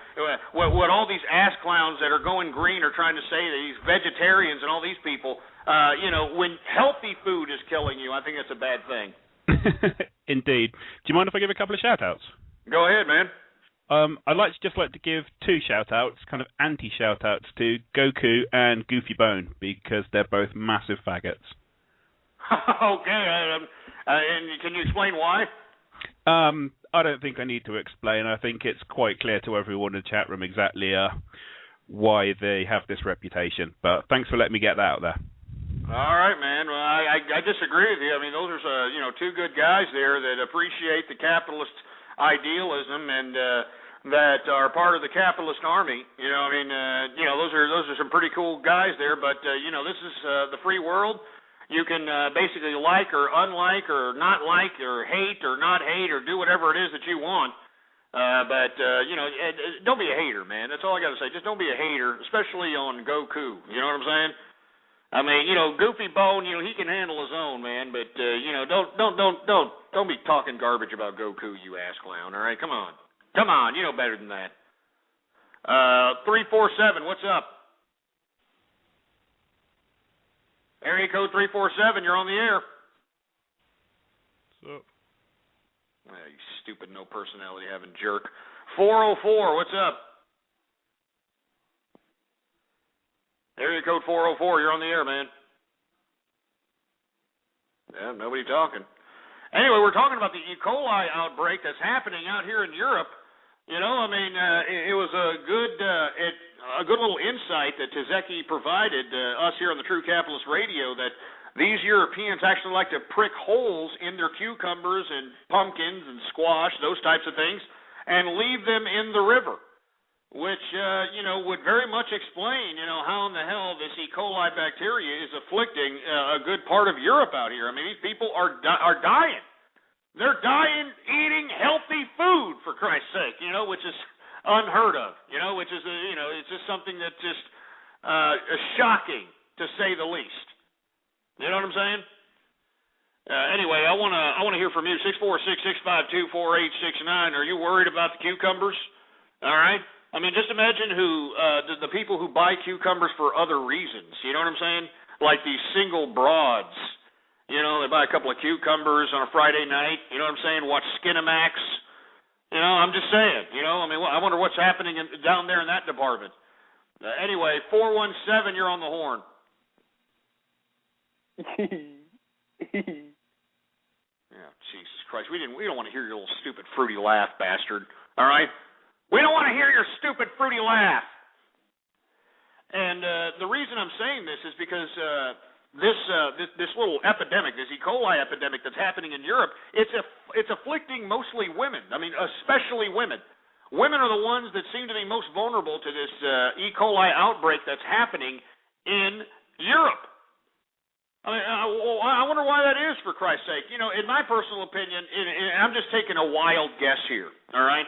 E: what all these ass clowns that are going green are trying to say, these vegetarians and all these people, you know, when healthy food is killing you, I think that's a bad thing.
B: Indeed. Do you mind if I give a couple of shout-outs?
E: Go ahead, man.
B: I'd like to give 2 shout-outs, kind of anti-shout-outs to Goku and Goofy Bone, because they're both massive faggots.
E: Okay, and can you explain why?
B: I don't think I need to explain. I think it's quite clear to everyone in the chat room exactly why they have this reputation. But thanks for letting me get that out there.
E: All right, man. Well, I disagree with you. I mean, those are you know, 2 good guys there that appreciate the capitalist idealism and that are part of the capitalist army. You know, I mean, you know, those are some pretty cool guys there. But you know, this is the free world. You can basically like or unlike or not like or hate or not hate or do whatever it is that you want. But you know, don't be a hater, man. That's all I got to say. Just don't be a hater, especially on Goku. You know what I'm saying? I mean, you know, Goofy Bone, you know, he can handle his own, man. But you know, don't be talking garbage about Goku, you ass clown. All right, come on, you know better than that. 347, what's up? Area code 347, you're on the air.
B: What's up?
E: You stupid no personality having jerk. 404, what's up? Area code 404, you're on the air, man. Yeah, nobody talking. Anyway, we're talking about the E. coli outbreak that's happening out here in Europe. You know, I mean, it was a good little insight that Tazeki provided us here on the True Capitalist Radio, that these Europeans actually like to prick holes in their cucumbers and pumpkins and squash, those types of things, and leave them in the river, which, you know, would very much explain, you know, how in the hell this E. coli bacteria is afflicting a good part of Europe out here. I mean, these people are dying. They're dying eating healthy food, for Christ's sake, you know, which is unheard of, you know, which is, you know, it's just something that's just shocking, to say the least. You know what I'm saying? Anyway, I want to hear from you. 646-652-4869. Are you worried about the cucumbers? All right. I mean, just imagine the people who buy cucumbers for other reasons. You know what I'm saying? Like these single broads. You know, they buy a couple of cucumbers on a Friday night. You know what I'm saying? Watch Skinamax. You know, I'm just saying. You know, I mean, I wonder what's happening down there in that department. Anyway, 417, you're on the horn. Yeah, Jesus Christ. We don't want to hear your little stupid fruity laugh, bastard. All right? We don't want to hear your stupid fruity laugh. And the reason I'm saying this is because this little epidemic, this E. coli epidemic that's happening in Europe, it's afflicting mostly women. I mean, especially women. Women are the ones that seem to be most vulnerable to this E. coli outbreak that's happening in Europe. I mean, I wonder why that is, for Christ's sake. You know, in my personal opinion, and I'm just taking a wild guess here, all right?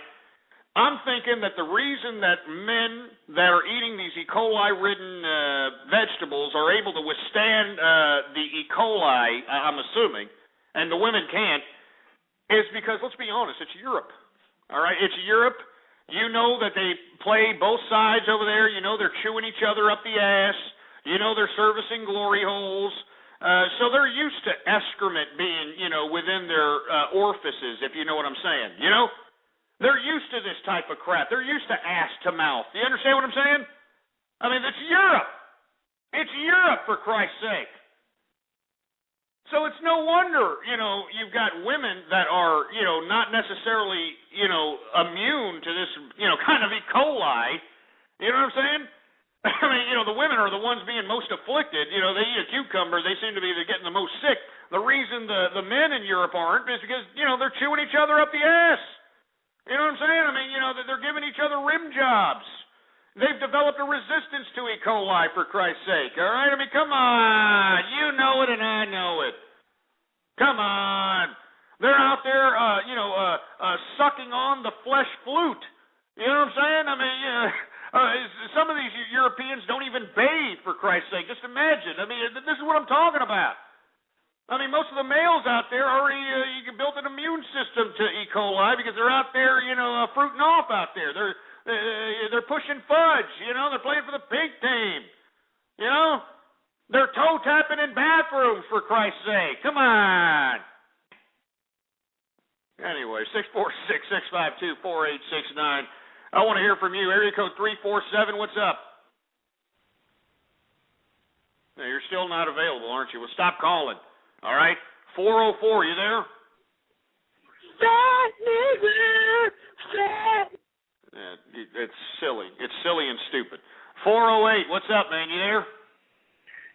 E: I'm thinking that the reason that men that are eating these E. coli-ridden vegetables are able to withstand the E. coli, I'm assuming, and the women can't, is because, let's be honest, it's Europe. All right? It's Europe. You know that they play both sides over there. You know they're chewing each other up the ass. You know they're servicing glory holes. So they're used to excrement being, you know, within their orifices, if you know what I'm saying. You know? They're used to this type of crap. They're used to ass to mouth. You understand what I'm saying? I mean, it's Europe. It's Europe, for Christ's sake. So it's no wonder, you know, you've got women that are, you know, not necessarily, you know, immune to this, you know, kind of E. coli. You know what I'm saying? I mean, you know, the women are the ones being most afflicted. You know, they eat a cucumber. They seem to be getting the most sick. The reason the men in Europe aren't is because, you know, they're chewing each other up the ass. You know what I'm saying? I mean, you know, they're giving each other rim jobs. They've developed a resistance to E. coli, for Christ's sake, all right? I mean, come on. You know it and I know it. Come on. They're out there, sucking on the flesh flute. You know what I'm saying? I mean, some of these Europeans don't even bathe, for Christ's sake. Just imagine. I mean, this is what I'm talking about. I mean, most of the males out there already you can build an immune system to E. coli because they're out there, fruiting off out there. They're pushing fudge, they're playing for the pink team. They're toe tapping in bathrooms, for Christ's sake. Come on. Anyway, 646-652-4869. I want to hear from you. Area code 347, what's up? No, you're still not available, aren't you? Well, stop calling. All right? 404, you there?
P: Fat nigger, fat.
E: It's silly. It's silly and stupid. 408, what's up, man? You there?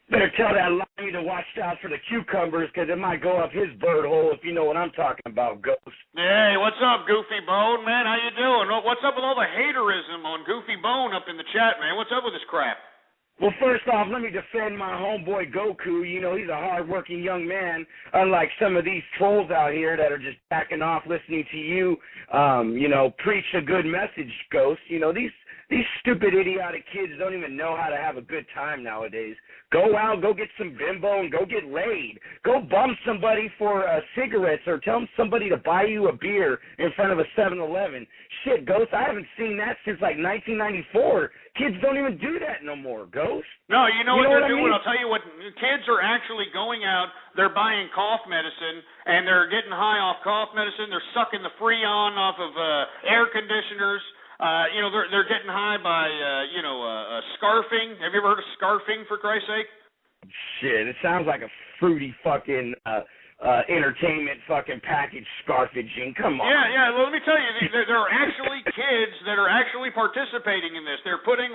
P: Better tell that Lonnie to watch out for the cucumbers because it might go up his bird hole if you know what I'm talking about, Ghost.
E: Hey, what's up, Goofy Bone, man? How you doing? What's up with all the haterism on Goofy Bone up in the chat, man? What's up with this crap?
P: Well, first off, let me defend my homeboy Goku. He's a hard-working young man, unlike some of these trolls out here that are just backing off listening to you, preach a good message, Ghost. These stupid, idiotic kids don't even know how to have a good time nowadays. Go out, go get some bimbo, and go get laid. Go bum somebody for cigarettes or tell somebody to buy you a beer in front of a 7-Eleven. Shit, Ghost, I haven't seen that since, 1994. Kids don't even do that no more, Ghost.
E: No, you know what they're doing?
P: I mean?
E: I'll tell you what. Kids are actually going out, they're buying cough medicine, and they're getting high off cough medicine. They're sucking the Freon off of air conditioners. They're getting high by, scarfing. Have you ever heard of scarfing, for Christ's sake?
P: Shit, it sounds like a fruity fucking entertainment fucking package scarfaging. Come on.
E: Yeah. Well, let me tell you, there are actually kids that are actually participating in this. They're putting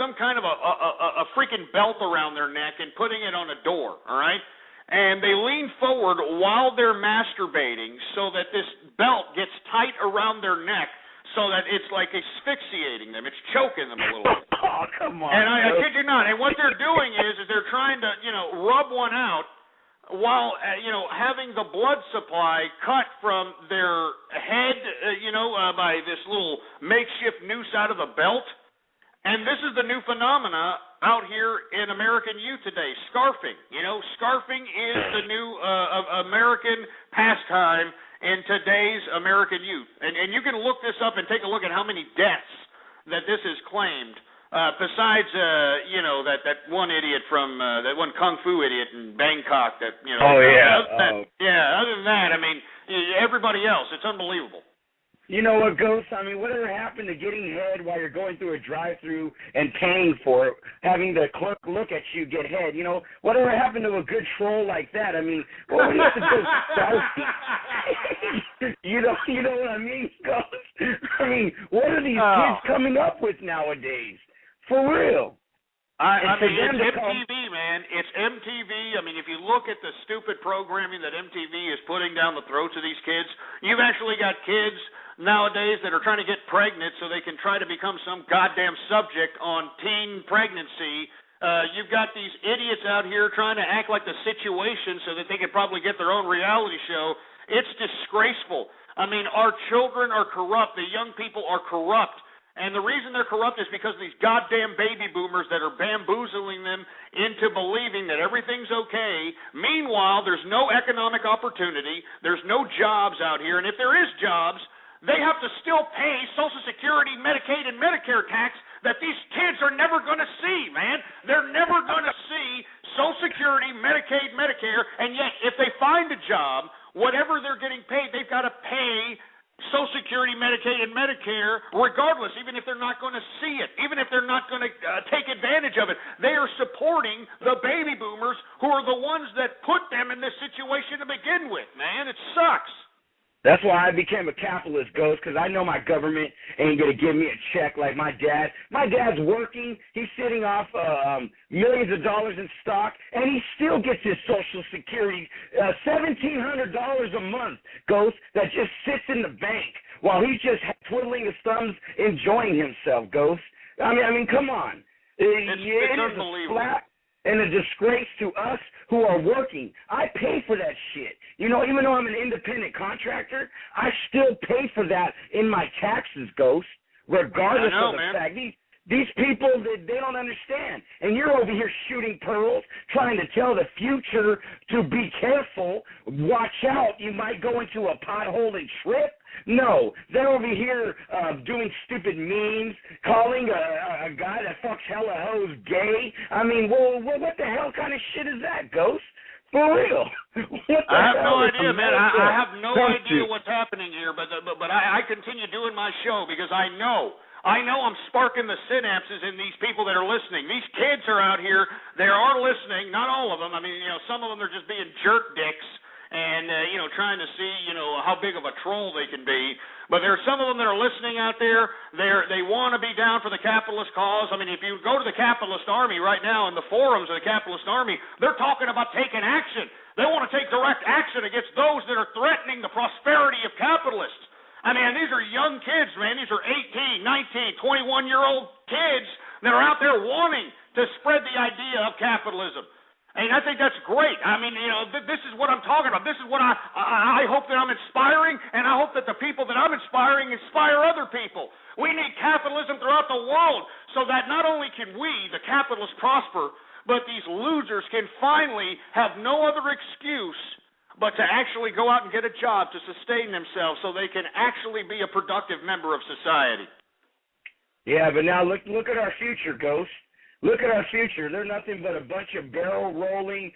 E: some kind of a freaking belt around their neck and putting it on a door, all right? And they lean forward while they're masturbating so that this belt gets tight around their neck, so that it's like asphyxiating them. It's choking them a little bit.
P: Oh, come on.
E: And I kid you not. And what they're doing is they're trying to, rub one out while, having the blood supply cut from their head, by this little makeshift noose out of the belt. And this is the new phenomena out here in American youth today, scarfing. Scarfing is the new American pastime in today's American youth. And you can look this up and take a look at how many deaths that this has claimed, besides, that one idiot from, that one Kung Fu idiot in Bangkok that,
P: Oh, yeah.
E: Other than that, I mean, everybody else, it's unbelievable.
P: You know what, Ghost? I mean, whatever happened to getting head while you're going through a drive-thru and paying for it, having the clerk look at you get head? Whatever happened to a good troll like that? I mean, what we have to do? You know what I mean, Ghost? I mean, what are these kids coming up with nowadays? For real.
E: I mean, it's MTV, man. It's MTV. I mean, if you look at the stupid programming that MTV is putting down the throats of these kids, you've actually got kids nowadays that are trying to get pregnant so they can try to become some goddamn subject on teen pregnancy. You've got these idiots out here trying to act like the situation so that they could probably get their own reality show. It's disgraceful. I mean, our children are corrupt. The young people are corrupt. And the reason they're corrupt is because of these goddamn baby boomers that are bamboozling them into believing that everything's okay. Meanwhile, there's no economic opportunity. There's no jobs out here. And if there is jobs, they have to still pay Social Security, Medicaid, and Medicare tax that these kids are never going to see, man. They're never going to see Social Security, Medicaid, Medicare, and yet if they find a job, whatever they're getting paid, they've got to pay Social Security, Medicaid, and Medicare regardless, even if they're not going to see it, even if they're not going to take advantage of it. They are supporting the baby boomers who are the ones that put them in this situation to begin with, man. It sucks.
P: That's why I became a capitalist, Ghost, because I know my government ain't going to give me a check like my dad. My dad's working. He's sitting off millions of dollars in stock, and he still gets his Social Security, $1,700 a month, Ghost, that just sits in the bank while he's just twiddling his thumbs, enjoying himself, Ghost. I mean, come on.
E: It's unbelievable.
P: And a disgrace to us who are working. I pay for that shit. Even though I'm an independent contractor, I still pay for that in my taxes, Ghost, regardless of the fact. These people, they don't understand. And you're over here shooting pearls, trying to tell the future to be careful, watch out, you might go into a pothole and trip. No, they're over here doing stupid memes, calling a guy that fucks hella hoes gay. I mean, well, what the hell kind of shit is that, Ghost? For real.
E: I have no idea, man. I have no idea what's happening here, but I continue doing my show because I know I'm sparking the synapses in these people that are listening. These kids are out here. They are listening. Not all of them. I mean, some of them are just being jerk dicks and, trying to see, how big of a troll they can be. But there are some of them that are listening out there. They want to be down for the capitalist cause. I mean, if you go to the capitalist army right now in the forums of the capitalist army, they're talking about taking action. They want to take direct action against those that are threatening the prosperity of capitalists. I mean, these are young kids, man. These are 18, 19, 21-year-old kids that are out there wanting to spread the idea of capitalism. And I think that's great. I mean, this is what I'm talking about. This is what I hope that I'm inspiring, and I hope that the people that I'm inspiring inspire other people. We need capitalism throughout the world so that not only can we, the capitalists, prosper, but these losers can finally have no other excuse but to actually go out and get a job to sustain themselves so they can actually be a productive member of society.
P: Yeah, but now look at our future, Ghost. Look at our future. They're nothing but a bunch of barrel-rolling,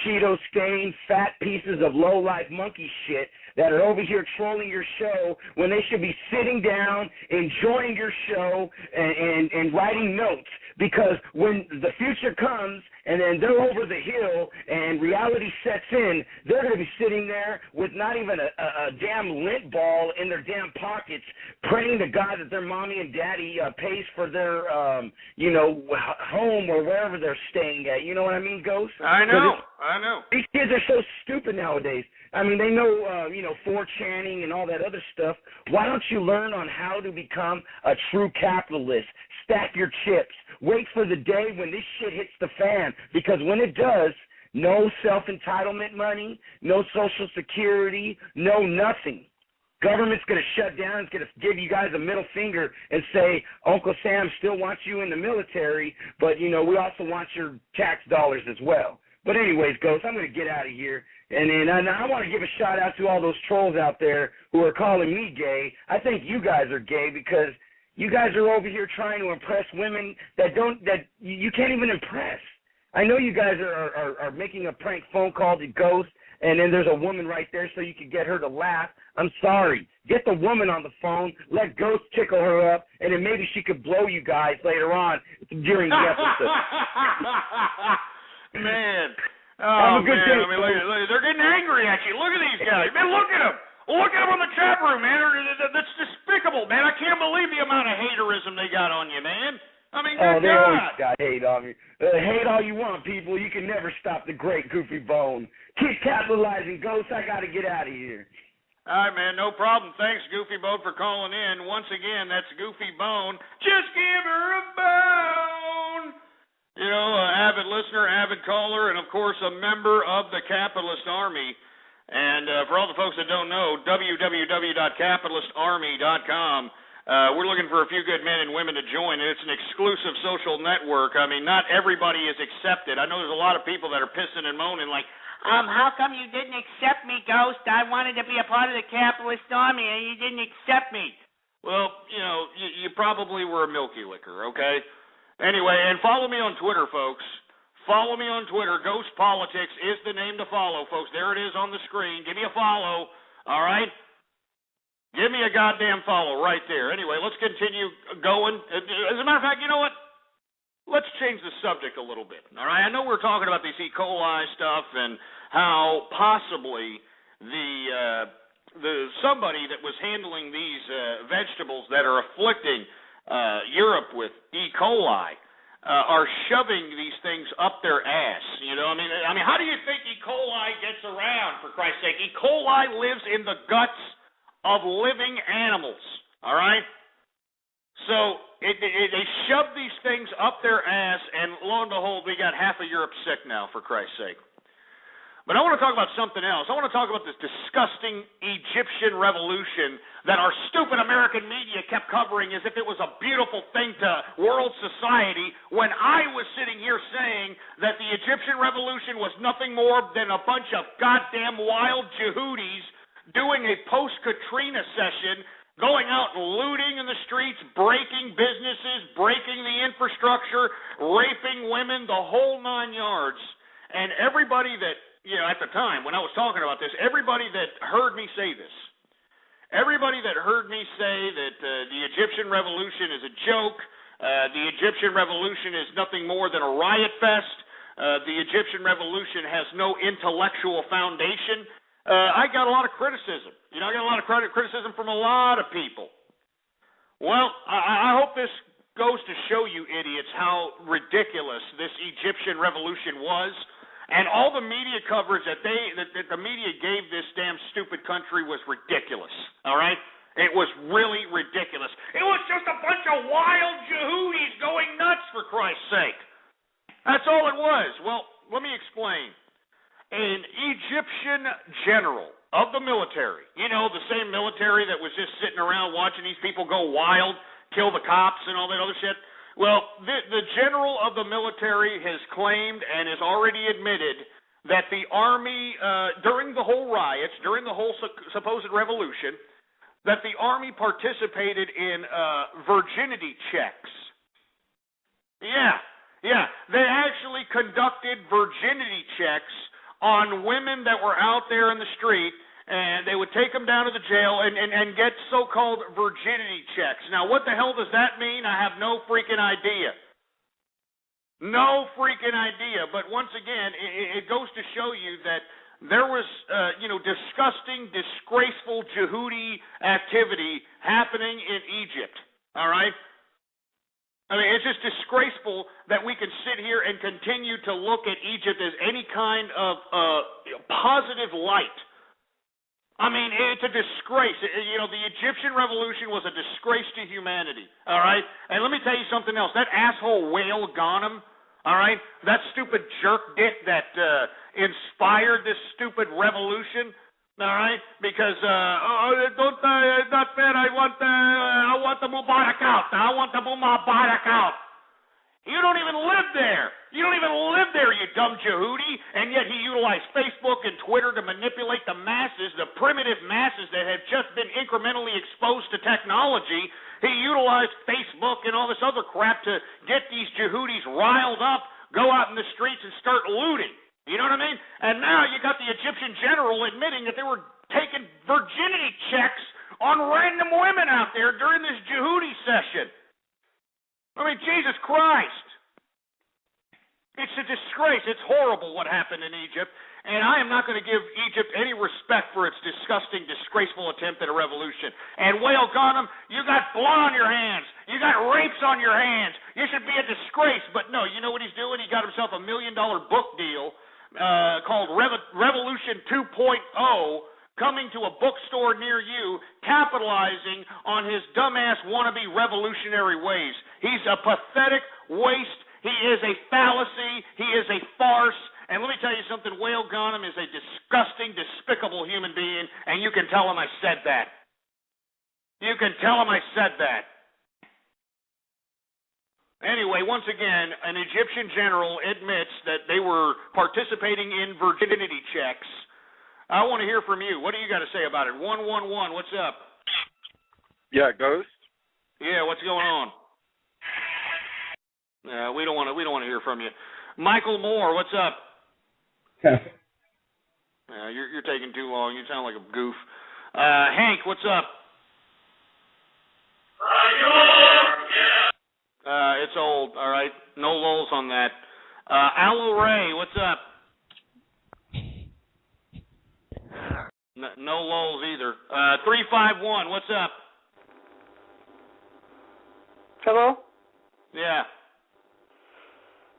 P: Cheeto-stained, fat pieces of low-life monkey shit that are over here trolling your show when they should be sitting down, enjoying your show, and writing notes. Because when the future comes and then they're over the hill and reality sets in, they're going to be sitting there with not even a damn lint ball in their damn pockets, praying to God that their mommy and daddy pays for their, home or wherever they're staying at. You know what I mean, Ghost?
E: I know.
P: These kids are so stupid nowadays. I mean, they know, 4channing and all that other stuff. Why don't you learn on how to become a true capitalist? Stack your chips. Wait for the day when this shit hits the fan, because when it does, no self-entitlement money, no Social Security, no nothing. Government's going to shut down. It's going to give you guys a middle finger and say, Uncle Sam still wants you in the military, but, we also want your tax dollars as well. But anyways, Ghost, I'm going to get out of here. And then I want to give a shout out to all those trolls out there who are calling me gay. I think you guys are gay because you guys are over here trying to impress women that you can't even impress. I know you guys are making a prank phone call to Ghost, and then there's a woman right there so you can get her to laugh. I'm sorry. Get the woman on the phone, let Ghost tickle her up, and then maybe she could blow you guys later on during the episode.
E: Man. Oh, man. I mean, look, they're getting angry at you. Look at these guys. Man, look at them. Look at them on the chat room, man. That's despicable, man. I can't believe the amount of haterism they got on you, man. I mean, good
P: they
E: God.
P: always got hate on me. Hate all you want, people. You can never stop the great Goofy Bone. Keep capitalizing, Ghost. I got to get out of here.
E: All right, man. No problem. Thanks, Goofy Bone, for calling in. Once again, that's Goofy Bone. Just give her a bone. Avid listener, avid caller, and, of course, a member of the Capitalist Army. And for all the folks that don't know, www.capitalistarmy.com. We're looking for a few good men and women to join, and it's an exclusive social network. I mean, not everybody is accepted. I know there's a lot of people that are pissing and moaning like,
M: how come you didn't accept me, Ghost? I wanted to be a part of the Capitalist Army, and you didn't accept me.
E: Well, you probably were a milky liquor, okay? Anyway, and follow me on Twitter, folks. Follow me on Twitter. Ghost Politics is the name to follow, folks. There it is on the screen. Give me a follow, all right? Give me a goddamn follow right there. Anyway, let's continue going. As a matter of fact, you know what? Let's change the subject a little bit, all right? I know we're talking about this E. coli stuff and how possibly the somebody that was handling these vegetables that are afflicting Europe with E. coli are shoving these things up their ass. I mean, how do you think E. coli gets around, for Christ's sake? E. coli lives in the guts of living animals, all right? So they shove these things up their ass, and lo and behold, we got half of Europe sick now, for Christ's sake. But I want to talk about something else. I want to talk about this disgusting Egyptian revolution that our stupid American media kept covering as if it was a beautiful thing to world society, when I was sitting here saying that the Egyptian revolution was nothing more than a bunch of goddamn wild Jehudis doing a post-Katrina session, going out and looting in the streets, breaking businesses, breaking the infrastructure, raping women, the whole 9 yards. And everybody that, at the time when I was talking about this, everybody that heard me say this, everybody that heard me say that the Egyptian revolution is a joke, the Egyptian revolution is nothing more than a riot fest, the Egyptian revolution has no intellectual foundation, I got a lot of criticism. I got a lot of criticism from a lot of people. Well, I hope this goes to show you idiots how ridiculous this Egyptian revolution was. And all the media coverage that the media gave this damn stupid country was ridiculous, all right? It was really ridiculous. It was just a bunch of wild Jehudis going nuts, for Christ's sake. That's all it was. Well, let me explain. An Egyptian general of the military, the same military that was just sitting around watching these people go wild, kill the cops and all that other shit. Well, the general of the military has claimed and has already admitted that the Army, during the whole riots, during the whole supposed revolution, that the Army participated in virginity checks. Yeah. They actually conducted virginity checks on women that were out there in the street, and they would take them down to the jail and get so-called virginity checks. Now, what the hell does that mean? I have no freaking idea. No freaking idea. But once again, it goes to show you that there was, disgusting, disgraceful Jehudi activity happening in Egypt. All right? I mean, it's just disgraceful that we can sit here and continue to look at Egypt as any kind of positive light. I mean, it's a disgrace. The Egyptian revolution was a disgrace to humanity, all right? And let me tell you something else. That asshole Wael Ghanem, all right, that stupid jerk dick that inspired this stupid revolution, all right, because, not fair, I want the Mubarak out. I want the Mubarak out. You don't even live there. You don't even live there, you dumb Jehudi, and yet he utilized Facebook and Twitter to manipulate the masses, the primitive masses that have just been incrementally exposed to technology. He utilized Facebook and all this other crap to get these Jehudis riled up, go out in the streets and start looting. You know what I mean? And now you got the Egyptian general admitting that they were taking virginity checks on random women out there during this Jehudi session. I mean, Jesus Christ. It's a disgrace. It's horrible what happened in Egypt, and I am not going to give Egypt any respect for its disgusting, disgraceful attempt at a revolution. And Wael Ghanem, you got blood on your hands. You got rapes on your hands. You should be a disgrace. But no, you know what he's doing? He got himself $1 million book deal called Revolution 2.0, coming to a bookstore near you, capitalizing on his dumbass wannabe revolutionary ways. He's a pathetic waste. He is a fallacy. He is a farce. And let me tell you something, Wael Ghanem is a disgusting, despicable human being, and you can tell him I said that. You can tell him I said that. Anyway, once again, an Egyptian general admits that they were participating in virginity checks. I want to hear from you. What do you got to say about it? 111, what's up?
O: Yeah, Ghost.
E: Yeah, what's going on? We don't want to hear from you. Michael Moore, what's up? You're taking too long. You sound like a goof. Hank, what's up? It's old. All right, no lulls on that. Aloe Ray, what's up? No lulls either. 351, what's up?
T: Hello?
E: Yeah.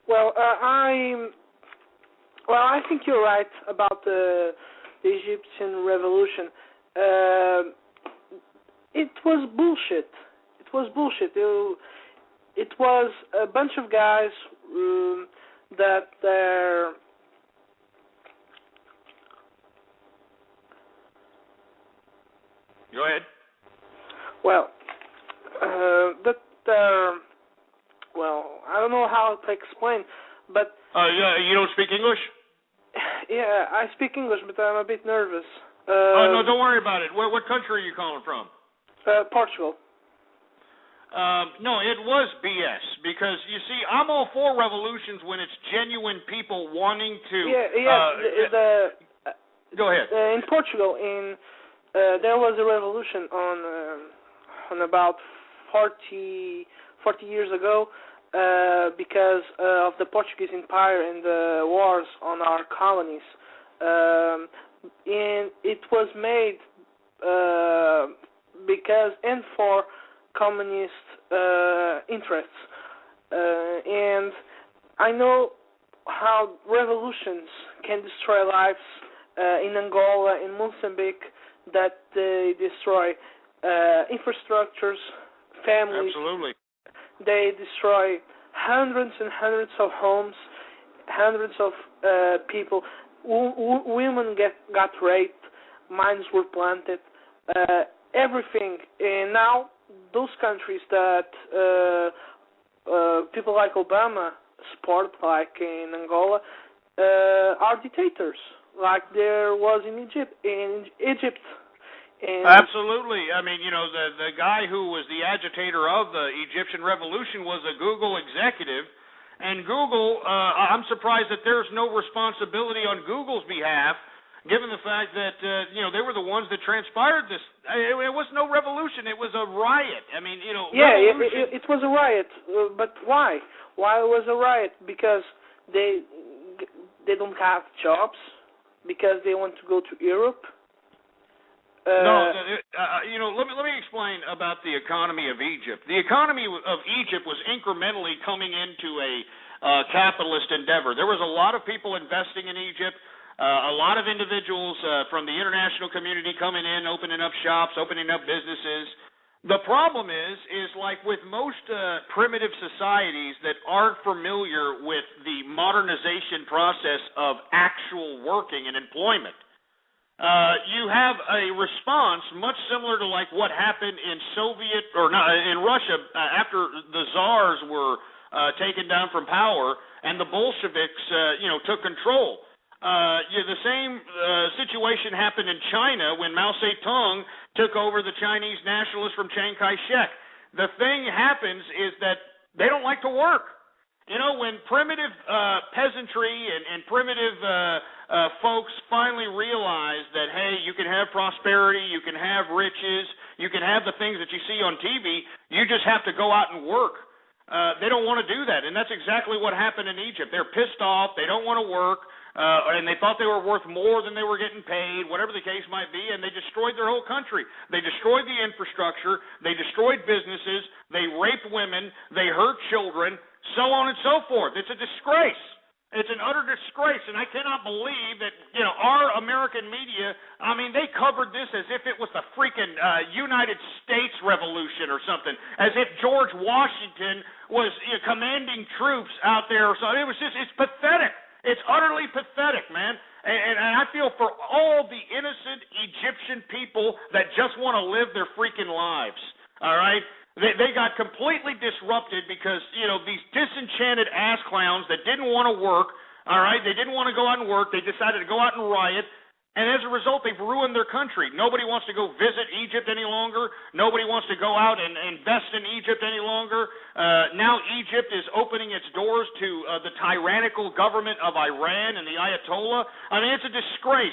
T: Well, I think you're right about the Egyptian revolution. It was bullshit. It was bullshit. It was a bunch of guys that
E: Go ahead.
T: Well, well, I don't know how to explain, but...
E: you don't speak English?
T: Yeah, I speak English, but I'm a bit nervous.
E: No, don't worry about it. What country are you calling from?
T: Portugal.
E: No, it was BS, because, you see, I'm all for revolutions when it's genuine people wanting to... Go ahead.
T: In Portugal, there was a revolution on about 40 years ago because of the Portuguese Empire and the wars on our colonies. And it was made because and for communist interests. And I know how revolutions can destroy lives in Angola, in Mozambique, that they destroy infrastructures, families.
E: Absolutely.
T: They destroy hundreds and hundreds of homes, hundreds of people. Women got raped, mines were planted, everything. And now those countries that people like Obama support, like in Angola, are dictators, like there was in Egypt.
E: Absolutely. I mean, the guy who was the agitator of the Egyptian revolution was a Google executive, and Google, I'm surprised that there's no responsibility on Google's behalf, given the fact that, they were the ones that transpired this. It was no revolution. It was a riot. I mean,
T: Yeah,
E: revolution...
T: it was a riot. But why? Why it was a riot? Because they don't have jobs, because they want to go to Europe.
E: Let me explain about the economy of Egypt. The economy of Egypt was incrementally coming into a capitalist endeavor. There was a lot of people investing in Egypt, a lot of individuals from the international community coming in, opening up shops, opening up businesses. The problem is like with most primitive societies that aren't familiar with the modernization process of actual working and employment, you have a response much similar to like what happened in in Russia after the Tsars were taken down from power and the Bolsheviks, took control. The same situation happened in China when Mao Zedong took over the Chinese nationalists from Chiang Kai-shek. The thing happens is that they don't like to work. When primitive peasantry and primitive folks finally realize that, hey, you can have prosperity, you can have riches, you can have the things that you see on TV, you just have to go out and work. They don't want to do that, and that's exactly what happened in Egypt. They're pissed off, they don't want to work, and they thought they were worth more than they were getting paid, whatever the case might be, and they destroyed their whole country. They destroyed the infrastructure, they destroyed businesses, they raped women, they hurt children, so on and so forth. It's a disgrace. It's an utter disgrace, and I cannot believe that, our American media, they covered this as if it was the freaking United States Revolution or something, as if George Washington was commanding troops out there. So it was it's pathetic. It's utterly pathetic, man. And I feel for all the innocent Egyptian people that just want to live their freaking lives, all right? They got completely disrupted because, these disenchanted ass clowns that didn't want to work, all right, they didn't want to go out and work, they decided to go out and riot, and as a result, they've ruined their country. Nobody wants to go visit Egypt any longer. Nobody wants to go out and invest in Egypt any longer. Now Egypt is opening its doors to the tyrannical government of Iran and the Ayatollah. It's a disgrace.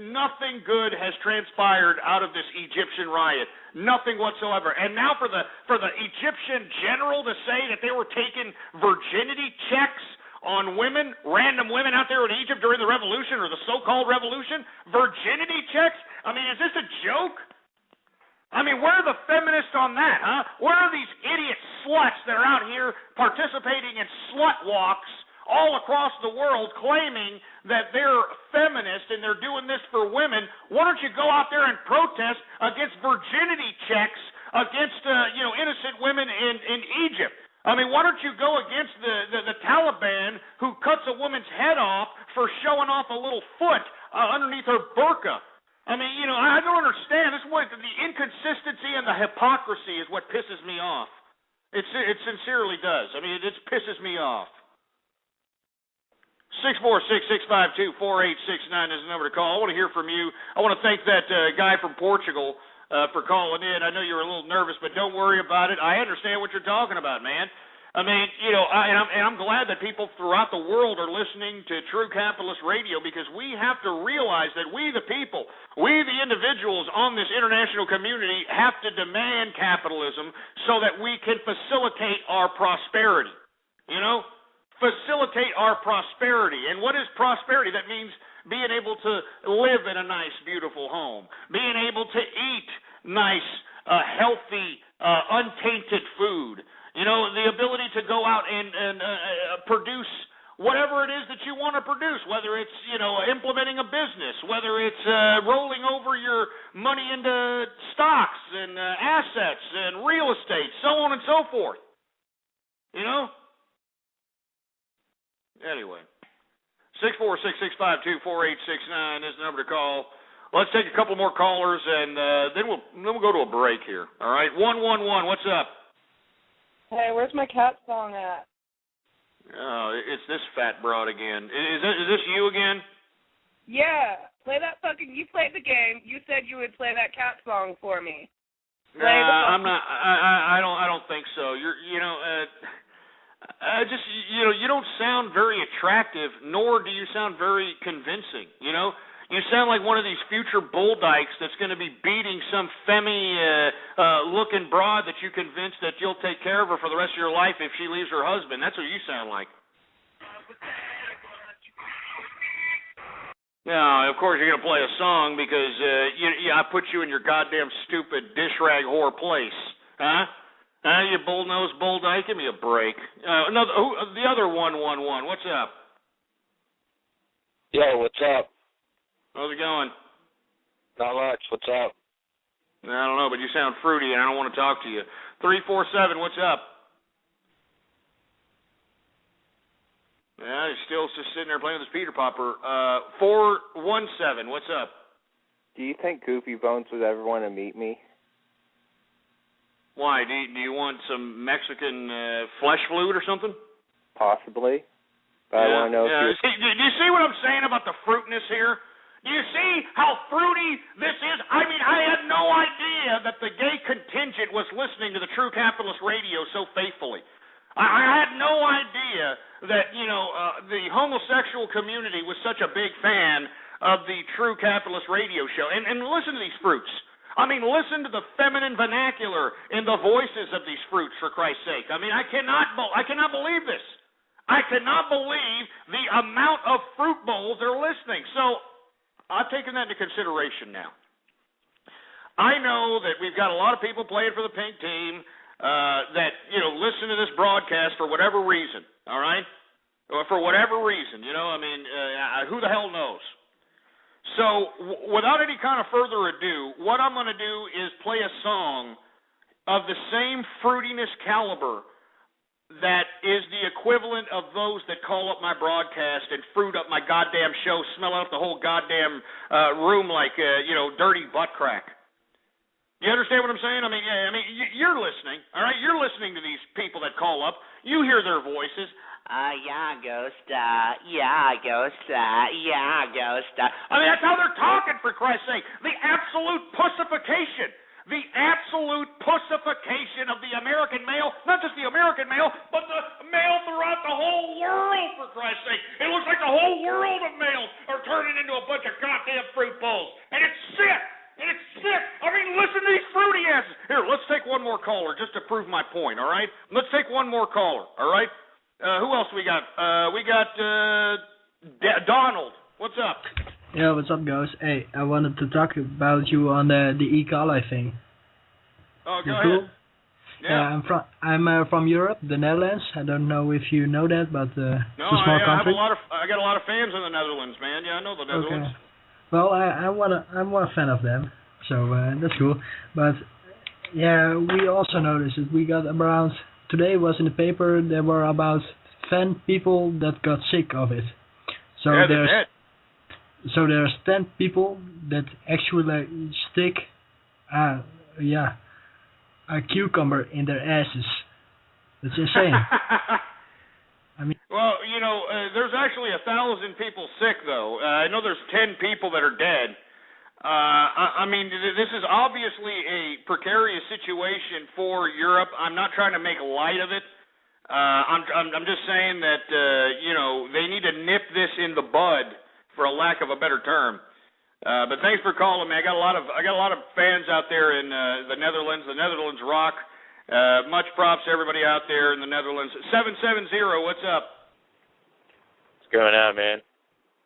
E: Nothing good has transpired out of this Egyptian riot. Nothing whatsoever. And now for the Egyptian general to say that they were taking virginity checks on women, random women out there in Egypt during the revolution or the so-called revolution, virginity checks? Is this a joke? Where are the feminists on that, huh? Where are these idiot sluts that are out here participating in slut walks all across the world claiming that they're feminist and they're doing this for women? Why don't you go out there and protest against virginity checks against innocent women in Egypt? Why don't you go against the Taliban who cuts a woman's head off for showing off a little foot underneath her burqa? I mean, I don't understand. This is what the inconsistency and the hypocrisy is what pisses me off. It sincerely does. I mean, it just pisses me off. 646-652-4869 is the number to call. I want to hear from you. I want to thank that guy from Portugal for calling in. I know you were a little nervous, but don't worry about it. I understand what you're talking about, man. I mean, I'm glad that people throughout the world are listening to True Capitalist Radio, because we have to realize that we, the people, we, the individuals on this international community, have to demand capitalism so that we can facilitate our prosperity. Facilitate our prosperity. And what is prosperity? That means being able to live in a nice, beautiful home, being able to eat nice, healthy, untainted food. The ability to go out and produce whatever it is that you want to produce, whether it's, implementing a business, whether it's rolling over your money into stocks and assets and real estate, so on and so forth. Anyway, 646-652-4869 is the number to call. Let's take a couple more callers, and then we'll go to a break here. All right, 111, what's up?
G: Hey, where's my cat song at?
E: Oh, it's this fat broad again. Is this you again?
G: Yeah, you played the game. You said you would play that cat song for me.
E: I'm not. I don't think so. You don't sound very attractive, nor do you sound very convincing. You sound like one of these future bull dykes that's going to be beating some looking broad that you convinced that you'll take care of her for the rest of your life if she leaves her husband. That's what you sound like. No, of course you're going to play a song because I put you in your goddamn stupid dish rag whore place, huh? You bull-nosed bull dyke, give me a break. The other 111, what's up?
C: Yo, what's up?
E: How's it going?
C: Not much. What's up?
E: I don't know, but you sound fruity, and I don't want to talk to you. 347, what's up? Yeah, he's still just sitting there playing with his Peter Popper. 417, what's up?
W: Do you think Goofy Bones would ever want to meet me?
E: Why? Do you want some Mexican flesh flute or something?
W: Possibly. But I want to know if you...
E: Do you see what I'm saying about the fruitness here? Do you see how fruity this is? I mean, I had no idea that the gay contingent was listening to the True Capitalist Radio so faithfully. I had no idea that, the homosexual community was such a big fan of the True Capitalist Radio show. And listen to these fruits. I mean, listen to the feminine vernacular in the voices of these fruits, for Christ's sake. I mean, I cannot believe this. I cannot believe the amount of fruit bowls they're listening. So I've taken that into consideration now. I know that we've got a lot of people playing for the pink team that, listen to this broadcast for whatever reason, all right? Or for whatever reason, who the hell knows? So without any kind of further ado, what I'm going to do is play a song of the same fruitiness caliber that is the equivalent of those that call up my broadcast and fruit up my goddamn show, smelling up the whole goddamn room like, dirty butt crack. You understand what I'm saying? I mean, you're listening, all right? You're listening to these people that call up. You hear their voices.
M: Yeah, Ghost. Yeah, Ghost. Yeah, Ghost.
E: I mean, that's how they're talking, for Christ's sake. The absolute pussification. The absolute pussification of the American male, not just the American male, but the male throughout the whole world, for Christ's sake. It looks like the whole world of males are turning into a bunch of goddamn fruit bowls. And it's sick. I mean, listen to these fruity asses. Here, let's take one more caller just to prove my point, all right? Let's take one more caller, all right? Who else we got? We got Donald. What's up?
I: Yeah, what's up, guys? Hey, I wanted to talk about you on the e-Kali thing.
E: Oh, go
I: cool?
E: ahead.
I: Yeah, I'm from Europe, the Netherlands. I don't know if you know that, but it's a small country.
E: I got a lot of fans in the Netherlands, man. Yeah, I know the Netherlands.
I: Okay. Well, I'm one fan of them, so that's cool. But yeah, we also noticed that we got around. Today was in the paper. There were about 10 people that got sick of it. So
E: yeah,
I: there's 10 people that actually stick a cucumber in their asses. That's insane. I mean,
E: well, there's actually 1,000 people sick, though. I know there's 10 people that are dead. I mean, this is obviously a precarious situation for Europe. I'm not trying to make light of it. I'm just saying that they need to nip this in the bud, for a lack of a better term. But thanks for calling me. I got a lot of fans out there in the Netherlands. The Netherlands rock. Much props to everybody out there in the Netherlands. 770, what's up?
J: What's going on, man?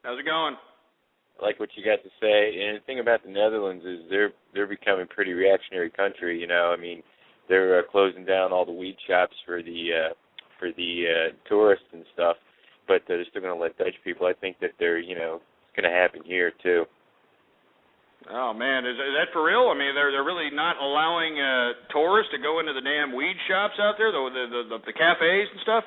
E: How's it going?
J: I like what you got to say. And the thing about the Netherlands is they're becoming a pretty reactionary country. I mean, they're closing down all the weed shops for the tourists and stuff, but they're still going to let Dutch people. I think that it's going to happen here too.
E: Oh man, is that for real? I mean, they're really not allowing tourists to go into the damn weed shops out there, the cafes and stuff.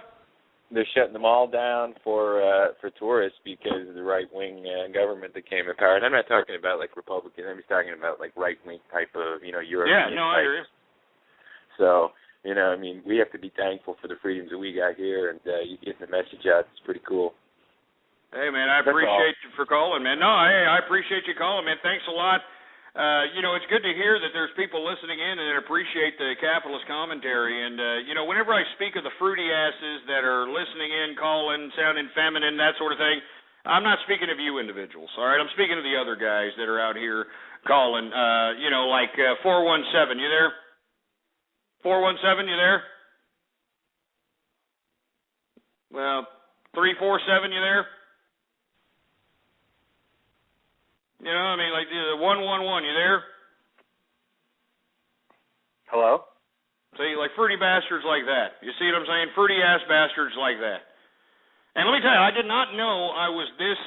J: They're shutting them all down for tourists because of the right-wing government that came in power. And I'm not talking about like Republicans. I'm just talking about like right-wing type of European.
E: Yeah, no, I hear you.
J: So I mean, we have to be thankful for the freedoms that we got here, and you getting the message out. It's pretty cool.
E: Hey, man, I appreciate you for calling, man. No, I appreciate you calling, man. Thanks a lot. It's good to hear that there's people listening in and that appreciate the capitalist commentary. And, whenever I speak of the fruity asses that are listening in, calling, sounding feminine, that sort of thing, I'm not speaking of you individuals, all right? I'm speaking of the other guys that are out here calling, like 417. You there? 417, you there? Well, 347, you there? Like the 111, you there?
J: Hello?
E: See, like fruity bastards like that. You see what I'm saying? Fruity ass bastards like that. And let me tell you, I did not know I was this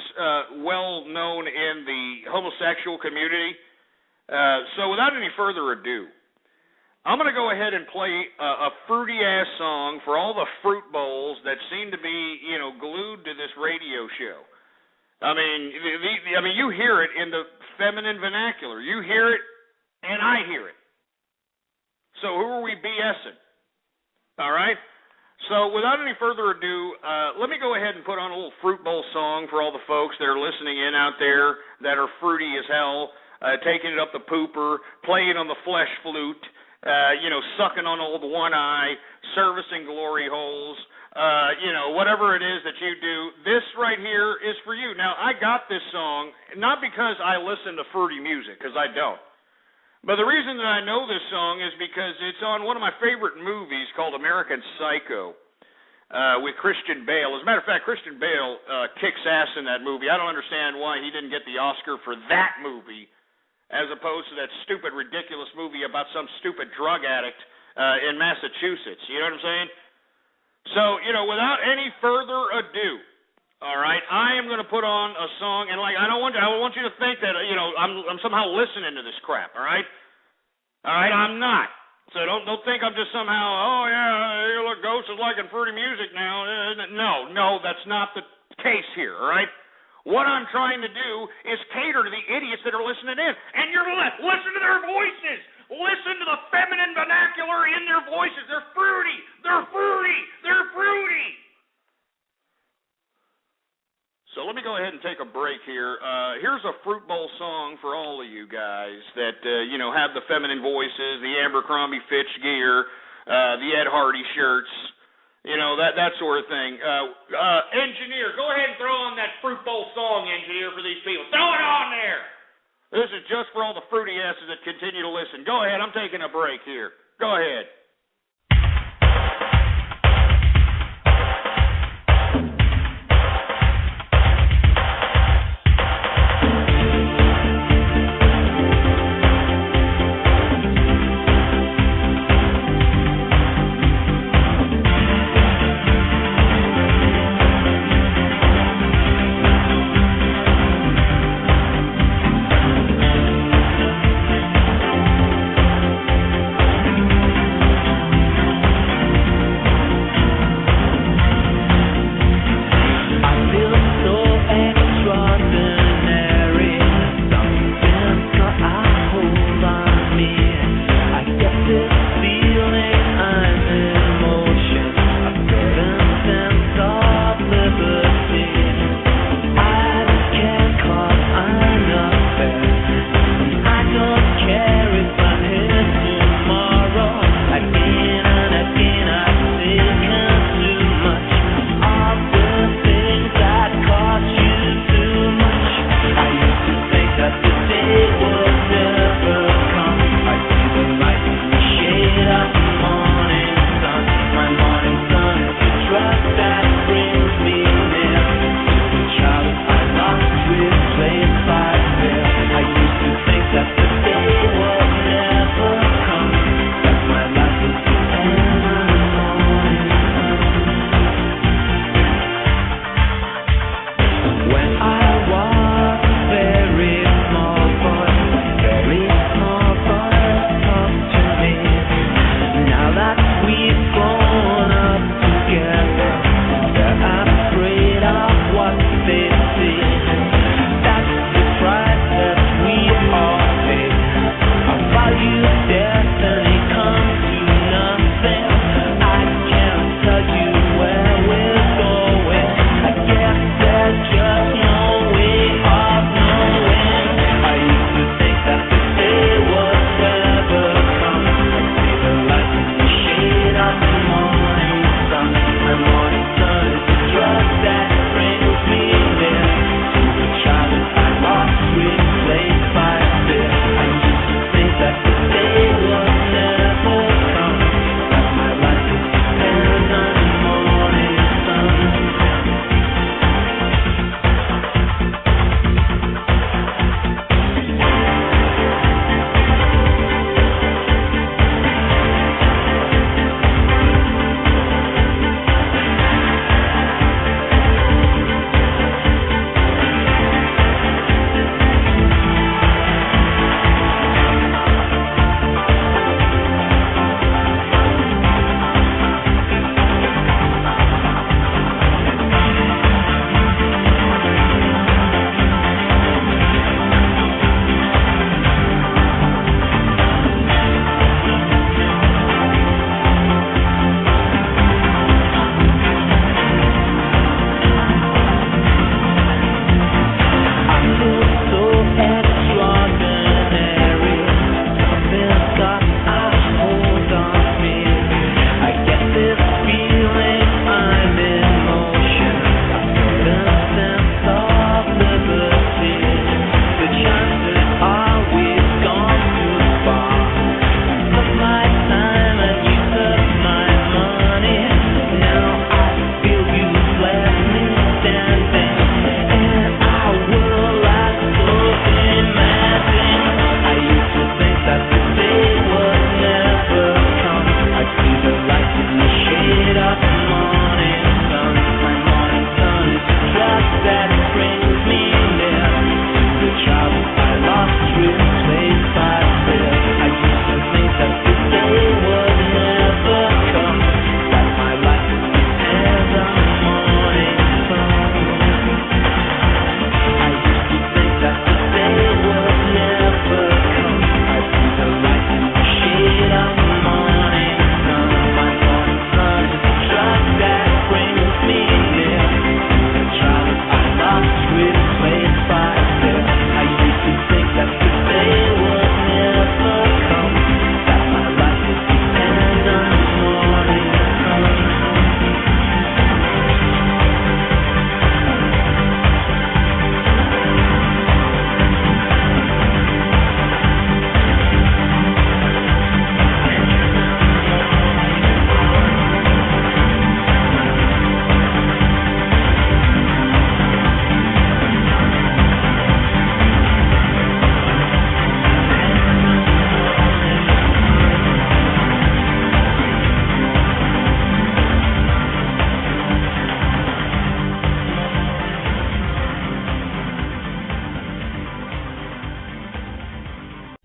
E: well known in the homosexual community. So without any further ado, I'm going to go ahead and play a fruity-ass song for all the fruit bowls that seem to be, glued to this radio show. I mean, you hear it in the feminine vernacular. You hear it, and I hear it. So who are we BSing? All right? So without any further ado, let me go ahead and put on a little fruit bowl song for all the folks that are listening in out there that are fruity as hell, taking it up the pooper, playing on the flesh flute, sucking on old one eye, servicing glory holes, whatever it is that you do. This right here is for you. Now, I got this song not because I listen to fruity music, because I don't. But the reason that I know this song is because it's on one of my favorite movies called American Psycho with Christian Bale. As a matter of fact, Christian Bale kicks ass in that movie. I don't understand why he didn't get the Oscar for that movie as opposed to that stupid, ridiculous movie about some stupid drug addict in Massachusetts. You know what I'm saying? So, without any further ado, all right, I am going to put on a song, and I don't want you to think that I'm somehow listening to this crap. All right, I'm not. So don't think I'm just somehow. Oh yeah, look, Ghost is liking fruity music now. No, that's not the case here. All right. What I'm trying to do is cater to the idiots that are listening in, and you're listen to their voices. Listen to the feminine vernacular in their voices. They're fruity. They're fruity. They're fruity. So let me go ahead and take a break here. Here's a fruit bowl song for all of you guys that have the feminine voices, the Abercrombie Fitch gear, the Ed Hardy shirts, that sort of thing. Engineer, go ahead and throw on that fruit bowl song, engineer, for these people. Throw it on there. This is just for all the fruity asses that continue to listen. Go ahead. I'm taking a break here. Go ahead.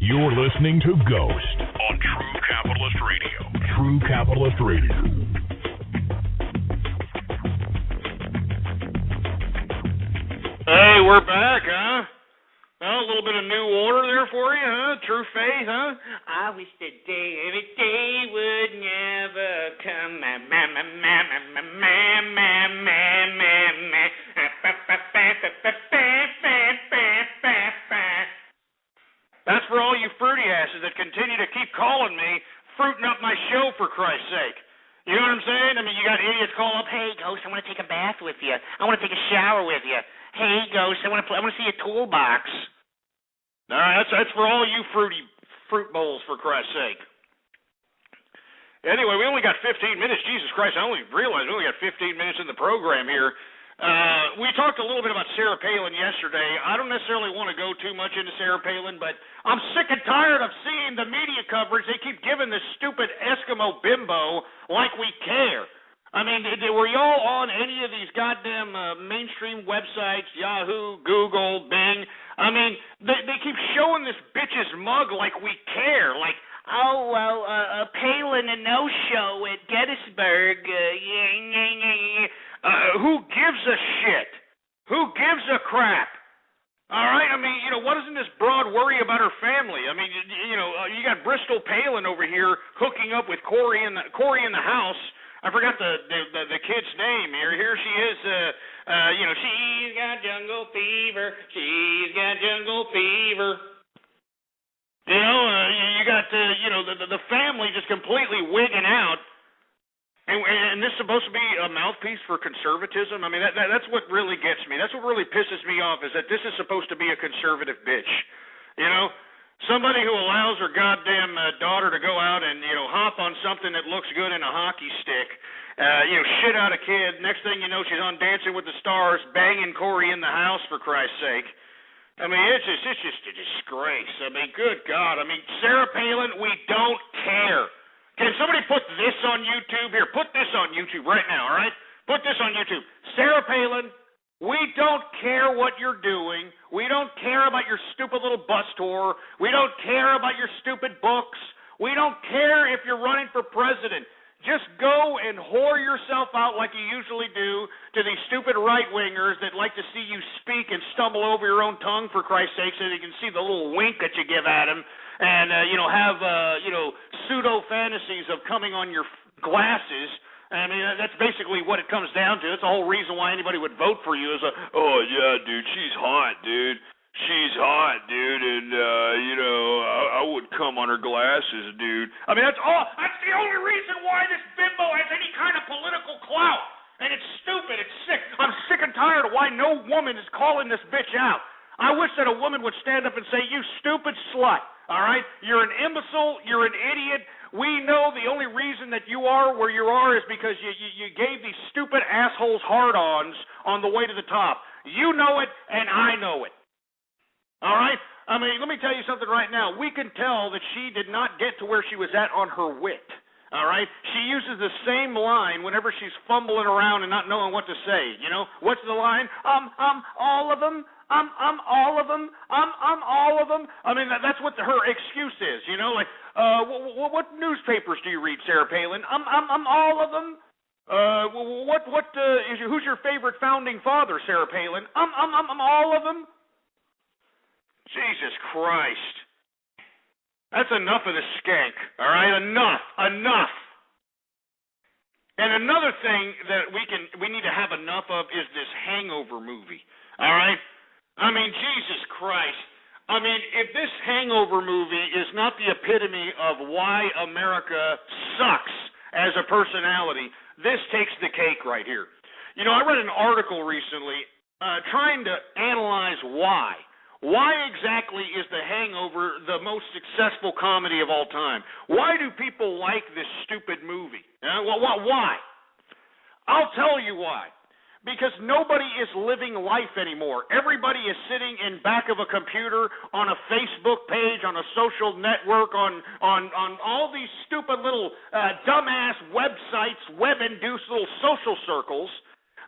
K: You're listening to Ghost on True Capitalist Radio. True Capitalist Radio.
E: Hey, we're back, huh? Well, a little bit of new order there for you, huh? True faith, huh?
M: I wish the every day would never come.
E: That's for all you fruity asses that continue to keep calling me, fruiting up my show, for Christ's sake. You know what I'm saying? I mean, you got idiots call up, hey, Ghost, I want to take a bath with you. I want to take a shower with you. Hey, Ghost, I want to see a toolbox. All right, that's for all you fruit bowls, for Christ's sake. Anyway, we only got 15 minutes. Jesus Christ, I only realized we only got 15 minutes in the program here. We talked a little bit about Sarah Palin yesterday. I don't necessarily want to go too much into Sarah Palin, but I'm sick and tired of seeing the media coverage. They keep giving this stupid Eskimo bimbo like we care. I mean, were y'all on any of these goddamn mainstream websites, Yahoo, Google, Bing? I mean, they keep showing this bitch's mug like we care, like, oh, well, Palin a no-show at Gettysburg, who gives a shit? Who gives a crap? All right, I mean, what doesn't this broad worry about her family? I mean, you got Bristol Palin over here hooking up with Corey in the house. I forgot the kid's name here. Here she is, she's got jungle fever. She's got jungle fever. You got, the family just completely wigging out. And this is supposed to be a mouthpiece for conservatism? I mean, that's what really gets me. That's what really pisses me off, is that this is supposed to be a conservative bitch. Somebody who allows her goddamn daughter to go out and, hop on something that looks good in a hockey stick, shit out a kid. Next thing you know, she's on Dancing with the Stars, banging Corey in the house, for Christ's sake. I mean, it's just a disgrace. I mean, good God. I mean, Sarah Palin, we don't care. Can somebody put this on YouTube? Here, put this on YouTube right now, all right? Put this on YouTube. Sarah Palin, we don't care what you're doing. We don't care about your stupid little bus tour. We don't care about your stupid books. We don't care if you're running for president. Just go and whore yourself out like you usually do to these stupid right-wingers that like to see you speak and stumble over your own tongue, for Christ's sake, so they can see the little wink that you give at them, and, have, pseudo-fantasies of coming on your glasses. I mean, that's basically what it comes down to. That's the whole reason why anybody would vote for you is, oh, yeah, dude, she's hot, dude. She's hot, dude, and, I would come on her glasses, dude. I mean, that's the only reason why this bimbo has any kind of political clout. And it's stupid. It's sick. I'm sick and tired of why no woman is calling this bitch out. I wish that a woman would stand up and say, you stupid slut, all right? You're an imbecile. You're an idiot. We know the only reason that you are where you are is because you gave these stupid assholes hard-ons on the way to the top. You know it, and I know it. All right? I mean, let me tell you something right now. We can tell that she did not get to where she was at on her wit. All right? She uses the same line whenever she's fumbling around and not knowing what to say. What's the line? All of them. All of them. All of them. I mean, that's what her excuse is. What newspapers do you read, Sarah Palin? All of them. Who's your favorite founding father, Sarah Palin? All of them. Jesus Christ. That's enough of this skank, all right? Enough. And another thing that we need to have enough of is this Hangover movie, all right? I mean, Jesus Christ. I mean, if this Hangover movie is not the epitome of why America sucks as a personality, this takes the cake right here. I read an article recently trying to analyze why. Why exactly is The Hangover the most successful comedy of all time? Why do people like this stupid movie? Why? I'll tell you why. Because nobody is living life anymore. Everybody is sitting in back of a computer, on a Facebook page, on a social network, on all these stupid little dumbass websites, web-induced little social circles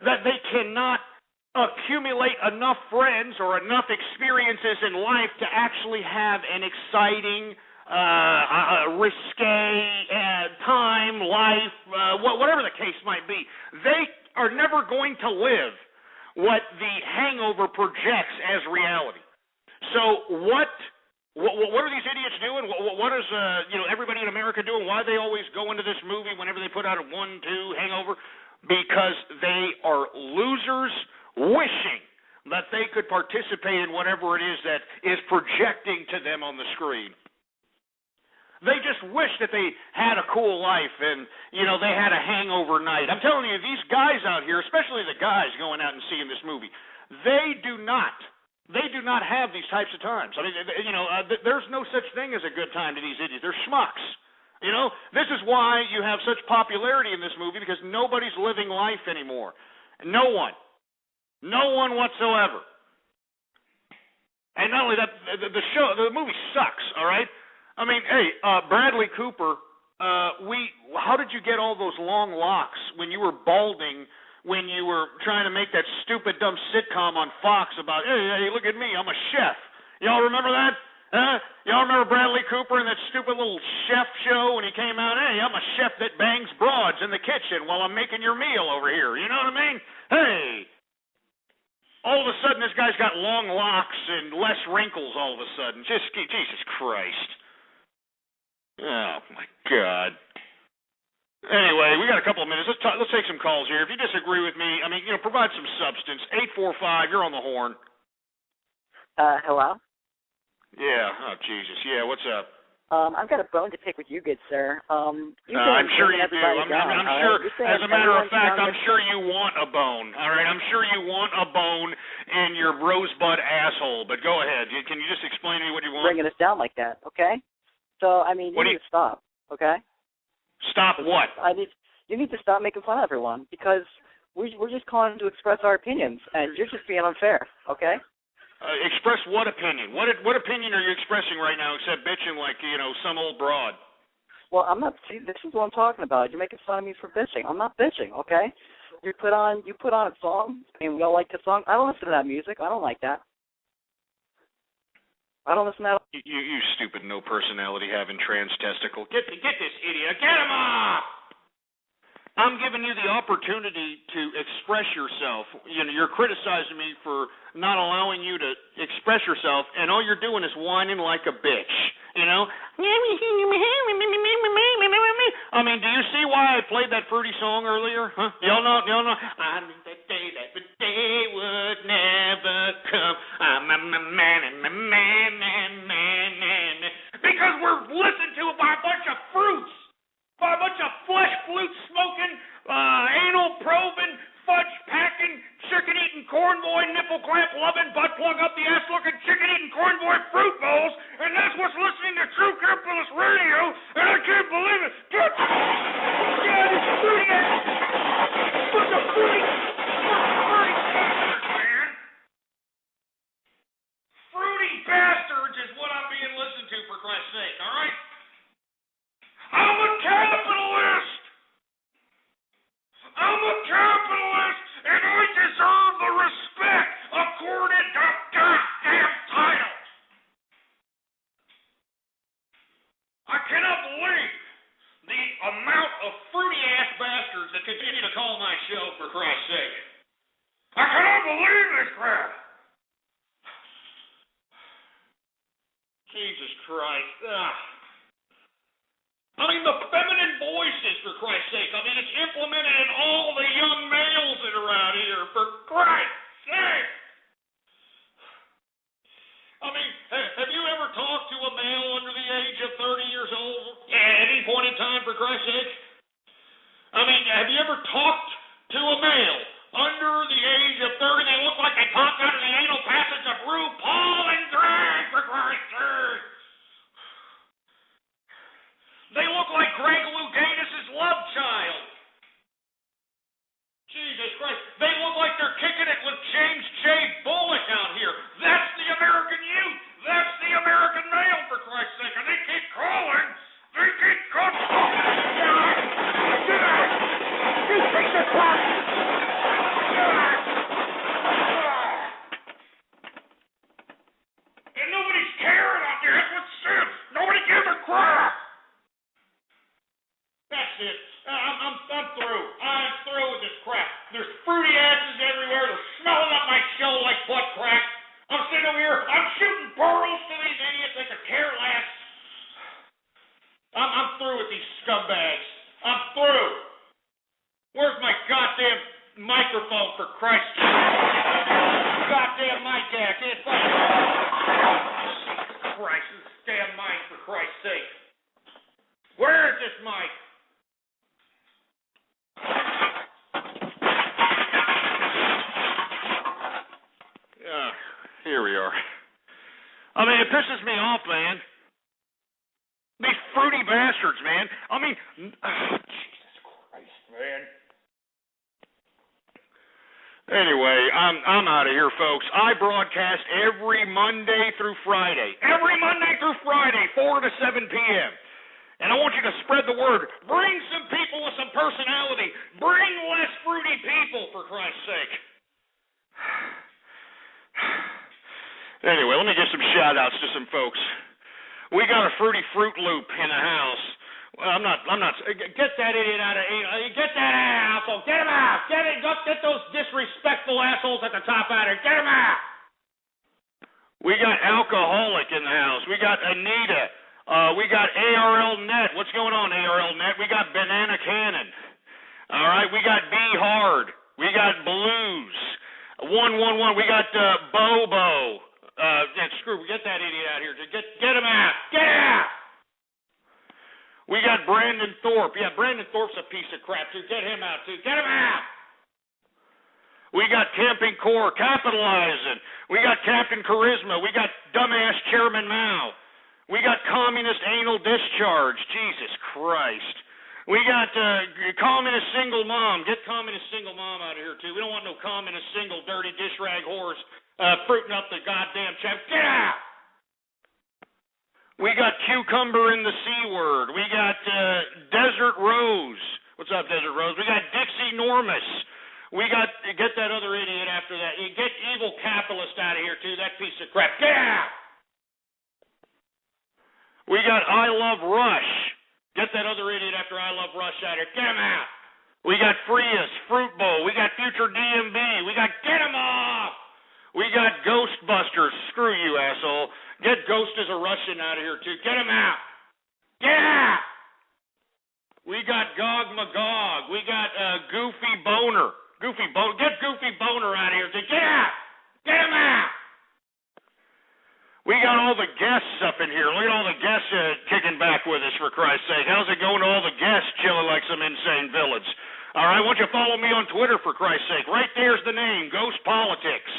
E: that they cannot accumulate enough friends or enough experiences in life to actually have an exciting, risque time, life, whatever the case might be. They are never going to live what The Hangover projects as reality. So what are these idiots doing? What is everybody in America doing? Why do they always go into this movie whenever they put out a 1, 2 Hangover? Because they are losers wishing that they could participate in whatever it is that is projecting to them on the screen. They just wish that they had a cool life and, they had a hangover night. I'm telling you, these guys out here, especially the guys going out and seeing this movie, they do not have these types of times. I mean, there's no such thing as a good time to these idiots. They're schmucks. This is why you have such popularity in this movie, because nobody's living life anymore. No one whatsoever. And not only that, the movie sucks, all right? I mean, hey, Bradley Cooper, how did you get all those long locks when you were balding, when you were trying to make that stupid, dumb sitcom on Fox about, hey, look at me, I'm a chef. Y'all remember that? Y'all remember Bradley Cooper and that stupid little chef show when he came out, hey, I'm a chef that bangs broads in the kitchen while I'm making your meal over here. You know what I mean? Hey. All of a sudden, this guy's got long locks and less wrinkles all of a sudden. Just, Jesus Christ. Oh, my God. Anyway, we got a couple of minutes. Let's take some calls here. If you disagree with me, provide some substance. 845, you're on the horn.
F: Hello?
E: Yeah. Oh, Jesus. Yeah, what's up?
F: I've got a bone to pick with you, good sir.
E: I'm sure you do. I'm sure, as a matter of fact, I'm sure you want a bone. All right? I'm sure you want a bone in your rosebud asshole. But go ahead. Can you just explain to me what you want?
F: Bringing us down like that, okay? So, you need to stop, okay?
E: Stop what?
F: You need to stop making fun of everyone, because we're just calling to express our opinions, and you're just being unfair, okay?
E: Express what opinion? What opinion are you expressing right now, except bitching like, some old broad?
F: Well, I'm not. See, this is what I'm talking about. You're making fun of me for bitching. I'm not bitching, okay? You put on a song, and we all like the song. I don't listen to that music. I don't like that. I don't listen to that.
E: You stupid no personality having trans testicle. Get this idiot. Get him off! I'm giving you the opportunity to express yourself. You're criticizing me for not allowing you to express yourself, and all you're doing is whining like a bitch. I mean, do you see why I played that fruity song earlier? Huh? Y'all know. I knew that the day would never come. I'm a man. Because we're listened to by a bunch of fruits. By a bunch of flesh flute smoking, anal probing, fudge packing, chicken eating, corn boy, nipple clamp loving, butt plug up the ass looking, chicken eating, corn boy fruit bowls, and that's what's listening to True Capitalist Radio, and I can't believe it. God, it's fruity ass. Bunch of fruity bastards, man. Fruity bastards is what I'm being listened to, for Christ's sake, all right? I'm a capitalist, and I deserve the respect accorded to goddamn titles. I cannot believe the amount of fruity-ass bastards that continue to call my show, for Christ's sake. I cannot believe this crap. Jesus Christ. I mean, the feminine voices, for Christ's sake. I mean, it's implemented in all the young males that are out here, for Christ's sake. I mean, have you ever talked to a male under the age of 30 years old at any point in time, for Christ's sake? I mean, have you ever talked to a male under the age of 30? They look like they popped out of the anal passage of RuPaul and drag, for Christ's sake. They look like Greg Louganis' love child. Jesus Christ. They look like they're kicking it with James J. Bullock out here. That's the American youth. That's the American male, for Christ's sake. And they keep calling. They keep calling. You piece of that's it. I'm through. I'm through with this crap. There's fruity asses everywhere. They're smelling up my show like butt crack. I'm sitting over here. I'm shooting pearls to these idiots. They could care less. I'm through with these scumbags. I'm through. Where's my goddamn microphone, for Christ's sake? Goddamn mic jack. Christ, this damn mic, for Christ's sake. Where is this mic? Yeah, here we are. I mean, it pisses me off, man. These fruity bastards, man. I mean, Jesus Christ, man. Anyway, I'm out of here, folks. I broadcast every Monday through Friday. Every Monday through Friday, 4 to 7 p.m. And I want you to spread the word. Bring some people with some personality. Bring less fruity people, for Christ's sake. Anyway, let me give some shout-outs to some folks. We got a Fruity Fruit Loop in the house. Well, I'm not, get that idiot out of, get that asshole, get him out, get those disrespectful assholes at the top out of here, get him out. We got Alcoholic in the house. We got Anita. We got ARL Net. What's going on, ARL Net? We got Banana Cannon. All right, we got B Hard. We got Blues. 111. We got Bobo. Get that idiot out here. Get him out. Get out. We got Brandon Thorpe. Yeah, Brandon Thorpe's a piece of crap, too. Get him out, too. Get him out. We got Camping Corps capitalizing. We got Captain Charisma. We got dumbass Chairman Mao. We got Communist Anal Discharge. Jesus Christ. We got Communist Single Mom. Get Communist Single Mom out of here, too. We don't want no Communist Single dirty dish rag whores fruiting up the goddamn chat. Get out! We got Cucumber in the C word. We got Desert Rose. What's up, Desert Rose? We got Dixie Normus. We got, get that other idiot after that. Get Evil Capitalist out of here, too, that piece of crap. Get out! We got I Love Rush. Get that other idiot after I Love Rush out of here. Get him out! We got Frias, Fruit Bowl. We got Future DMB. We got Get Him Off! We got Ghostbusters. Screw you, asshole. Get Ghost as a Russian out of here, too. Get him out. Get out. We got Gog Magog. We got Goofy Boner. Get Goofy Boner out of here, too. Get out. Get him out. We got all the guests up in here. Look at all the guests kicking back with us, for Christ's sake. How's it going to all the guests chilling like some insane villains? All right, why don't you follow me on Twitter, for Christ's sake? Right there's the name, Ghost Politics.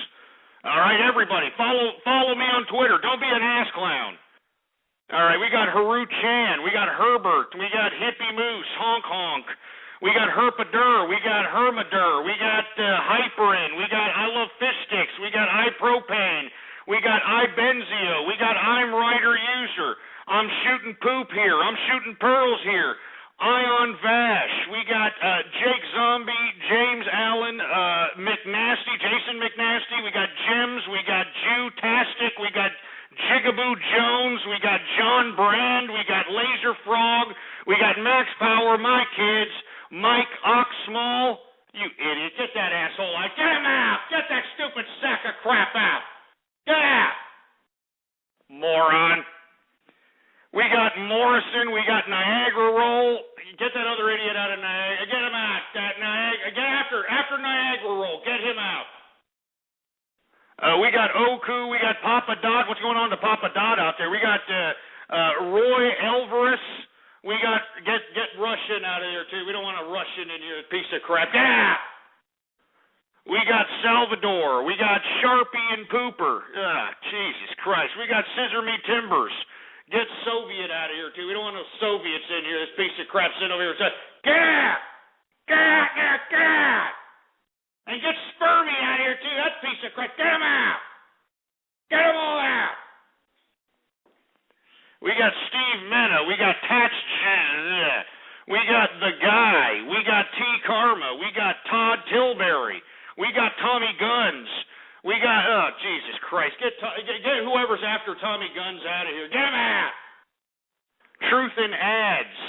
E: All right, everybody, follow me on Twitter. Don't be an ass clown. All right, we got Haru Chan. We got Herbert. We got Hippie Moose, Honk Honk. We got Herpadur. We got Hermadur. We got Hyperin. We got I Love Fish Sticks. We got iPropane. We got iBenzio. We got I'm Rider User. I'm shooting poop here. I'm shooting pearls here. Ion Vash. We got Jake Zombie, James Allen, McNasty, Jason McNasty. We got Gems. We got Jew-tastic. We got Jigaboo Jones. We got John Brand. We got Laser Frog. We got Max Power, my kids. Mike Oxsmall. You idiot. Get that asshole out. Get him out. Get that stupid sack of crap out. Get out. Moron. We got Morrison. We got Niagara Roll. Get that other idiot out of Niagara. Get him out. Get after Niagara Roll. Get him out. We got Oku. We got Papa Dot. What's going on to Papa Dot out there? We got Roy Elveris. We got get Russian out of here too. We don't want a Russian in here, piece of crap. Get out. We got Salvador. We got Sharpie and Pooper. Jesus Christ. We got Scissor Me Timbers. Get Soviet out of here, too. We don't want no Soviets in here. This piece of crap sitting over here. Get out! Get out! Get out! Get out! And get Spermy out of here, too. That piece of crap. Get him out! Get them all out! We got Steve Mena. We got Tatch. We got The Guy. We got T. Karma. We got Todd Tilbury. We got Tommy Guns. We got, Jesus Christ, get whoever's after Tommy Guns out of here. Get him out. Truth in Ads.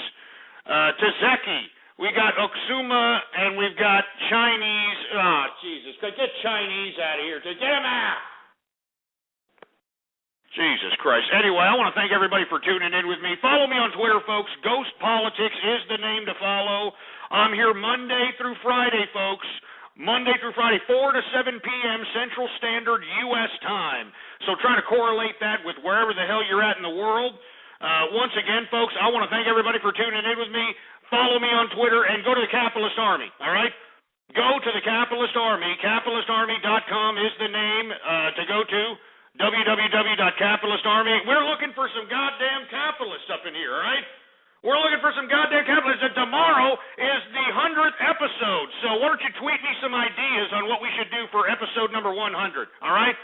E: Tazeki. We got Oksuma, and we've got Chinese. Oh, Jesus. Get Chinese out of here. Get them out. Jesus Christ. Anyway, I want to thank everybody for tuning in with me. Follow me on Twitter, folks. Ghost Politics is the name to follow. I'm here Monday through Friday, folks. Monday through Friday, 4 to 7 p.m. Central Standard U.S. time. So try to correlate that with wherever the hell you're at in the world. Once again, folks, I want to thank everybody for tuning in with me. Follow me on Twitter and go to the Capitalist Army, all right? Go to the Capitalist Army. CapitalistArmy.com is the name to go to. www.capitalistarmy. We're looking for some goddamn capitalists up in here, all right? We're looking for some goddamn capitalists, and tomorrow is the 100th episode. So why don't you tweet me some ideas on what we should do for episode number 100, all right?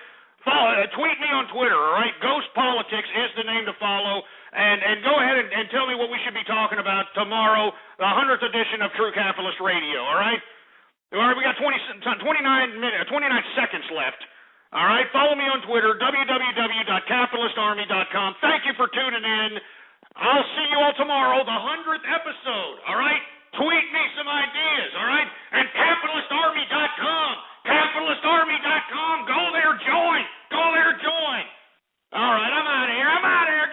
E: Tweet me on Twitter, all right? Ghost Politics is the name to follow, and go ahead and tell me what we should be talking about tomorrow, the 100th edition of True Capitalist Radio, all right? All right, we got 29 seconds left. All right, follow me on Twitter, www.capitalistarmy.com. Thank you for tuning in. I'll see you all tomorrow, the 100th episode, all right? Tweet me some ideas, all right? And capitalistarmy.com, capitalistarmy.com. Go there, join. Go there, join. All right, I'm out of here.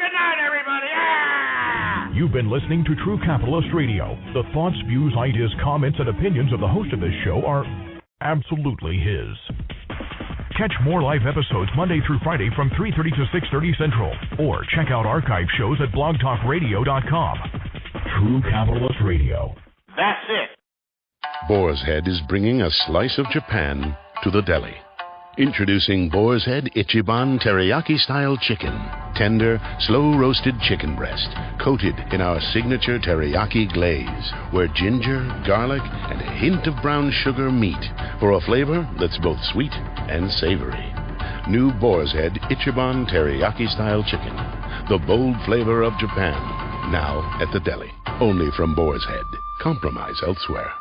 E: Good night, everybody. Ah!
K: You've been listening to True Capitalist Radio. The thoughts, views, ideas, comments, and opinions of the host of this show are absolutely his. Catch more live episodes Monday through Friday from 3:30 to 6:30 Central. Or check out archive shows at blogtalkradio.com. True Capitalist Radio.
E: That's it.
L: Boar's Head is bringing a slice of Japan to the deli. Introducing Boar's Head Ichiban Teriyaki-style chicken. Tender, slow-roasted chicken breast, coated in our signature teriyaki glaze, where ginger, garlic, and a hint of brown sugar meet for a flavor that's both sweet and savory. New Boar's Head Ichiban Teriyaki-style chicken. The bold flavor of Japan. Now at the deli. Only from Boar's Head. Compromise elsewhere.